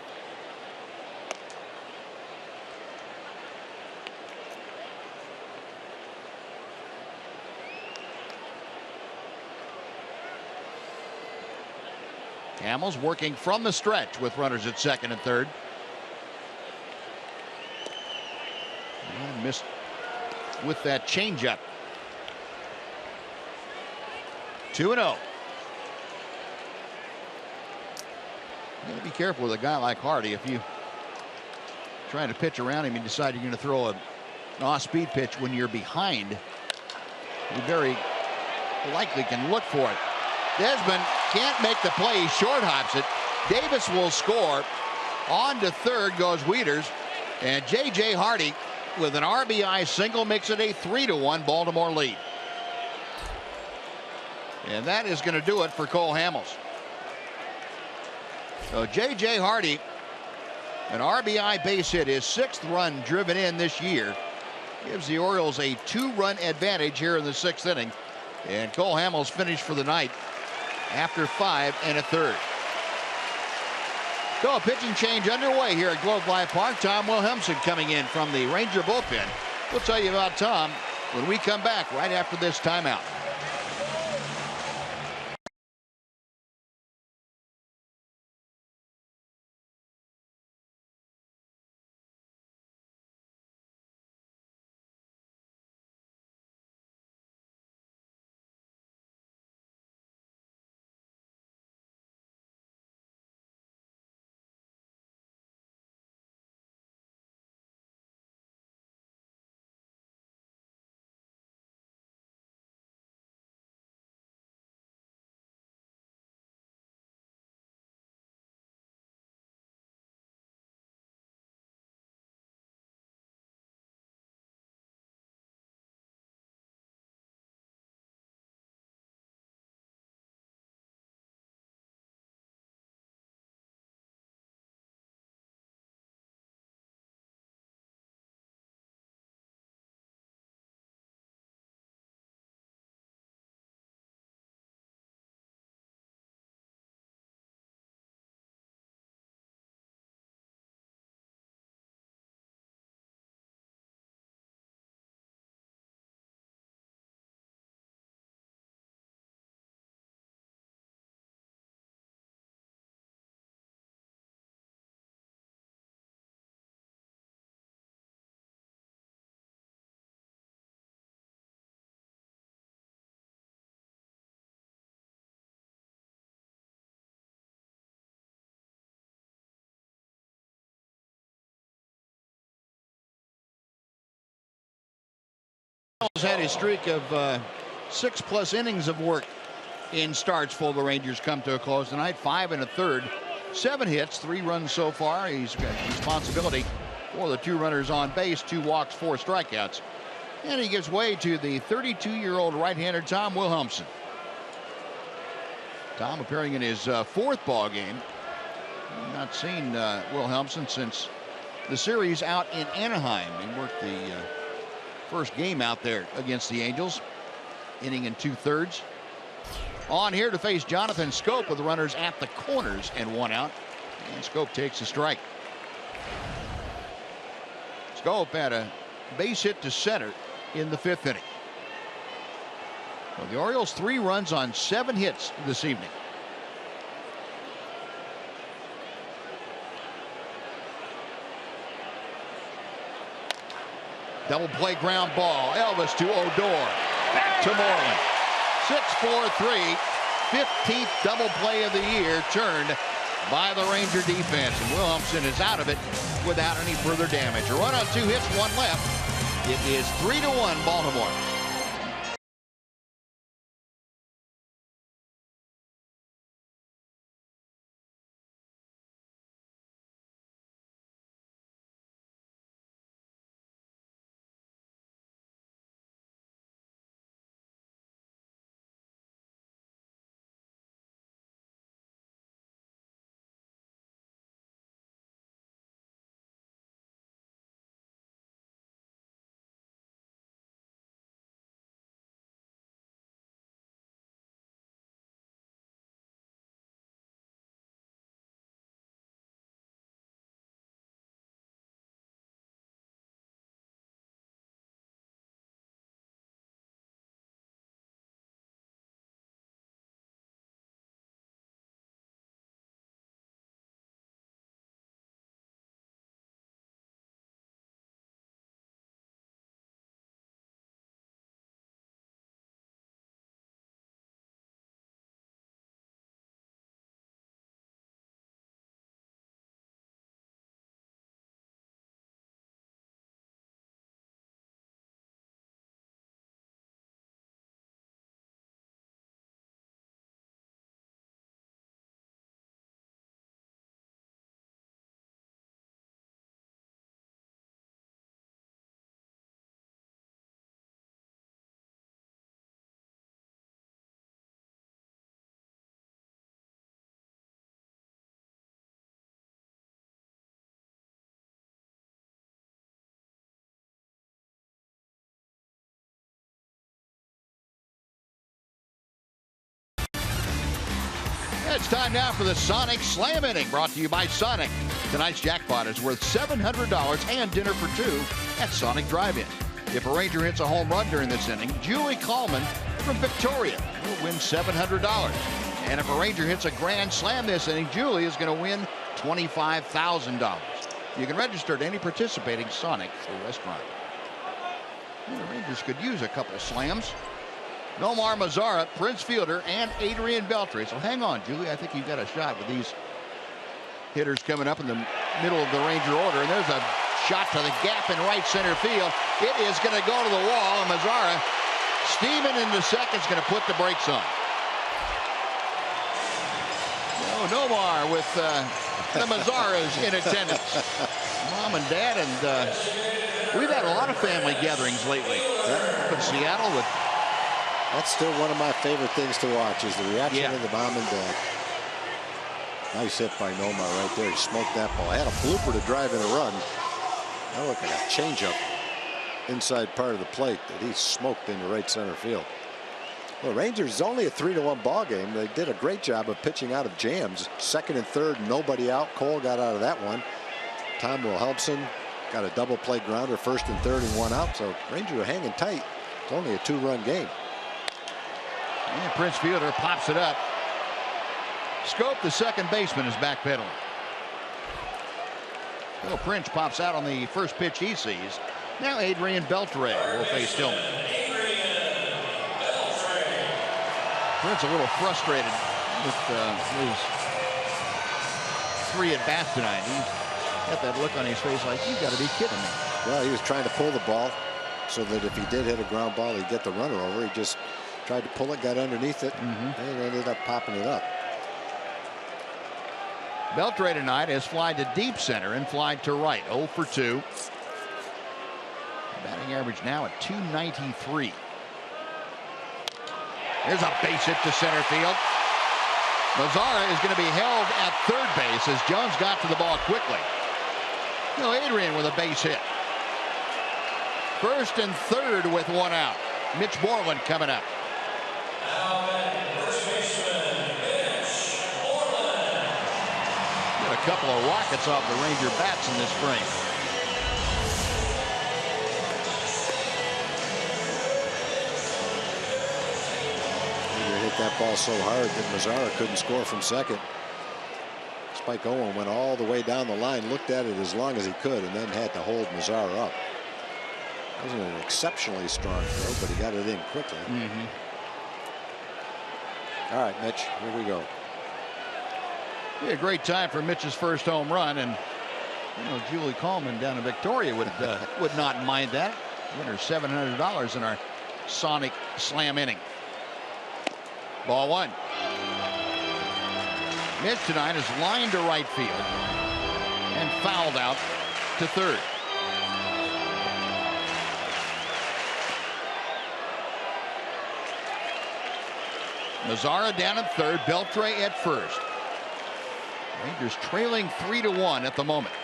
Hamels working from the stretch with runners at second and third. And missed with that changeup. 2-0. You got to be careful with a guy like Hardy. If you trying to pitch around him and decide you're going to throw an off-speed pitch when you're behind, you very likely can look for it. Desmond can't make the play. He short hops it. Davis will score. On to third goes Wieters, and J.J. Hardy with an RBI single makes it a 3-1 Baltimore lead. And that is going to do it for Cole Hamels. So J.J. Hardy, an RBI base hit, his 6th run driven in this year, gives the Orioles a 2-run advantage here in the 6th inning. And Cole Hamels finished for the night after 5 1/3. So a pitching change underway here at Globe Life Park. Tom Wilhelmsen coming in from the Ranger bullpen. We'll tell you about Tom when we come back right after this timeout. had his streak of 6+ innings of work in starts for the Rangers come to a close tonight. 5 1/3, 7 hits, 3 runs so far. He's got responsibility for the 2 runners on base, 2 walks, 4 strikeouts. And he gives way to the 32-year-old right-hander Tom Wilhelmsen. Tom appearing in his 4th ball game. I've not seen Wilhelmsen since the series out in Anaheim. He worked the first game out there against the Angels, inning in 2/3. On here to face Jonathan Schoop with the runners at the corners and 1 out. And Schoop takes a strike. Schoop had a base hit to center in the 5th inning. Well, the Orioles 3 runs on 7 hits this evening. Double play ground ball. Elvis to Odor. Back to Moreland. 6-4-3. 15th double play of the year turned by the Ranger defense. And Wilhelmsen is out of it without any further damage. A run on 2 hits, 1 left. It is 3-1 Baltimore. It's time now for the Sonic Slam Inning, brought to you by Sonic. Tonight's jackpot is worth $700 and dinner for 2 at Sonic Drive-In. If a Ranger hits a home run during this inning, Julie Coleman from Victoria will win $700. And if a Ranger hits a grand slam this inning, Julie is going to win $25,000. You can register at any participating Sonic restaurant. Well, the Rangers could use a couple slams. Nomar Mazara, Prince Fielder, and Adrian Beltre. So hang on, Julie. I think you've got a shot with these hitters coming up in the middle of the Ranger order. And there's a shot to the gap in right center field. It is going to go to the wall, and Mazara, steaming into second, is going to put the brakes on. Oh, Nomar with the Mazzaras in attendance. Mom and Dad, and we've had a lot of family gatherings lately. Up in Seattle with. That's still one of my favorite things to watch, is the reaction of the mom and dad. Nice hit by Nomar right there. He smoked that ball. Had a blooper to drive in a run. That looked like a changeup inside part of the plate that he smoked into right center field. Well, Rangers only a 3-1 ball game. They did a great job of pitching out of jams. 2nd and 3rd, nobody out. Cole got out of that one. Tom Wilhelmsen got a double play grounder, 1st and 3rd, and 1 out. So Rangers are hanging tight. It's only a 2-run game. And Prince Fielder pops it up. Schoop, the second baseman, is backpedaling. Well, Prince pops out on the first pitch he sees. Now Adrian Beltre will face Tillman. Prince a little frustrated with his 3 at bats tonight. He's got that look on his face like, you've got to be kidding me. Well, he was trying to pull the ball. so that if he did hit a ground ball, he'd get the runner over. He just tried to pull it, got underneath it, and ended up popping it up. Beltre tonight has flied to deep center and flied to right. 0 for 2. Batting average now at .293. Here's a base hit to center field. Mazzara is going to be held at third base as Jones got to the ball quickly. Adrian with a base hit. First and third with one out. Mitch Moreland coming up. Got a couple of rockets off the Ranger bats in this frame. Hit that ball so hard that Mazzara couldn't score from second. Spike Owen went all the way down the line, looked at it as long as he could, and then had to hold Mazzara up. Wasn't an exceptionally strong throw, but he got it in quickly. All right, Mitch, here we go. Be a great time for Mitch's first home run, and Julie Coleman down in Victoria would not mind that. Win her $700 in our Sonic Slam inning. Ball one. Mitch tonight is lined to right field and fouled out to third. Mazzara down at third, Beltre at first. Rangers trailing 3-1 at the moment.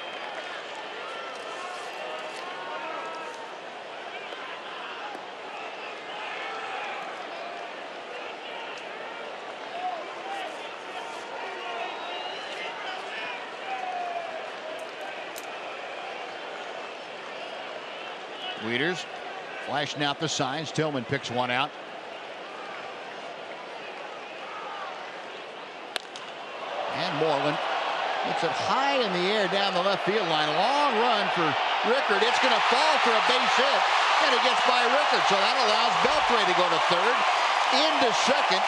Wieters flashing out the signs. Tillman picks one out. And Moreland gets it high in the air down the left field line. Long run for Rickard. It's going to fall for a base hit, and it gets by Rickard. So that allows Beltre to go to third, into second,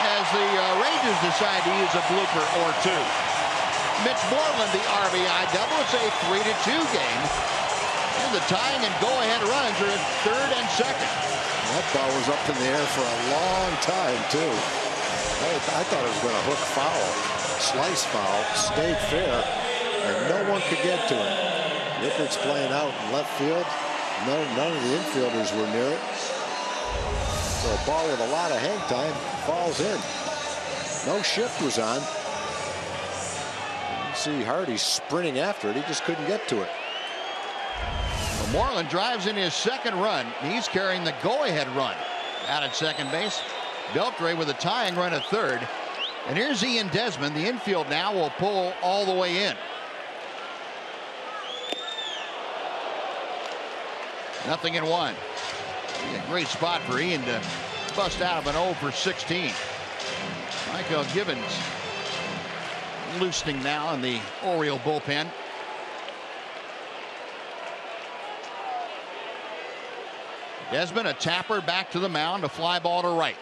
as the Rangers decide to use a blooper or two. Mitch Moreland, the RBI double. It's a 3-2 game. And the tying and go-ahead runs are at third and second. That ball was up in the air for a long time, too. I thought it was going to hook foul. Slice foul, stayed fair, and no one could get to it. Rickard's playing out in left field. None of the infielders were near it. So a ball with a lot of hang time falls in. No shift was on. You see Hardy sprinting after it. He just couldn't get to it. Moreland drives in his second run. He's carrying the go-ahead run out at second base. Beltre with a tying run at third. And here's Ian Desmond. The infield now will pull all the way in. Nothing in one. A great spot for Ian to bust out of an 0 for 16. Michael Gibbons loosening now in the Oriole bullpen. Desmond, a tapper back to the mound, a fly ball to right.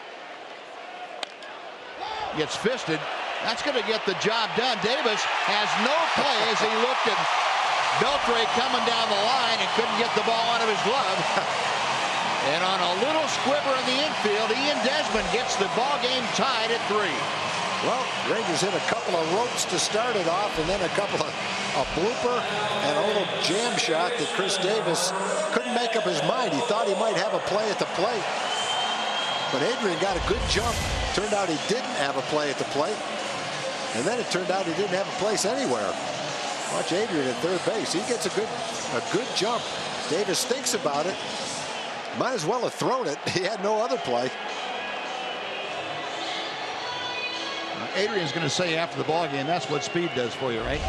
Gets fisted. That's going to get the job done. Davis has no play as he looked at Beltre coming down the line and couldn't get the ball out of his glove. And on a little squibber in the infield, Ian Desmond gets the ball game tied at 3. Well, Rangers hit a couple of ropes to start it off, and then a blooper and a little jam shot that Chris Davis couldn't make up his mind. He thought he might have a play at the plate, but Adrian got a good jump. Turned out he didn't have a play at the plate, and then it turned out he didn't have a place anywhere. Watch Adrian at third base. He gets a good jump. Davis thinks about it. Might as well have thrown it. He had no other play. Adrian's going to say after the ball game, that's what speed does for you, right?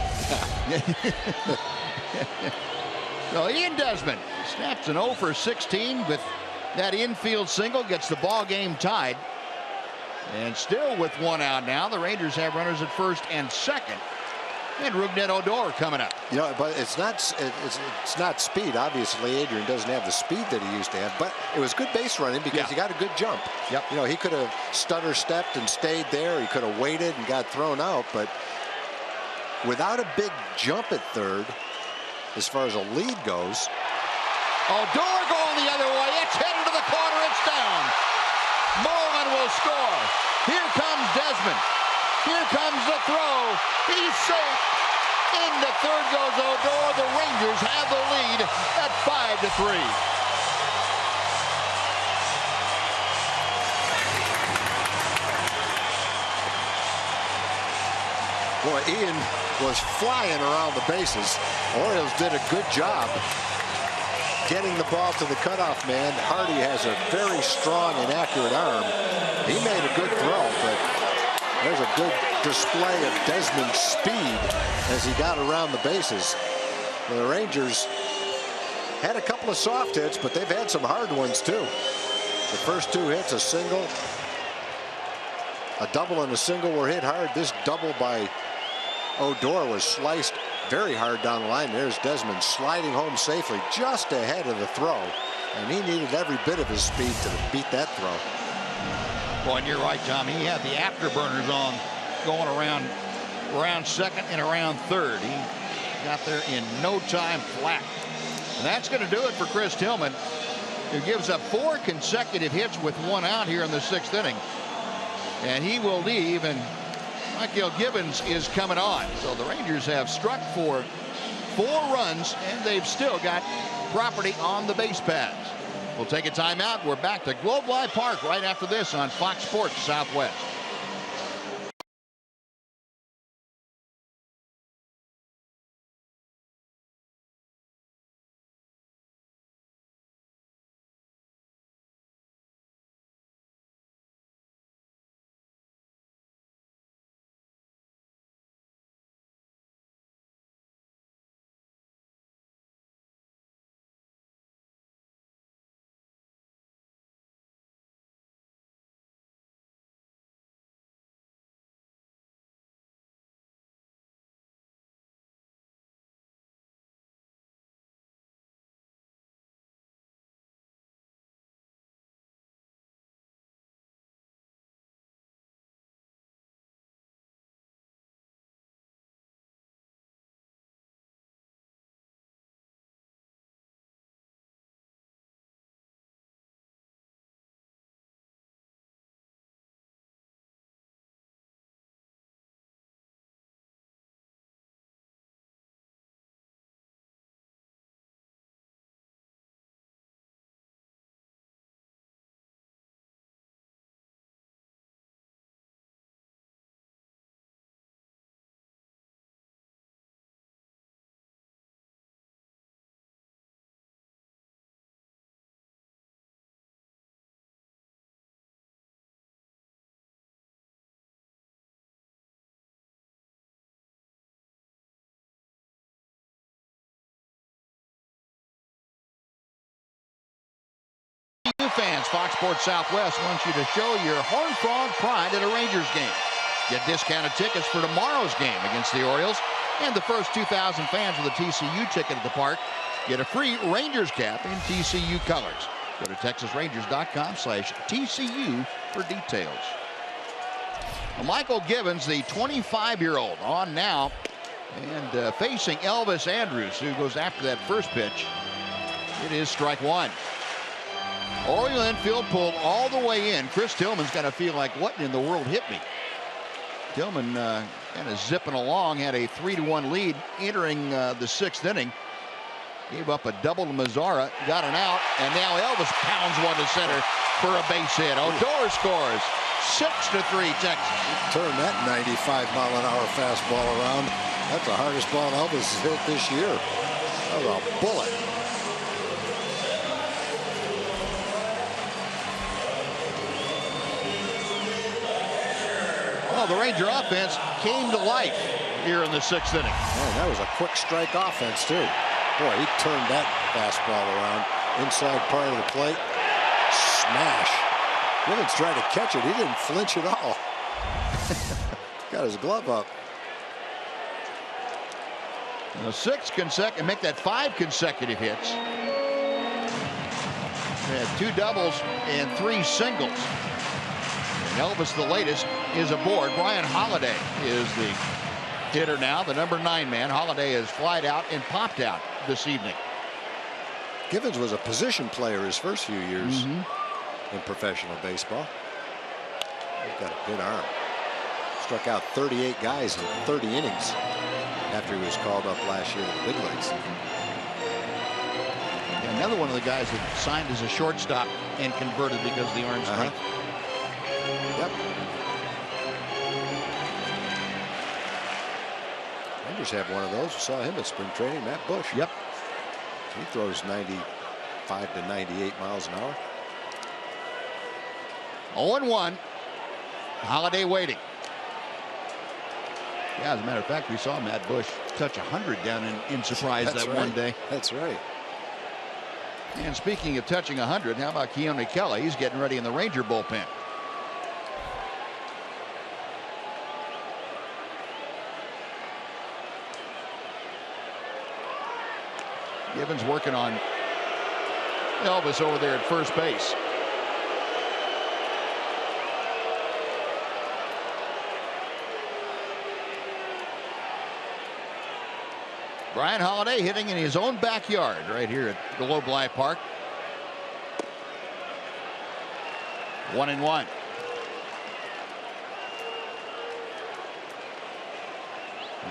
So Ian Desmond snaps an 0 for 16 with that infield single, gets the ball game tied. And still with one out now, the Rangers have runners at first and second. And Rougned Odor coming up. You know, but it's not speed. Obviously, Adrian doesn't have the speed that he used to have, but it was good base running because he got a good jump. Yep. You know, he could have stutter stepped and stayed there. He could have waited and got thrown out, but without a big jump at third, as far as a lead goes, Odor going the other way. It's hit into the corner. It's down. Moreland will score. Here comes Desmond. Here comes the throw. He's safe. Into third goes Odor. The Rangers have the lead at 5-3. Boy, Ian was flying around the bases. Orioles did a good job getting the ball to the cutoff man. Hardy has a very strong and accurate arm. He made a good throw, but there's a good display of Desmond's speed as he got around the bases. Well, the Rangers had a couple of soft hits, but they've had some hard ones too. The first two hits, a single, a double and a single, were hit hard. This double by Odor was sliced very hard down the line. There's Desmond sliding home safely just ahead of the throw, and he needed every bit of his speed to beat that throw. Well, and you're right, Tom. He had the afterburners on going around second and around third. He got there in no time flat. And that's going to do it for Chris Tillman, who gives up 4 consecutive hits with 1 out here in the 6th inning. And he will leave, and Michael Gibbons is coming on. So the Rangers have struck for 4 runs, and they've still got property on the base paths. We'll take a timeout. We're back to Globe Life Park right after this on Fox Sports Southwest. Fans, Fox Sports Southwest wants you to show your Horned Frog pride at a Rangers game. Get discounted tickets for tomorrow's game against the Orioles, and the first 2,000 fans with a TCU ticket at the park get a free Rangers cap in TCU colors. Go to TexasRangers.com/TCU for details. Well, Michael Gibbons, the 25-year-old, on now and facing Elvis Andrus, who goes after that first pitch. It is strike 1. Oriole infield pulled all the way in. Chris Tillman's got to feel like, what in the world hit me? Tillman kind of zipping along, had a 3-1 lead entering the 6th inning. Gave up a double to Mazzara, got an out, and now Elvis pounds one to center for a base hit. Odor scores. 6-3 Texas. Turn that 95-mile-an-hour fastball around. That's the hardest ball Elvis has hit this year. That was a bullet. Well, the Ranger offense came to life here in the 6th inning. Man, that was a quick strike offense, too. Boy, he turned that fastball around. Inside part of the plate. Smash. Gibbons tried to catch it. He didn't flinch at all. Got his glove up. The 6 consecutive, make that 5 consecutive hits. They had 2 doubles and 3 singles. Elvis, the latest, is aboard. Brian Holiday is the hitter now, the number 9 man. Holiday has flied out and popped out this evening. Givens was a position player his first few years in professional baseball. He's got a good arm. Struck out 38 guys in 30 innings after he was called up last year to the big leagues. Yeah, another one of the guys that signed as a shortstop and converted because of the arm strength. Yep. Rangers have one of those. We saw him at spring training, Matt Bush. Yep. He throws 95 to 98 miles an hour. 0-1. Holiday waiting. Yeah, as a matter of fact, we saw Matt Bush touch 100 down in Surprise That's that right. one day. That's right. And speaking of touching 100, how about Keone Kelly? He's getting ready in the Ranger bullpen. Givens working on Elvis over there at first base. Brian Holiday hitting in his own backyard right here at Globe Life Park. 1-1.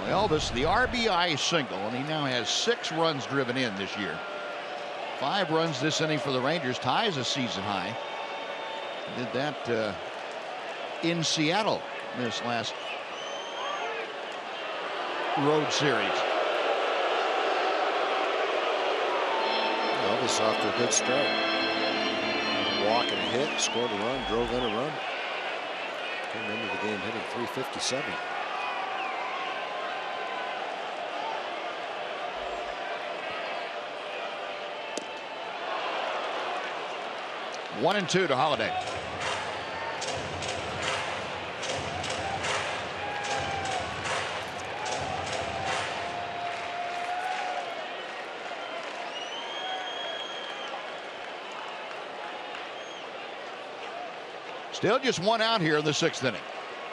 Well, Elvis, the RBI single, and he now has 6 runs driven in this year. 5 runs this inning for the Rangers, ties a season high. Did that in Seattle this last road series. Elvis off to a good start. Walk and a hit, scored a run, drove in a run. Came into the game hitting .357. One and 2 to Holiday. Still just 1 out here in the 6th inning.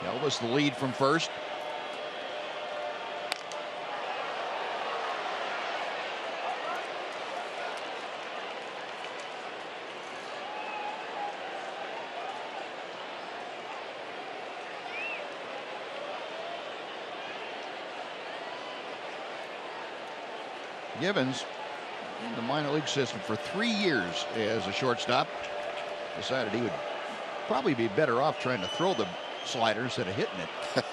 Elvis the lead from first. Givens in the minor league system for 3 years as a shortstop. Decided he would probably be better off trying to throw the slider instead of hitting it.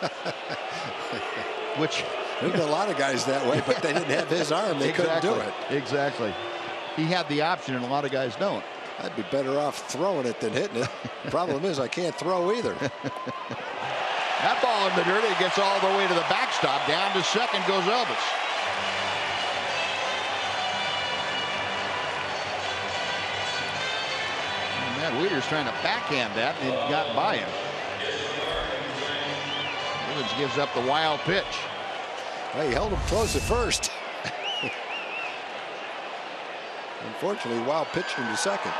Which there's a lot of guys that way, but they didn't have his arm. They couldn't do it. Exactly. He had the option, and a lot of guys don't. I'd be better off throwing it than hitting it. Problem is, I can't throw either. That ball in the dirt. It gets all the way to the backstop. Down to second goes Elvis. Weeder's trying to backhand that, and it got by him. Givens gives up the wild pitch. Well, he held him close at first. Unfortunately, wild pitched him to second.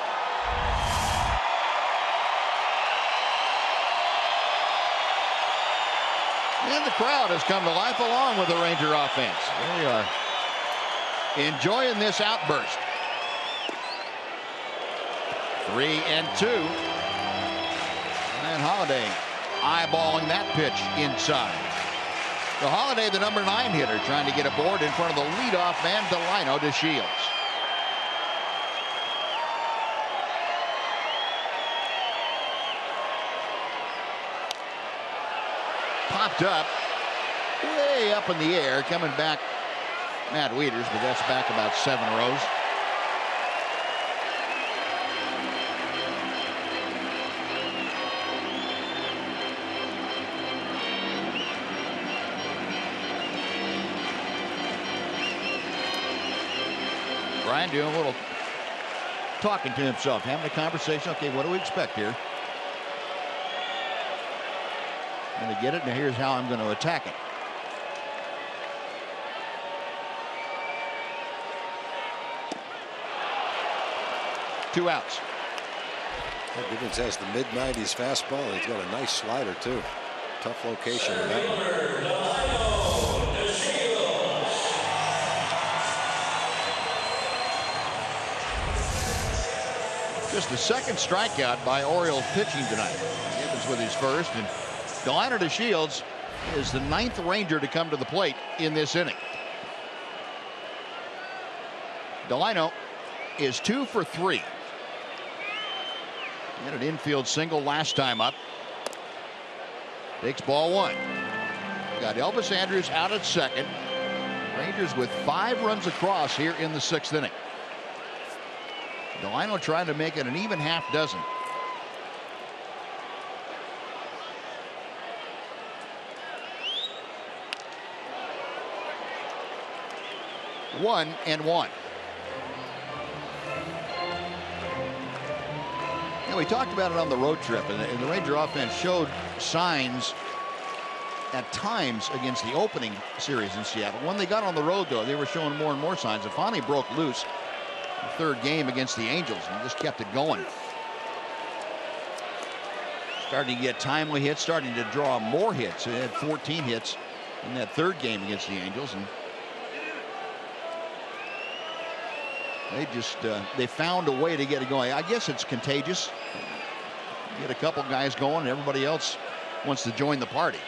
And the crowd has come to life along with the Ranger offense. There we are, enjoying this outburst. 3-2. And Holiday eyeballing that pitch inside. So Holiday, the number 9 hitter, trying to get aboard in front of the leadoff man, Delino to Shields. Popped up, way up in the air, coming back Matt Wieters, but that's back about 7 rows. Brian doing a little talking to himself, having a conversation. Okay, what do we expect here? I'm going to get it, and here's how I'm going to attack it. Two outs. Givens has the mid-90s fastball. He's got a nice slider, too. Tough location in that one. Just the second strikeout by Orioles pitching tonight. Gibbons with his first, and Delino DeShields is the 9th Ranger to come to the plate in this inning. Delino is 2 for 3. He had an infield single last time up. Takes ball 1. Got Elvis Andrus out at second. Rangers with 5 runs across here in the 6th inning. Delino trying to make it an even half dozen. One and one. We talked about it on the road trip, and the Ranger offense showed signs at times against the opening series in Seattle. When they got on the road, though, they were showing more and more signs. It finally broke loose the 3rd game against the Angels and just kept it going. Starting to get timely hits, starting to draw more hits. They had 14 hits in that 3rd game against the Angels, and they found a way to get it going. I guess it's contagious. Get a couple guys going, and everybody else wants to join the party.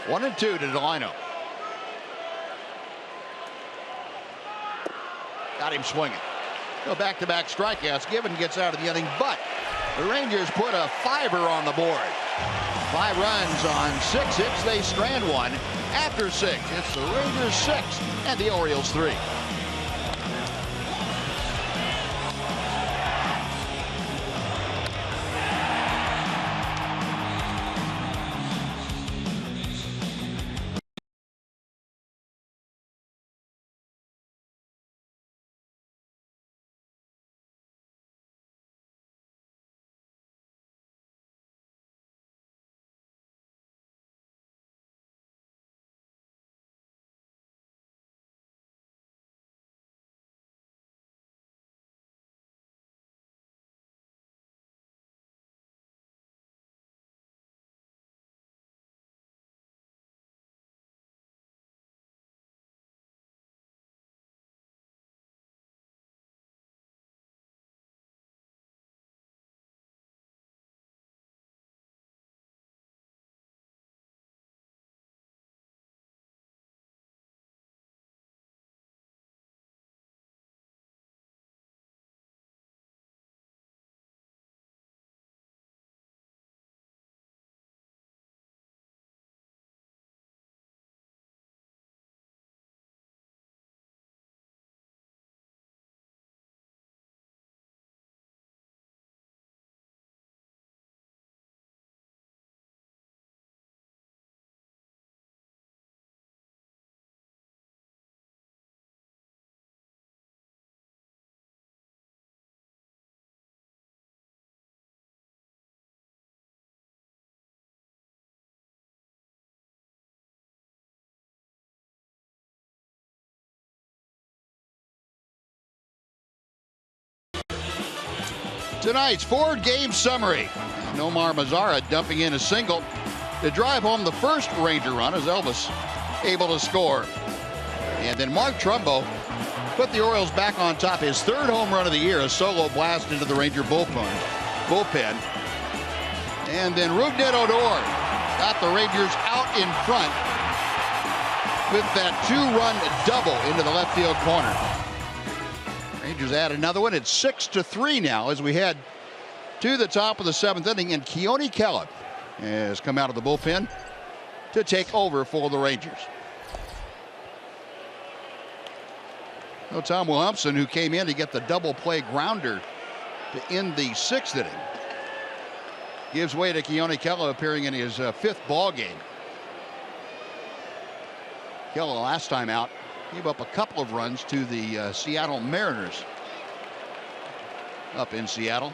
One and 2 to Delino. Got him swinging. No back-to-back strikeouts. Gibbons gets out of the inning, but the Rangers put a 5er on the board. 5 runs on 6 hits. They strand 1 after 6. It's the Rangers 6 and the Orioles 3. Tonight's 4-game summary. Nomar Mazara dumping in a single to drive home the first Ranger run as Elvis able to score. And then Mark Trumbo put the Orioles back on top. His 3rd home run of the year, a solo blast into the Ranger bullpen. And then Rougned Odor got the Rangers out in front with that 2-run double into the left field corner. Rangers add another one. It's 6-3 now as we head to the top of the 7th inning, and Keone Kela has come out of the bullpen to take over for the Rangers. No, Tom Williamson, who came in to get the double play grounder to end the 6th inning, gives way to Keone Kela, appearing in his 5th ball game. Kela last time out gave up a couple of runs to the Seattle Mariners up in Seattle.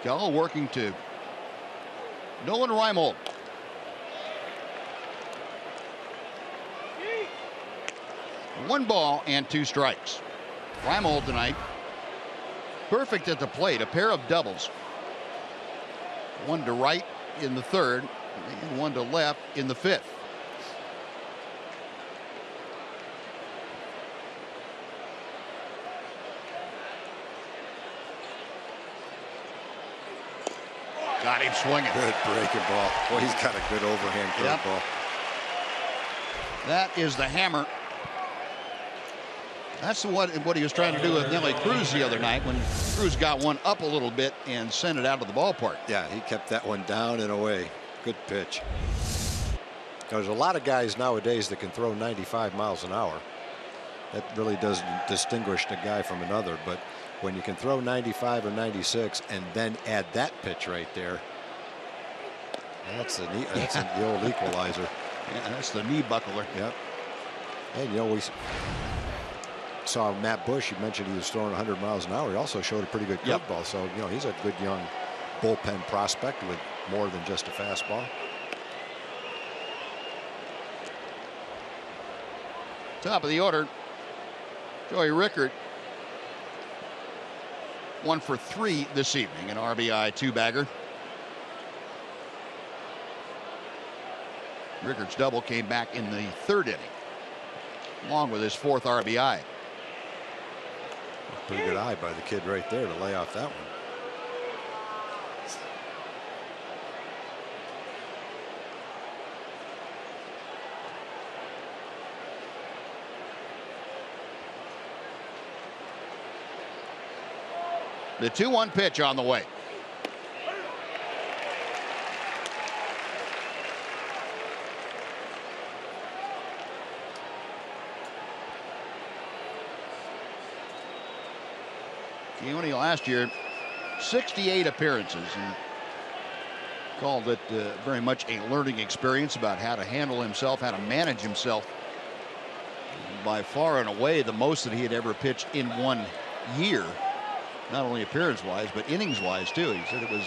Kela working to Nolan Reimold. One ball and 2 strikes. Reimold tonight perfect at the plate, a pair of doubles. One to right in the 3rd and one to left in the 5th. Got him swinging. Good breaking ball. Boy, he's got a good overhand curveball. That is the hammer. That's what he was trying to do with Nelly Cruz the other night when Cruz got one up a little bit and sent it out of the ballpark. Yeah, he kept that one down and away. Good pitch. There's a lot of guys nowadays that can throw 95 miles an hour. That really doesn't distinguish the guy from another, but when you can throw 95 or 96 and then add that pitch right there, that's the old equalizer. Yeah, that's the knee buckler. Yep. And you know, we saw Matt Bush. You mentioned he was throwing 100 miles an hour. He also showed a pretty good curveball. So you know, he's a good young bullpen prospect with more than just a fastball. Top of the order, Joey Rickard. 1 for 3 this evening, an RBI 2-bagger. Rickard's double came back in the 3rd inning, along with his 4th RBI. Pretty good eye by the kid right there to lay off that one. The 2-1 pitch on the way. Keone last year, 68 appearances, and called it very much a learning experience about how to handle himself, how to manage himself. By far and away the most that he had ever pitched in one year. Not only appearance-wise, but innings-wise too. He said it was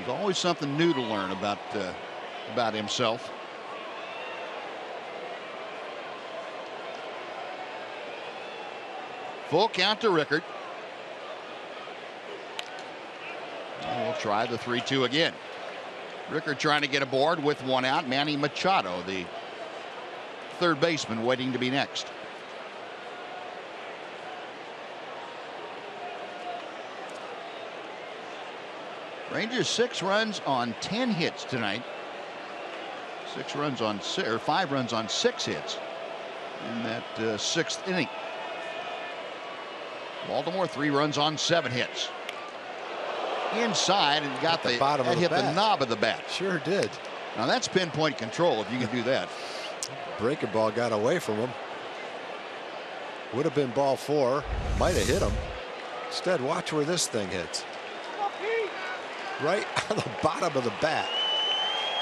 always something new to learn about himself. Full count to Rickard. And we'll try the 3-2 again. Rickard trying to get aboard with 1 out. Manny Machado, the 3rd baseman, waiting to be next. Rangers 6 runs on 10 hits tonight. 5 runs on 6 hits in that 6th inning. Baltimore 3 runs on 7 hits. Inside and got the bottom hit the knob of the bat. Sure did. Now that's pinpoint control if you can do that. Breaking ball got away from him. Would have been ball 4. Might have hit him. Instead, watch where this thing hits. Right on the bottom of the bat.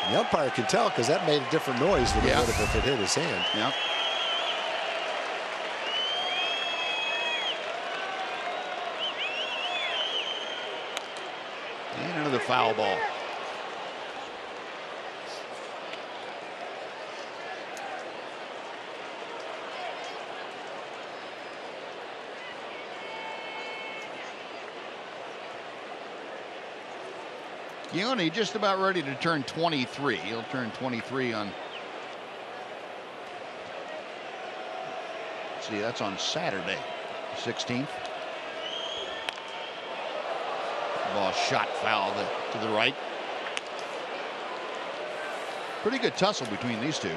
And the umpire can tell because that made a different noise than it would have if it hit his hand. Yeah. And another foul ball. Keone just about ready to turn 23. He'll turn 23 on. Let's see, that's on Saturday, 16th. Ball shot foul to the right. Pretty good tussle between these two.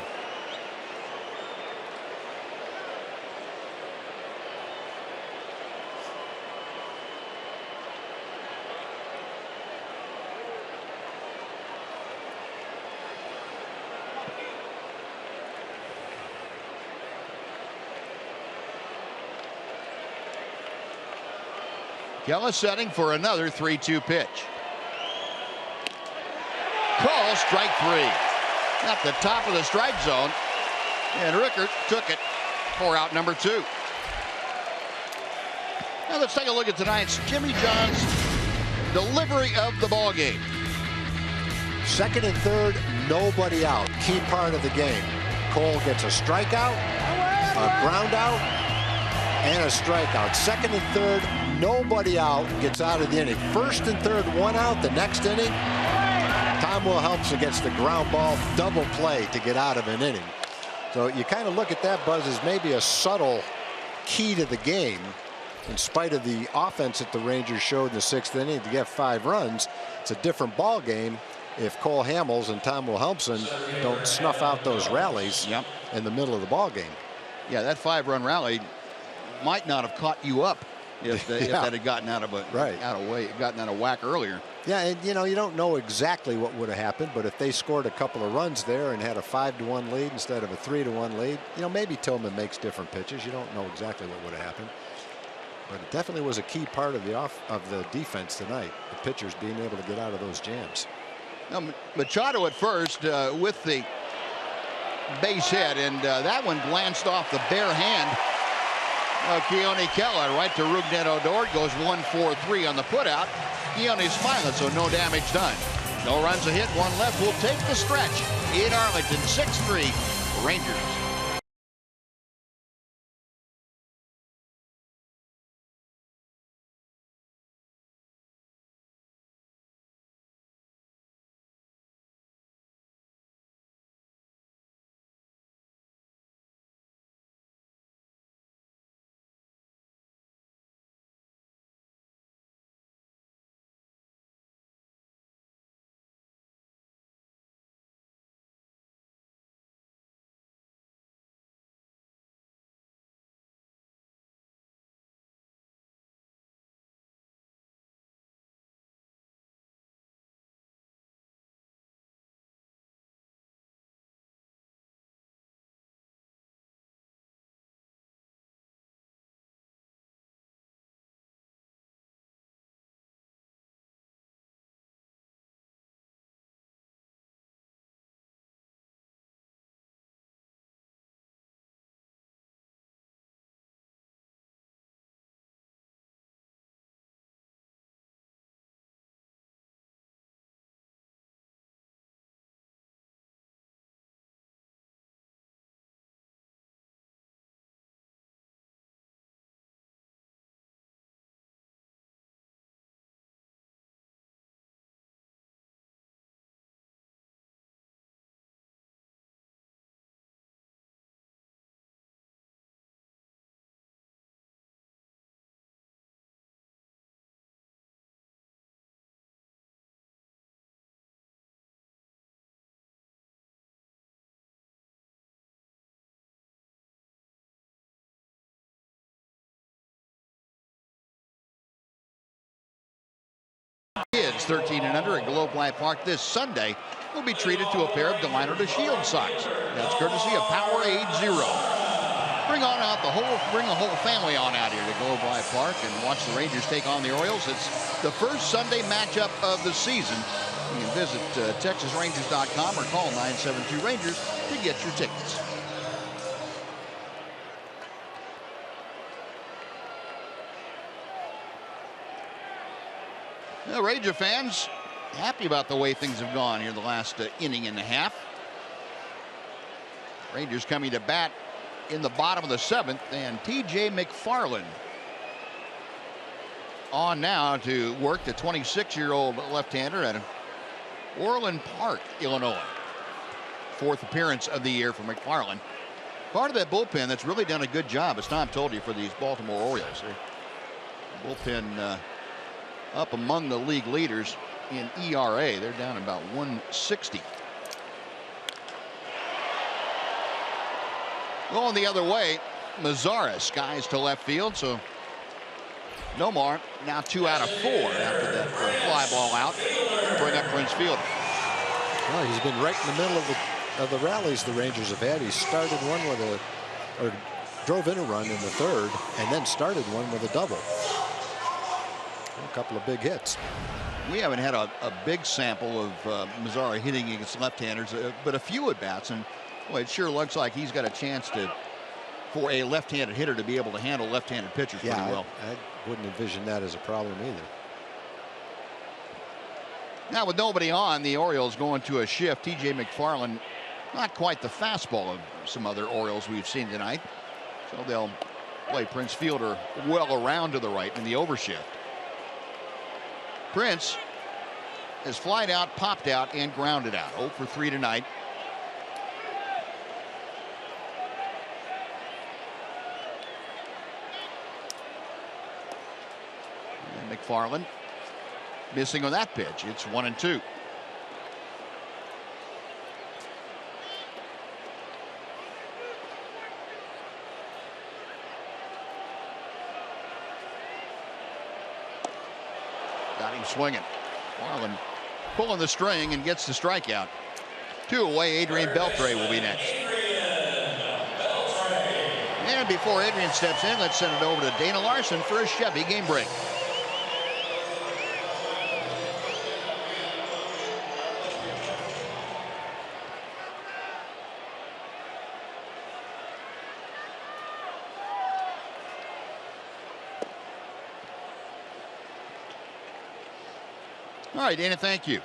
Kellis setting for another 3-2 pitch. Call strike 3. At the top of the strike zone. And Rickard took it for out number 2. Now let's take a look at tonight's Jimmy John's delivery of the ball game. Second and third, nobody out. Key part of the game. Cole gets a strikeout, a ground out, and a strikeout. Second and third, nobody out, gets out of the inning. First and third, one out. The next inning, Tom Wilhelmsen gets the ground ball double play to get out of an inning. So you kind of look at that, Buzz, as maybe a subtle key to the game. In spite of the offense that the Rangers showed in the 6th inning to get 5 runs, it's a different ball game if Cole Hamels and Tom Wilhelmsen don't snuff out those rallies in the middle of the ball game. Yeah, that 5-run rally might not have caught you up if that had gotten out of whack earlier. Yeah, and you don't know exactly what would have happened, but if they scored a couple of runs there and had a 5-1 lead instead of a 3-1 lead, maybe Tillman makes different pitches. You don't know exactly what would have happened. But it definitely was a key part of the defense tonight. The pitchers being able to get out of those jams. Now, Machado at first with the base hit, and that one glanced off the bare hand of Keone Keller right to Rougned Odor. Goes 1-4-3 on the putout. Keone smiling, so no damage done. No runs, a hit, 1 left. We'll take the stretch in Arlington. 6-3 Rangers. Kids 13 and under at Globe Life Park this Sunday will be treated to a pair of Delino to Shield socks. That's courtesy of Powerade Zero. Bring the whole family on out here to Globe Life Park and watch the Rangers take on the Orioles. It's the first Sunday matchup of the season. You can visit TexasRangers.com or call 972 Rangers to get your tickets. The Ranger fans happy about the way things have gone here the last inning and a half. Rangers coming to bat in the bottom of the 7th, and T.J. McFarland on now to work, the 26-year-old left-hander at Orland Park, Illinois. 4th appearance of the year for McFarland. Part of that bullpen that's really done a good job, as Tom told you, for these Baltimore Orioles. Their bullpen up among the league leaders in ERA. They're down about 160. Going the other way, Mazzara skies to left field, so Nomar now 2 out of 4 after that fly ball out. Bring up Prince Fielder. Well, he's been right in the middle of the rallies the Rangers have had. He started one drove in a run in the 3rd, and then started one with a double. A couple of big hits. We haven't had a big sample of Mazzara hitting against left-handers, but a few at bats, and well, it sure looks like he's got a chance for a left-handed hitter to be able to handle left-handed pitchers pretty well. I wouldn't envision that as a problem either. Now with nobody on, the Orioles going to a shift. T.J. McFarland, not quite the fastball of some other Orioles we've seen tonight. So they'll play Prince Fielder well around to the right in the overshift. Prince has flied out, popped out, and grounded out. 0 for 3 tonight. And McFarland missing on that pitch. It's 1-2. Got him swinging. Marlin pulling the string and gets the strikeout. 2 away. Adrian Beltre will be next. And before Adrian steps in, let's send it over to Dana Larson for a Chevy game break. All right, Dana, thank you.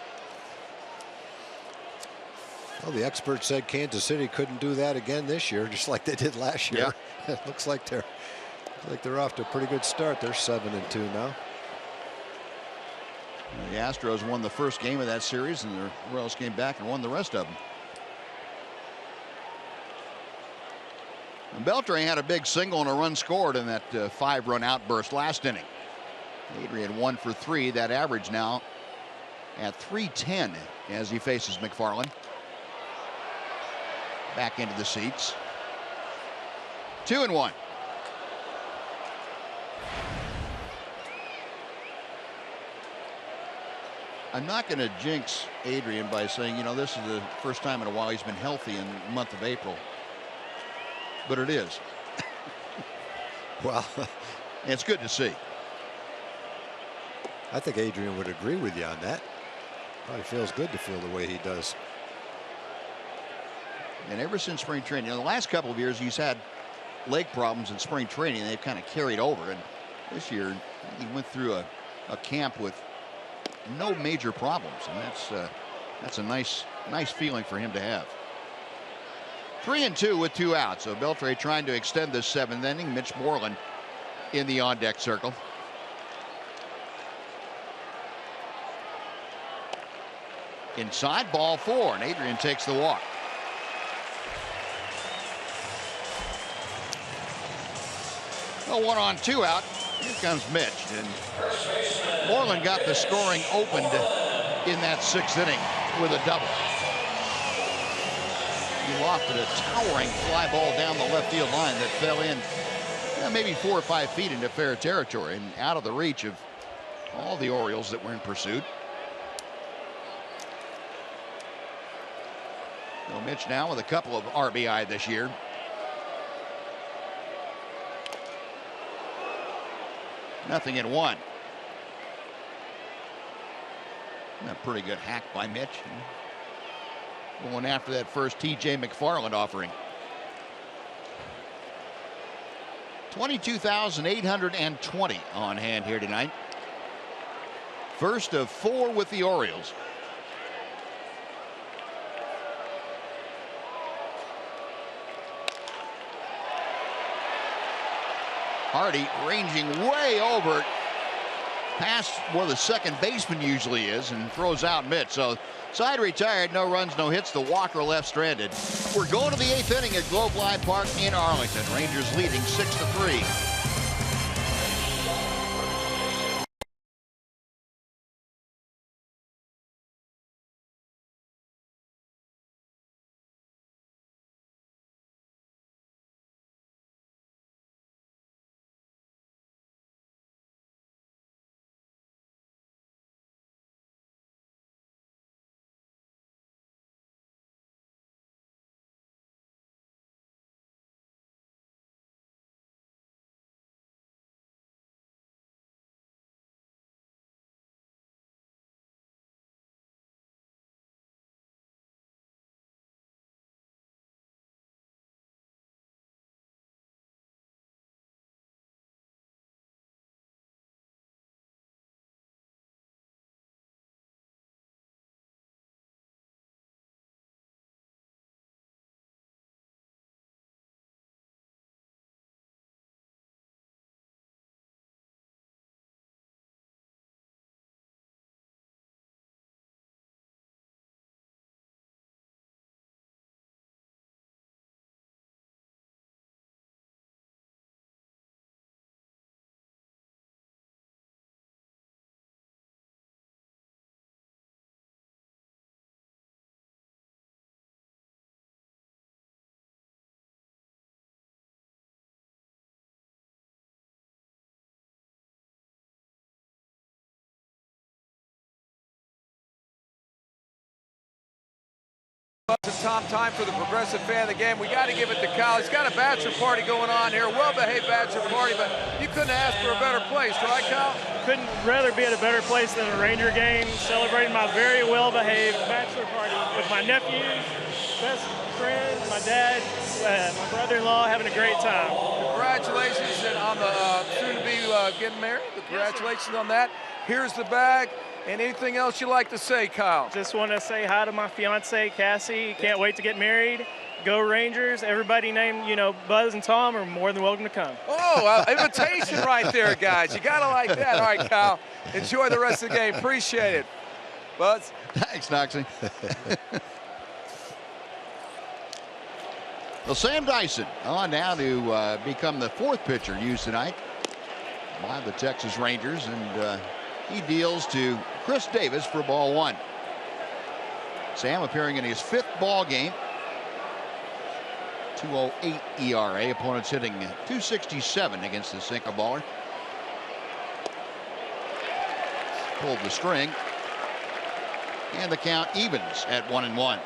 Well, the experts said Kansas City couldn't do that again this year, just like they did last year. Yeah. It looks like they're off to a pretty good start. They're 7-2 now. The Astros won the first game of that series, and the Royals came back and won the rest of them. And Beltre had a big single and a run scored in that 5-run outburst last inning. Adrian 1 for 3. That average now at .310 as he faces McFarland. Back into the seats. 2-1. I'm not going to jinx Adrian by saying, you know, this is the first time in a while he's been healthy in the month of April. But it is. Well, it's good to see. I think Adrian would agree with you on that. Probably feels good to feel the way he does. And ever since spring training, in the last couple of years, he's had leg problems in spring training. They've kind of carried over. And this year, he went through a camp with no major problems. And that's a nice feeling for him to have. 3-2 with 2 outs. So Beltre trying to extend this 7th inning. Mitch Moreland in the on-deck circle. Inside, ball 4, and Adrian takes the walk. Well, 1 on 2 out. Here comes Mitch, and Moreland got the scoring opened in that 6th inning with a double. He lofted a towering fly ball down the left field line that fell in maybe 4 or 5 feet into fair territory and out of the reach of all the Orioles that were in pursuit. So Mitch now with a couple of RBI this year. Nothing in 1. A pretty good hack by Mitch. Going after that first T.J. McFarland offering. 22,820 on hand here tonight. First of 4 with the Orioles. Hardy ranging way over past where the second baseman usually is and throws out Mitch. So side retired, no runs, no hits. The Walker left stranded. We're going to the 8th inning at Globe Life Park in Arlington. Rangers leading 6-3. Buzz and Tom, time for the Progressive Fan of the Game. We got to give it to Kyle. He's got a bachelor party going on here, well-behaved bachelor party, but you couldn't ask for a better place, right, Kyle? Couldn't rather be at a better place than a Ranger game, celebrating my very well-behaved bachelor party with my nephews, best friend, my dad, my brother-in-law, having a great time. Congratulations on the soon-to-be getting married. Congratulations on that. Here's the bag. And anything else you'd like to say, Kyle? Just want to say hi to my fiance, Cassie. Can't wait to get married. Go Rangers. Everybody named, Buzz and Tom are more than welcome to come. Oh, invitation right there, guys. You got to like that. All right, Kyle. Enjoy the rest of the game. Appreciate it. Buzz? Thanks, Noxie. Well, Sam Dyson on now to become the fourth pitcher used tonight by the Texas Rangers, and he deals to Chris Davis for ball one. Sam appearing in his fifth ball game. 2.08 ERA. Opponents hitting .267 against the sinker baller. Pulled the string. And the count evens at 1-1. Well,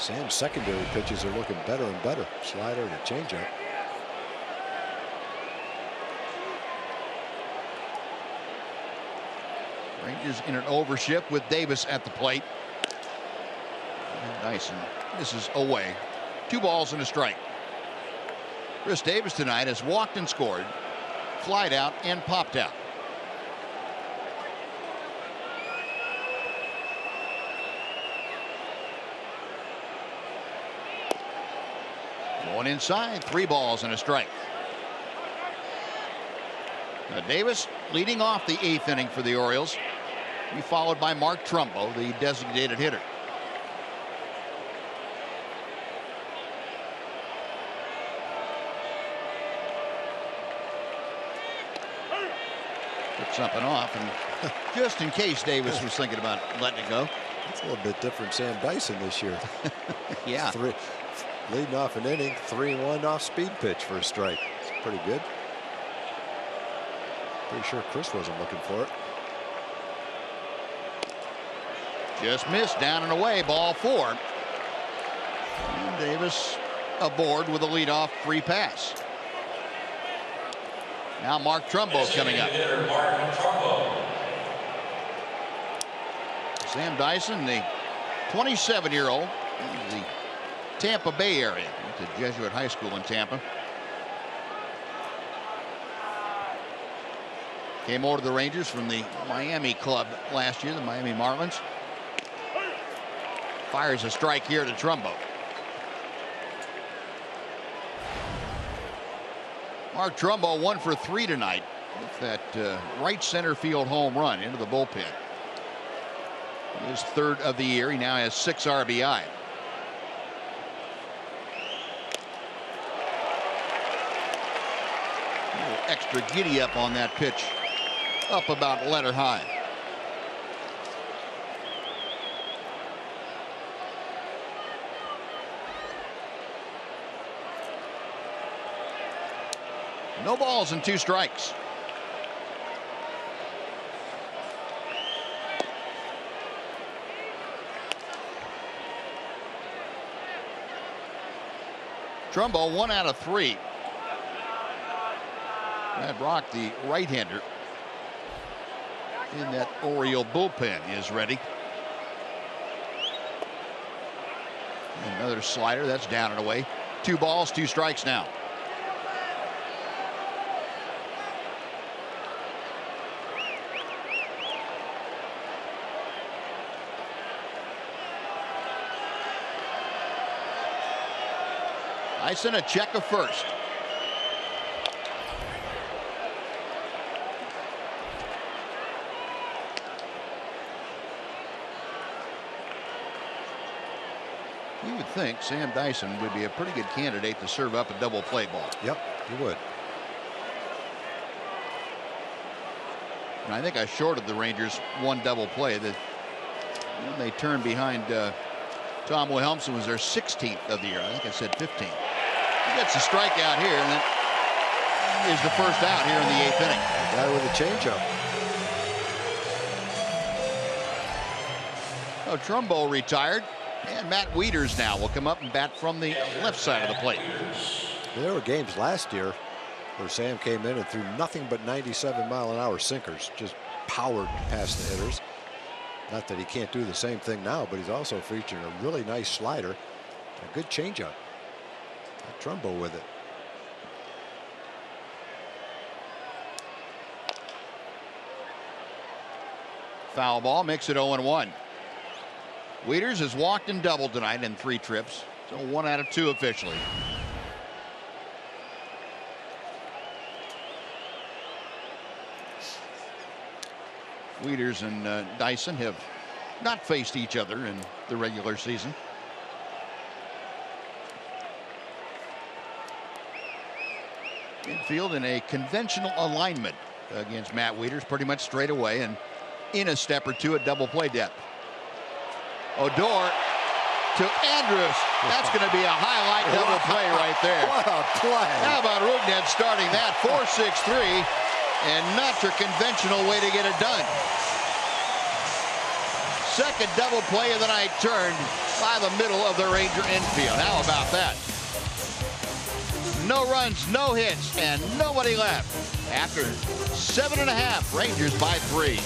Sam's secondary pitches are looking better and better. Slider and a changeup. Rangers in an overship with Davis at the plate. And Dyson, this is away. 2 balls and a strike. Chris Davis tonight has walked and scored, flied out and popped out. Going inside, 3 balls and a strike. Now Davis leading off the 8th inning for the Orioles. He followed by Mark Trumbo, the designated hitter. Took something off, and just in case Davis was thinking about letting it go. It's a little bit different Sam Dyson this year. Yeah. Leading off an inning, 3-1 off speed pitch for a strike. It's pretty good. Pretty sure Chris wasn't looking for it. Just missed, down and away, ball 4. And Davis aboard with a leadoff free pass. Now Mark Trumbo coming up. Sam Dyson, the 27-year-old, the Tampa Bay area, went to Jesuit High School in Tampa. Came over to the Rangers from the Miami club last year, the Miami Marlins. Fires a strike here to Trumbo. Mark Trumbo 1 for 3 tonight with that right center field home run into the bullpen. His 3rd of the year. He now has 6 RBI. A little extra giddy up on that pitch. Up about letter high. No balls and 2 strikes. Trumbo 1 out of 3. Brad Brock, the right-hander in that Oriole bullpen, is ready. Another slider that's down and away. 2 balls, 2 strikes now. Dyson a check of first. You would think Sam Dyson would be a pretty good candidate to serve up a double play ball. Yep, he would. And I think I shorted the Rangers 1 double play that when they turned behind Tom Wilhelmsen was their 16th of the year. I think I said 15th. He gets a strikeout here, and that is the first out here in the 8th inning. A guy with a changeup. Oh, Trumbo retired. And Matt Wieters now will come up and bat from the left side of the plate. There were games last year where Sam came in and threw nothing but 97-mile-an-hour sinkers, just powered past the hitters. Not that he can't do the same thing now, but he's also featuring a really nice slider, a good changeup. Trumbo with it. Foul ball makes it 0-1. Wieters has walked and doubled tonight in 3 trips, so 1 out of 2 officially. Wieters and Dyson have not faced each other in the regular season. Infield in a conventional alignment against Matt Wieters, pretty much straight away and in a step or two at double play depth. Odor to Andrus. That's going to be a highlight double play right there. What a play. How about Rugnet starting that 4-6-3, and not your conventional way to get it done. Second double play of the night turned by the middle of the Ranger infield. How about that? No runs, no hits, and nobody left. After 7.5, Rangers by 3.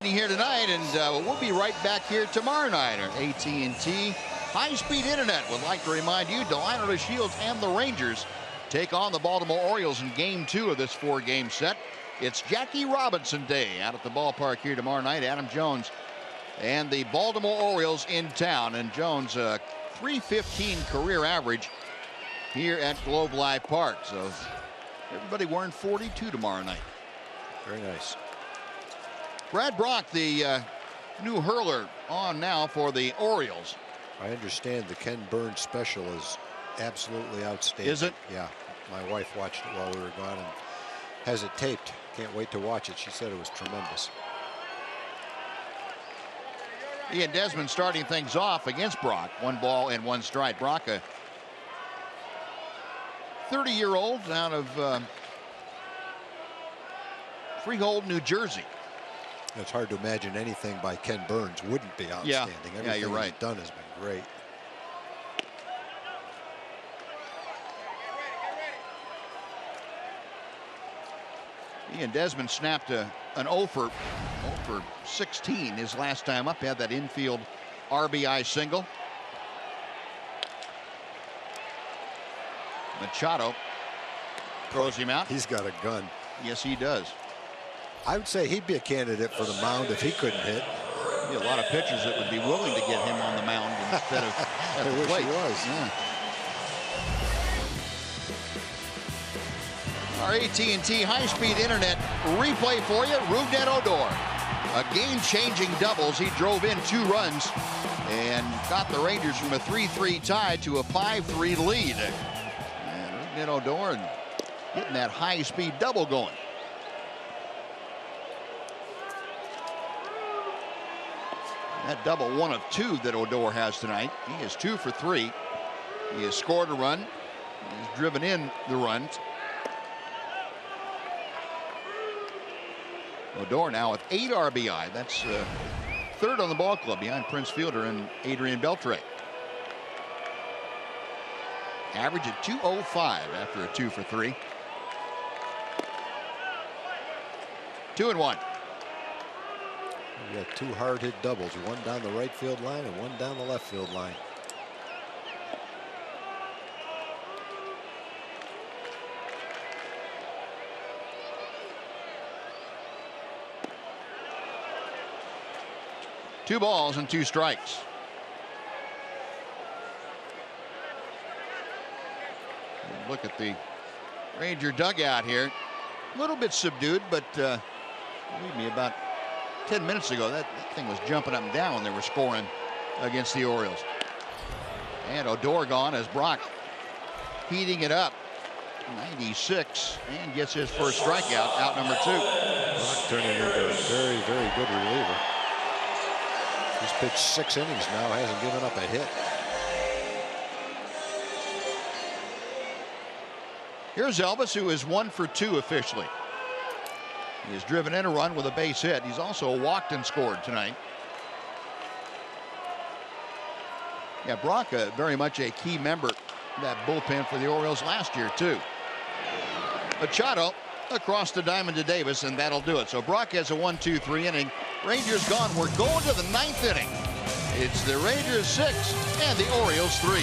Leading here tonight, and we'll be right back here tomorrow night on AT&T high-speed internet. Would like to remind you, Delino Shields and the Rangers take on the Baltimore Orioles in Game 2 of this 4-game set. It's Jackie Robinson Day out at the ballpark here tomorrow night. Adam Jones and the Baltimore Orioles in town, and Jones .315 career average here at Globe Life Park. So everybody wearing 42 tomorrow night. Very nice. Brad Brock, the new hurler, on now for the Orioles. I understand the Ken Burns special is absolutely outstanding. Is it? Yeah. My wife watched it while we were gone and has it taped. Can't wait to watch it. She said it was tremendous. Ian Desmond starting things off against Brock. 1 ball and 1 strike. Brock, a 30-year-old out of Freehold, New Jersey. It's hard to imagine anything by Ken Burns wouldn't be outstanding. Everything yeah, you're right. he's done has been great. Ian Desmond snapped an 0 for 16 his last time up. Had that infield RBI single. Machado throws him out. He's got a gun. Yes, he does. I would say he'd be a candidate for the mound if he couldn't hit. There'd be a lot of pitchers that would be willing to get him on the mound instead of at the plate. He was. Yeah. Our AT&T high-speed internet replay for you. Rougned Odor, a game-changing doubles. He drove in 2 runs and got the Rangers from a 3-3 tie to a 5-3 lead. And Rougned Odor getting that high-speed double going. That double, 1 of 2 that Odor has tonight. He is 2 for 3. He has scored a run. He's driven in the runs. Odor now with 8 RBI. That's 3rd on the ball club behind Prince Fielder and Adrian Beltre. Average at 205 after a 2 for 3. 2-1. You got 2 hard hit doubles, 1 down the right field line and 1 down the left field line. Two balls and 2 strikes. Look at the Ranger dugout here. A little bit subdued, but believe me, about 10 minutes ago, that thing was jumping up and down when they were scoring against the Orioles. And Odor gone as Brock heating it up. 96 and gets his first strikeout, out number 2. Brock turning into a very, very good reliever. He's pitched 6 innings now, hasn't given up a hit. Here's Elvis, who is 1 for 2 officially. He has driven in a run with a base hit. He's also walked and scored tonight. Yeah, Brock very much a key member of that bullpen for the Orioles last year, too. Machado across the diamond to Davis, and that'll do it. So Brock has a 1-2-3 inning. Rangers gone. We're going to the 9th inning. It's the Rangers 6 and the Orioles 3.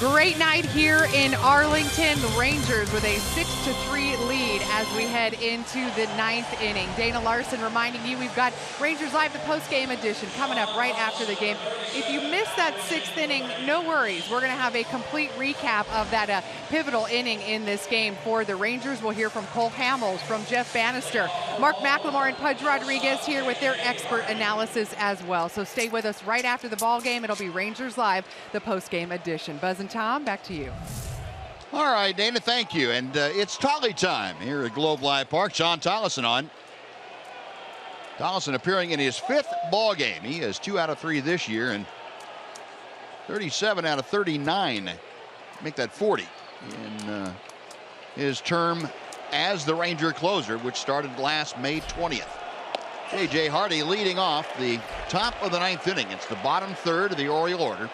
Great night here in Arlington. The Rangers with a 6-3 lead as we head into the 9th inning. Dana Larson reminding you we've got Rangers Live, the post-game edition, coming up right after the game. If you missed that 6th inning, no worries. We're going to have a complete recap of that pivotal inning in this game for the Rangers. We'll hear from Cole Hamels, from Jeff Bannister, Mark McLemore, and Pudge Rodriguez here with their expert analysis as well. So stay with us right after the ball game. It'll be Rangers Live, the post-game edition. Buzz and Tom, back to you. All right, Dana, thank you. And it's Tolly time here at Globe Life Park. Sean Tollison on. Tollison appearing in his 5th ball game. He has 2 out of 3 this year and 37 out of 39. Make that 40 in his term as the Ranger closer, which started last May 20th. J.J. Hardy leading off the top of the 9th inning. It's the bottom third of the Oriole order.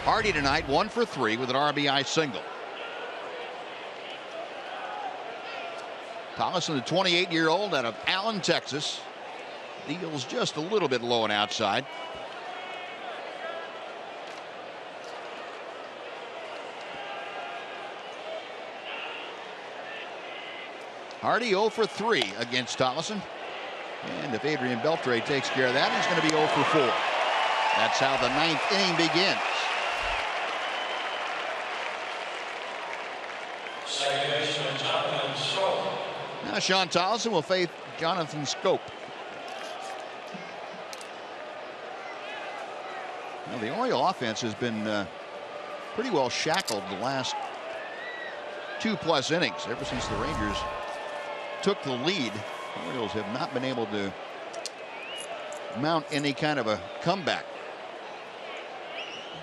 Hardy tonight 1 for 3 with an RBI single. Tollison, the 28-year-old out of Allen, Texas, deals just a little bit low and outside. Hardy 0 for 3 against Tollison. And if Adrian Beltre takes care of that, he's going to be 0 for 4. That's how the 9th inning begins. Second baseman Jonathan Scope. Now Sean Tollison will face Jonathan Scope. Now the Oriole offense has been pretty well shackled the last 2+ innings. Ever since the Rangers took the lead, the Orioles have not been able to mount any kind of a comeback.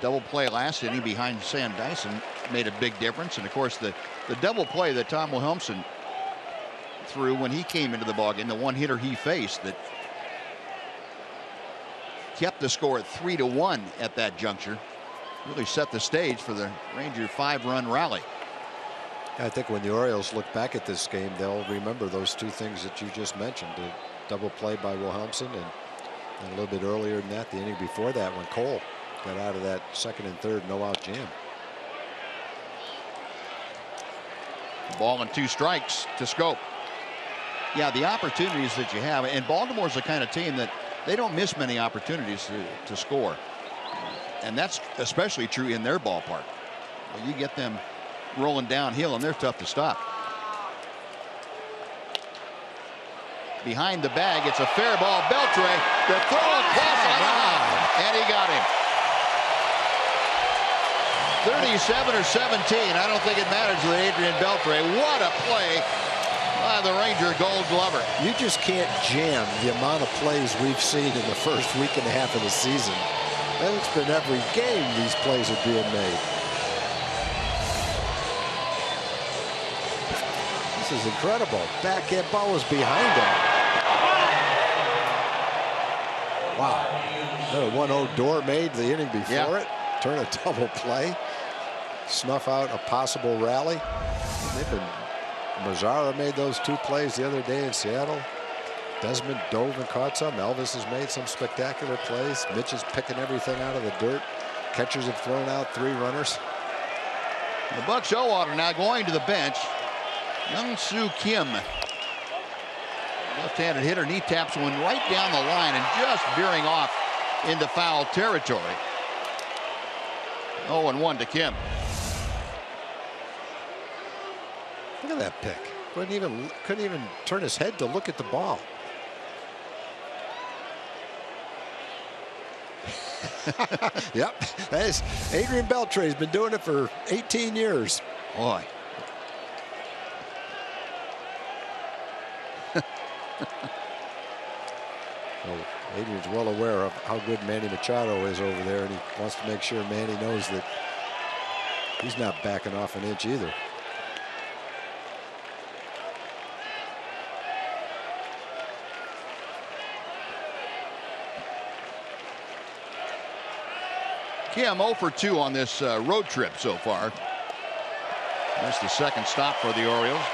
Double play last inning behind Sam Dyson made a big difference, and of course the double play that Tom Wilhelmsen threw when he came into the ballgame, the one hitter he faced that kept the score at 3-1 at that juncture, really set the stage for the Ranger 5-run rally. I think when the Orioles look back at this game, they'll remember those two things that you just mentioned: the double play by Wilhelmsen, and a little bit earlier than that, the inning before that, when Cole got out of that second and third no-out jam. Ball and 2 strikes to Scope. Yeah, the opportunities that you have, and Baltimore's the kind of team that they don't miss many opportunities to score, and that's especially true in their ballpark. Well, you get them rolling downhill, and they're tough to stop. Behind the bag, it's a fair ball. Beltre, the throw across Anaheim, and he got him. 37 or 17. I don't think it matters with Adrian Beltre. What a play by the Ranger Gold Glover. You just can't jam the amount of plays we've seen in the first week and a half of the season. And it's been every game these plays are being made. This is incredible. Backhand ball was behind him. Wow. A 1-0 door made the inning before it. Turn a double play. Snuff out a possible rally. Mazzara made those 2 plays the other day in Seattle. Desmond dove and caught some. Elvis has made some spectacular plays. Mitch is picking everything out of the dirt. Catchers have thrown out 3 runners. The Buck Showalter now going to the bench. Young-Soo Kim, left-handed hitter, and he taps one right down the line and just veering off into foul territory. 0-1 to Kim. Look at that pick. Couldn't even turn his head to look at the ball. Yep, that is Adrian Beltre. Has been doing it for 18 years. Boy. Well, Adrian's well aware of how good Manny Machado is over there, and he wants to make sure Manny knows that he's not backing off an inch either. Kim 0 for 2 on this road trip so far. That's the second stop for the Orioles.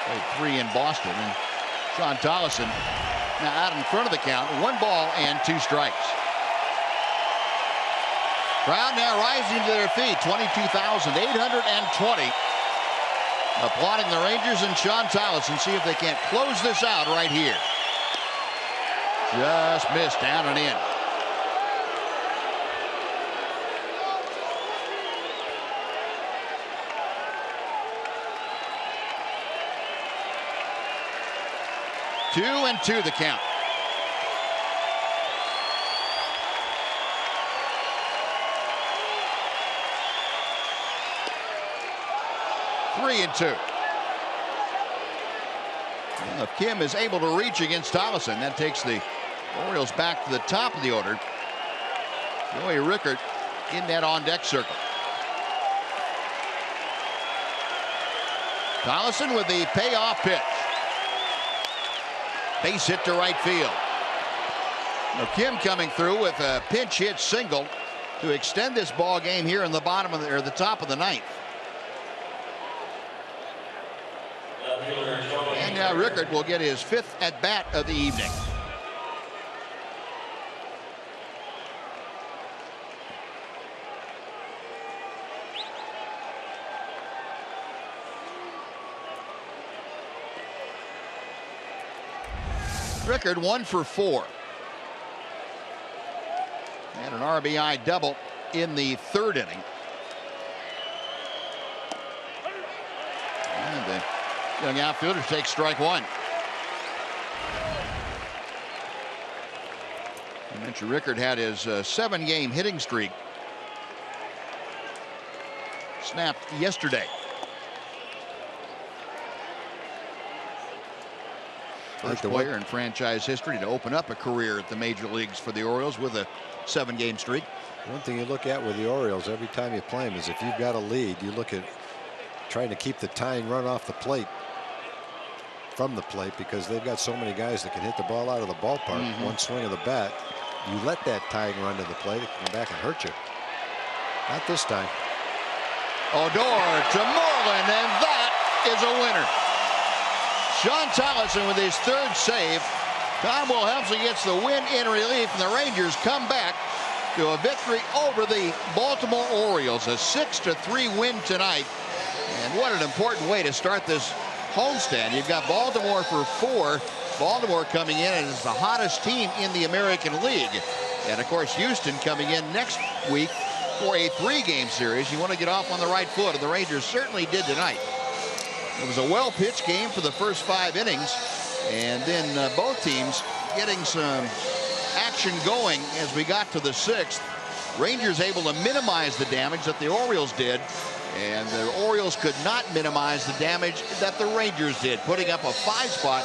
Played 3 in Boston, and Sean Tollison now out in front of the count. 1 ball and 2 strikes. Crowd now rising to their feet. 22,820 applauding the Rangers and Sean Tollison. See if they can't close this out right here. Just missed down and in. Two and 2 the count. Three and 2. Well, if Kim is able to reach against Tollison, that takes the Orioles back to the top of the order. Joey Rickert in that on-deck circle. Tollison with the payoff pitch. Base hit to right field. Now Kim coming through with a pinch hit single to extend this ball game here in the bottom of the top of the 9th. And now Rickert will get his 5th at bat of the evening. Rickard 1 for 4. And an RBI double in the 3rd inning. And the young outfielder takes strike 1. I mentioned Rickard had his 7-game hitting streak snapped yesterday. First player in franchise history to open up a career at the major leagues for the Orioles with a 7-game streak. One thing you look at with the Orioles every time you play them is if you've got a lead, you look at trying to keep the tying run off the plate from the plate, because they've got so many guys that can hit the ball out of the ballpark. One swing of the bat, you let that tying run to the plate, it can come back and hurt you. Not this time. Odor to Moreland, and that is a winner. Sean Tolleson with his 3rd save. Tom Wilhelmsen gets the win in relief, and the Rangers come back to a victory over the Baltimore Orioles. A 6-3 win tonight. And what an important way to start this homestand. You've got Baltimore for 4. Baltimore coming in as the hottest team in the American League. And of course, Houston coming in next week for a 3-game series. You want to get off on the right foot, and the Rangers certainly did tonight. It was a well-pitched game for the first 5 innings, and then both teams getting some action going as we got to the 6th. Rangers able to minimize the damage that the Orioles did, and the Orioles could not minimize the damage that the Rangers did, putting up a 5-spot.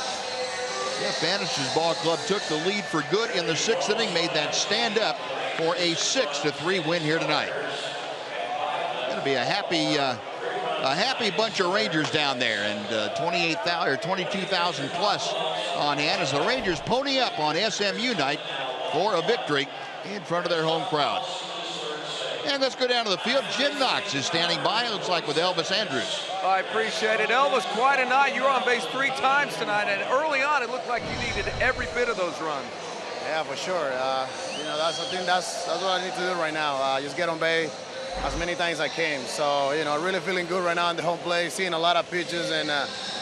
Jeff Bannister's ball club took the lead for good in the 6th inning, made that stand up for a 6-3 win here tonight. Going to be a happy bunch of Rangers down there, and 28,000 or 22,000 plus on hand as the Rangers pony up on SMU night for a victory in front of their home crowd. And let's go down to the field. Jim Knox is standing by, it looks like, with Elvis Andrus. I appreciate it. Elvis, quite a night. You were on base 3 times tonight, and early on it looked like you needed every bit of those runs. Yeah, for sure. You know, that's what I need to do right now. Just get on base as many times as I can. So, you know, really feeling good right now in the home plate, seeing a lot of pitches and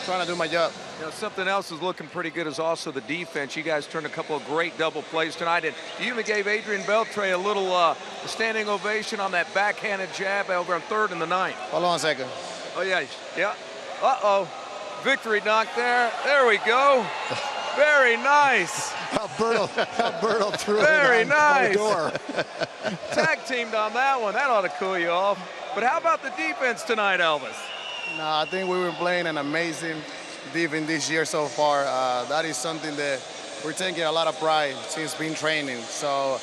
trying to do my job. You know, something else is looking pretty good is also the defense. You guys turned a couple of great double plays tonight, and you even gave Adrian Beltre a little standing ovation on that backhanded jab over on 3rd and the 9th. Hold on a second. Oh, yeah. Yeah. Uh-oh. Victory knock there. There we go. Very nice. Alberto threw Very it on nice. Odor. Tag teamed on that one. That ought to cool you off. But how about the defense tonight, Elvis? No, I think we were playing an amazing defense this year so far. That is something that we're taking a lot of pride since been training. So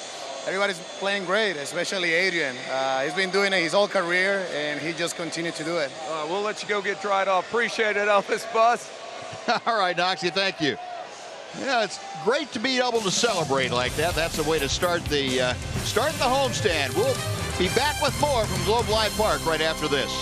everybody's playing great, especially Adrian. He's been doing it his whole career, and he just continued to do it. We'll let you go get dried off. Appreciate it, Elvis Bus. All right, Noxie, thank you. Yeah, it's great to be able to celebrate like that. That's the way to start the homestand. We'll be back with more from Globe Life Park right after this.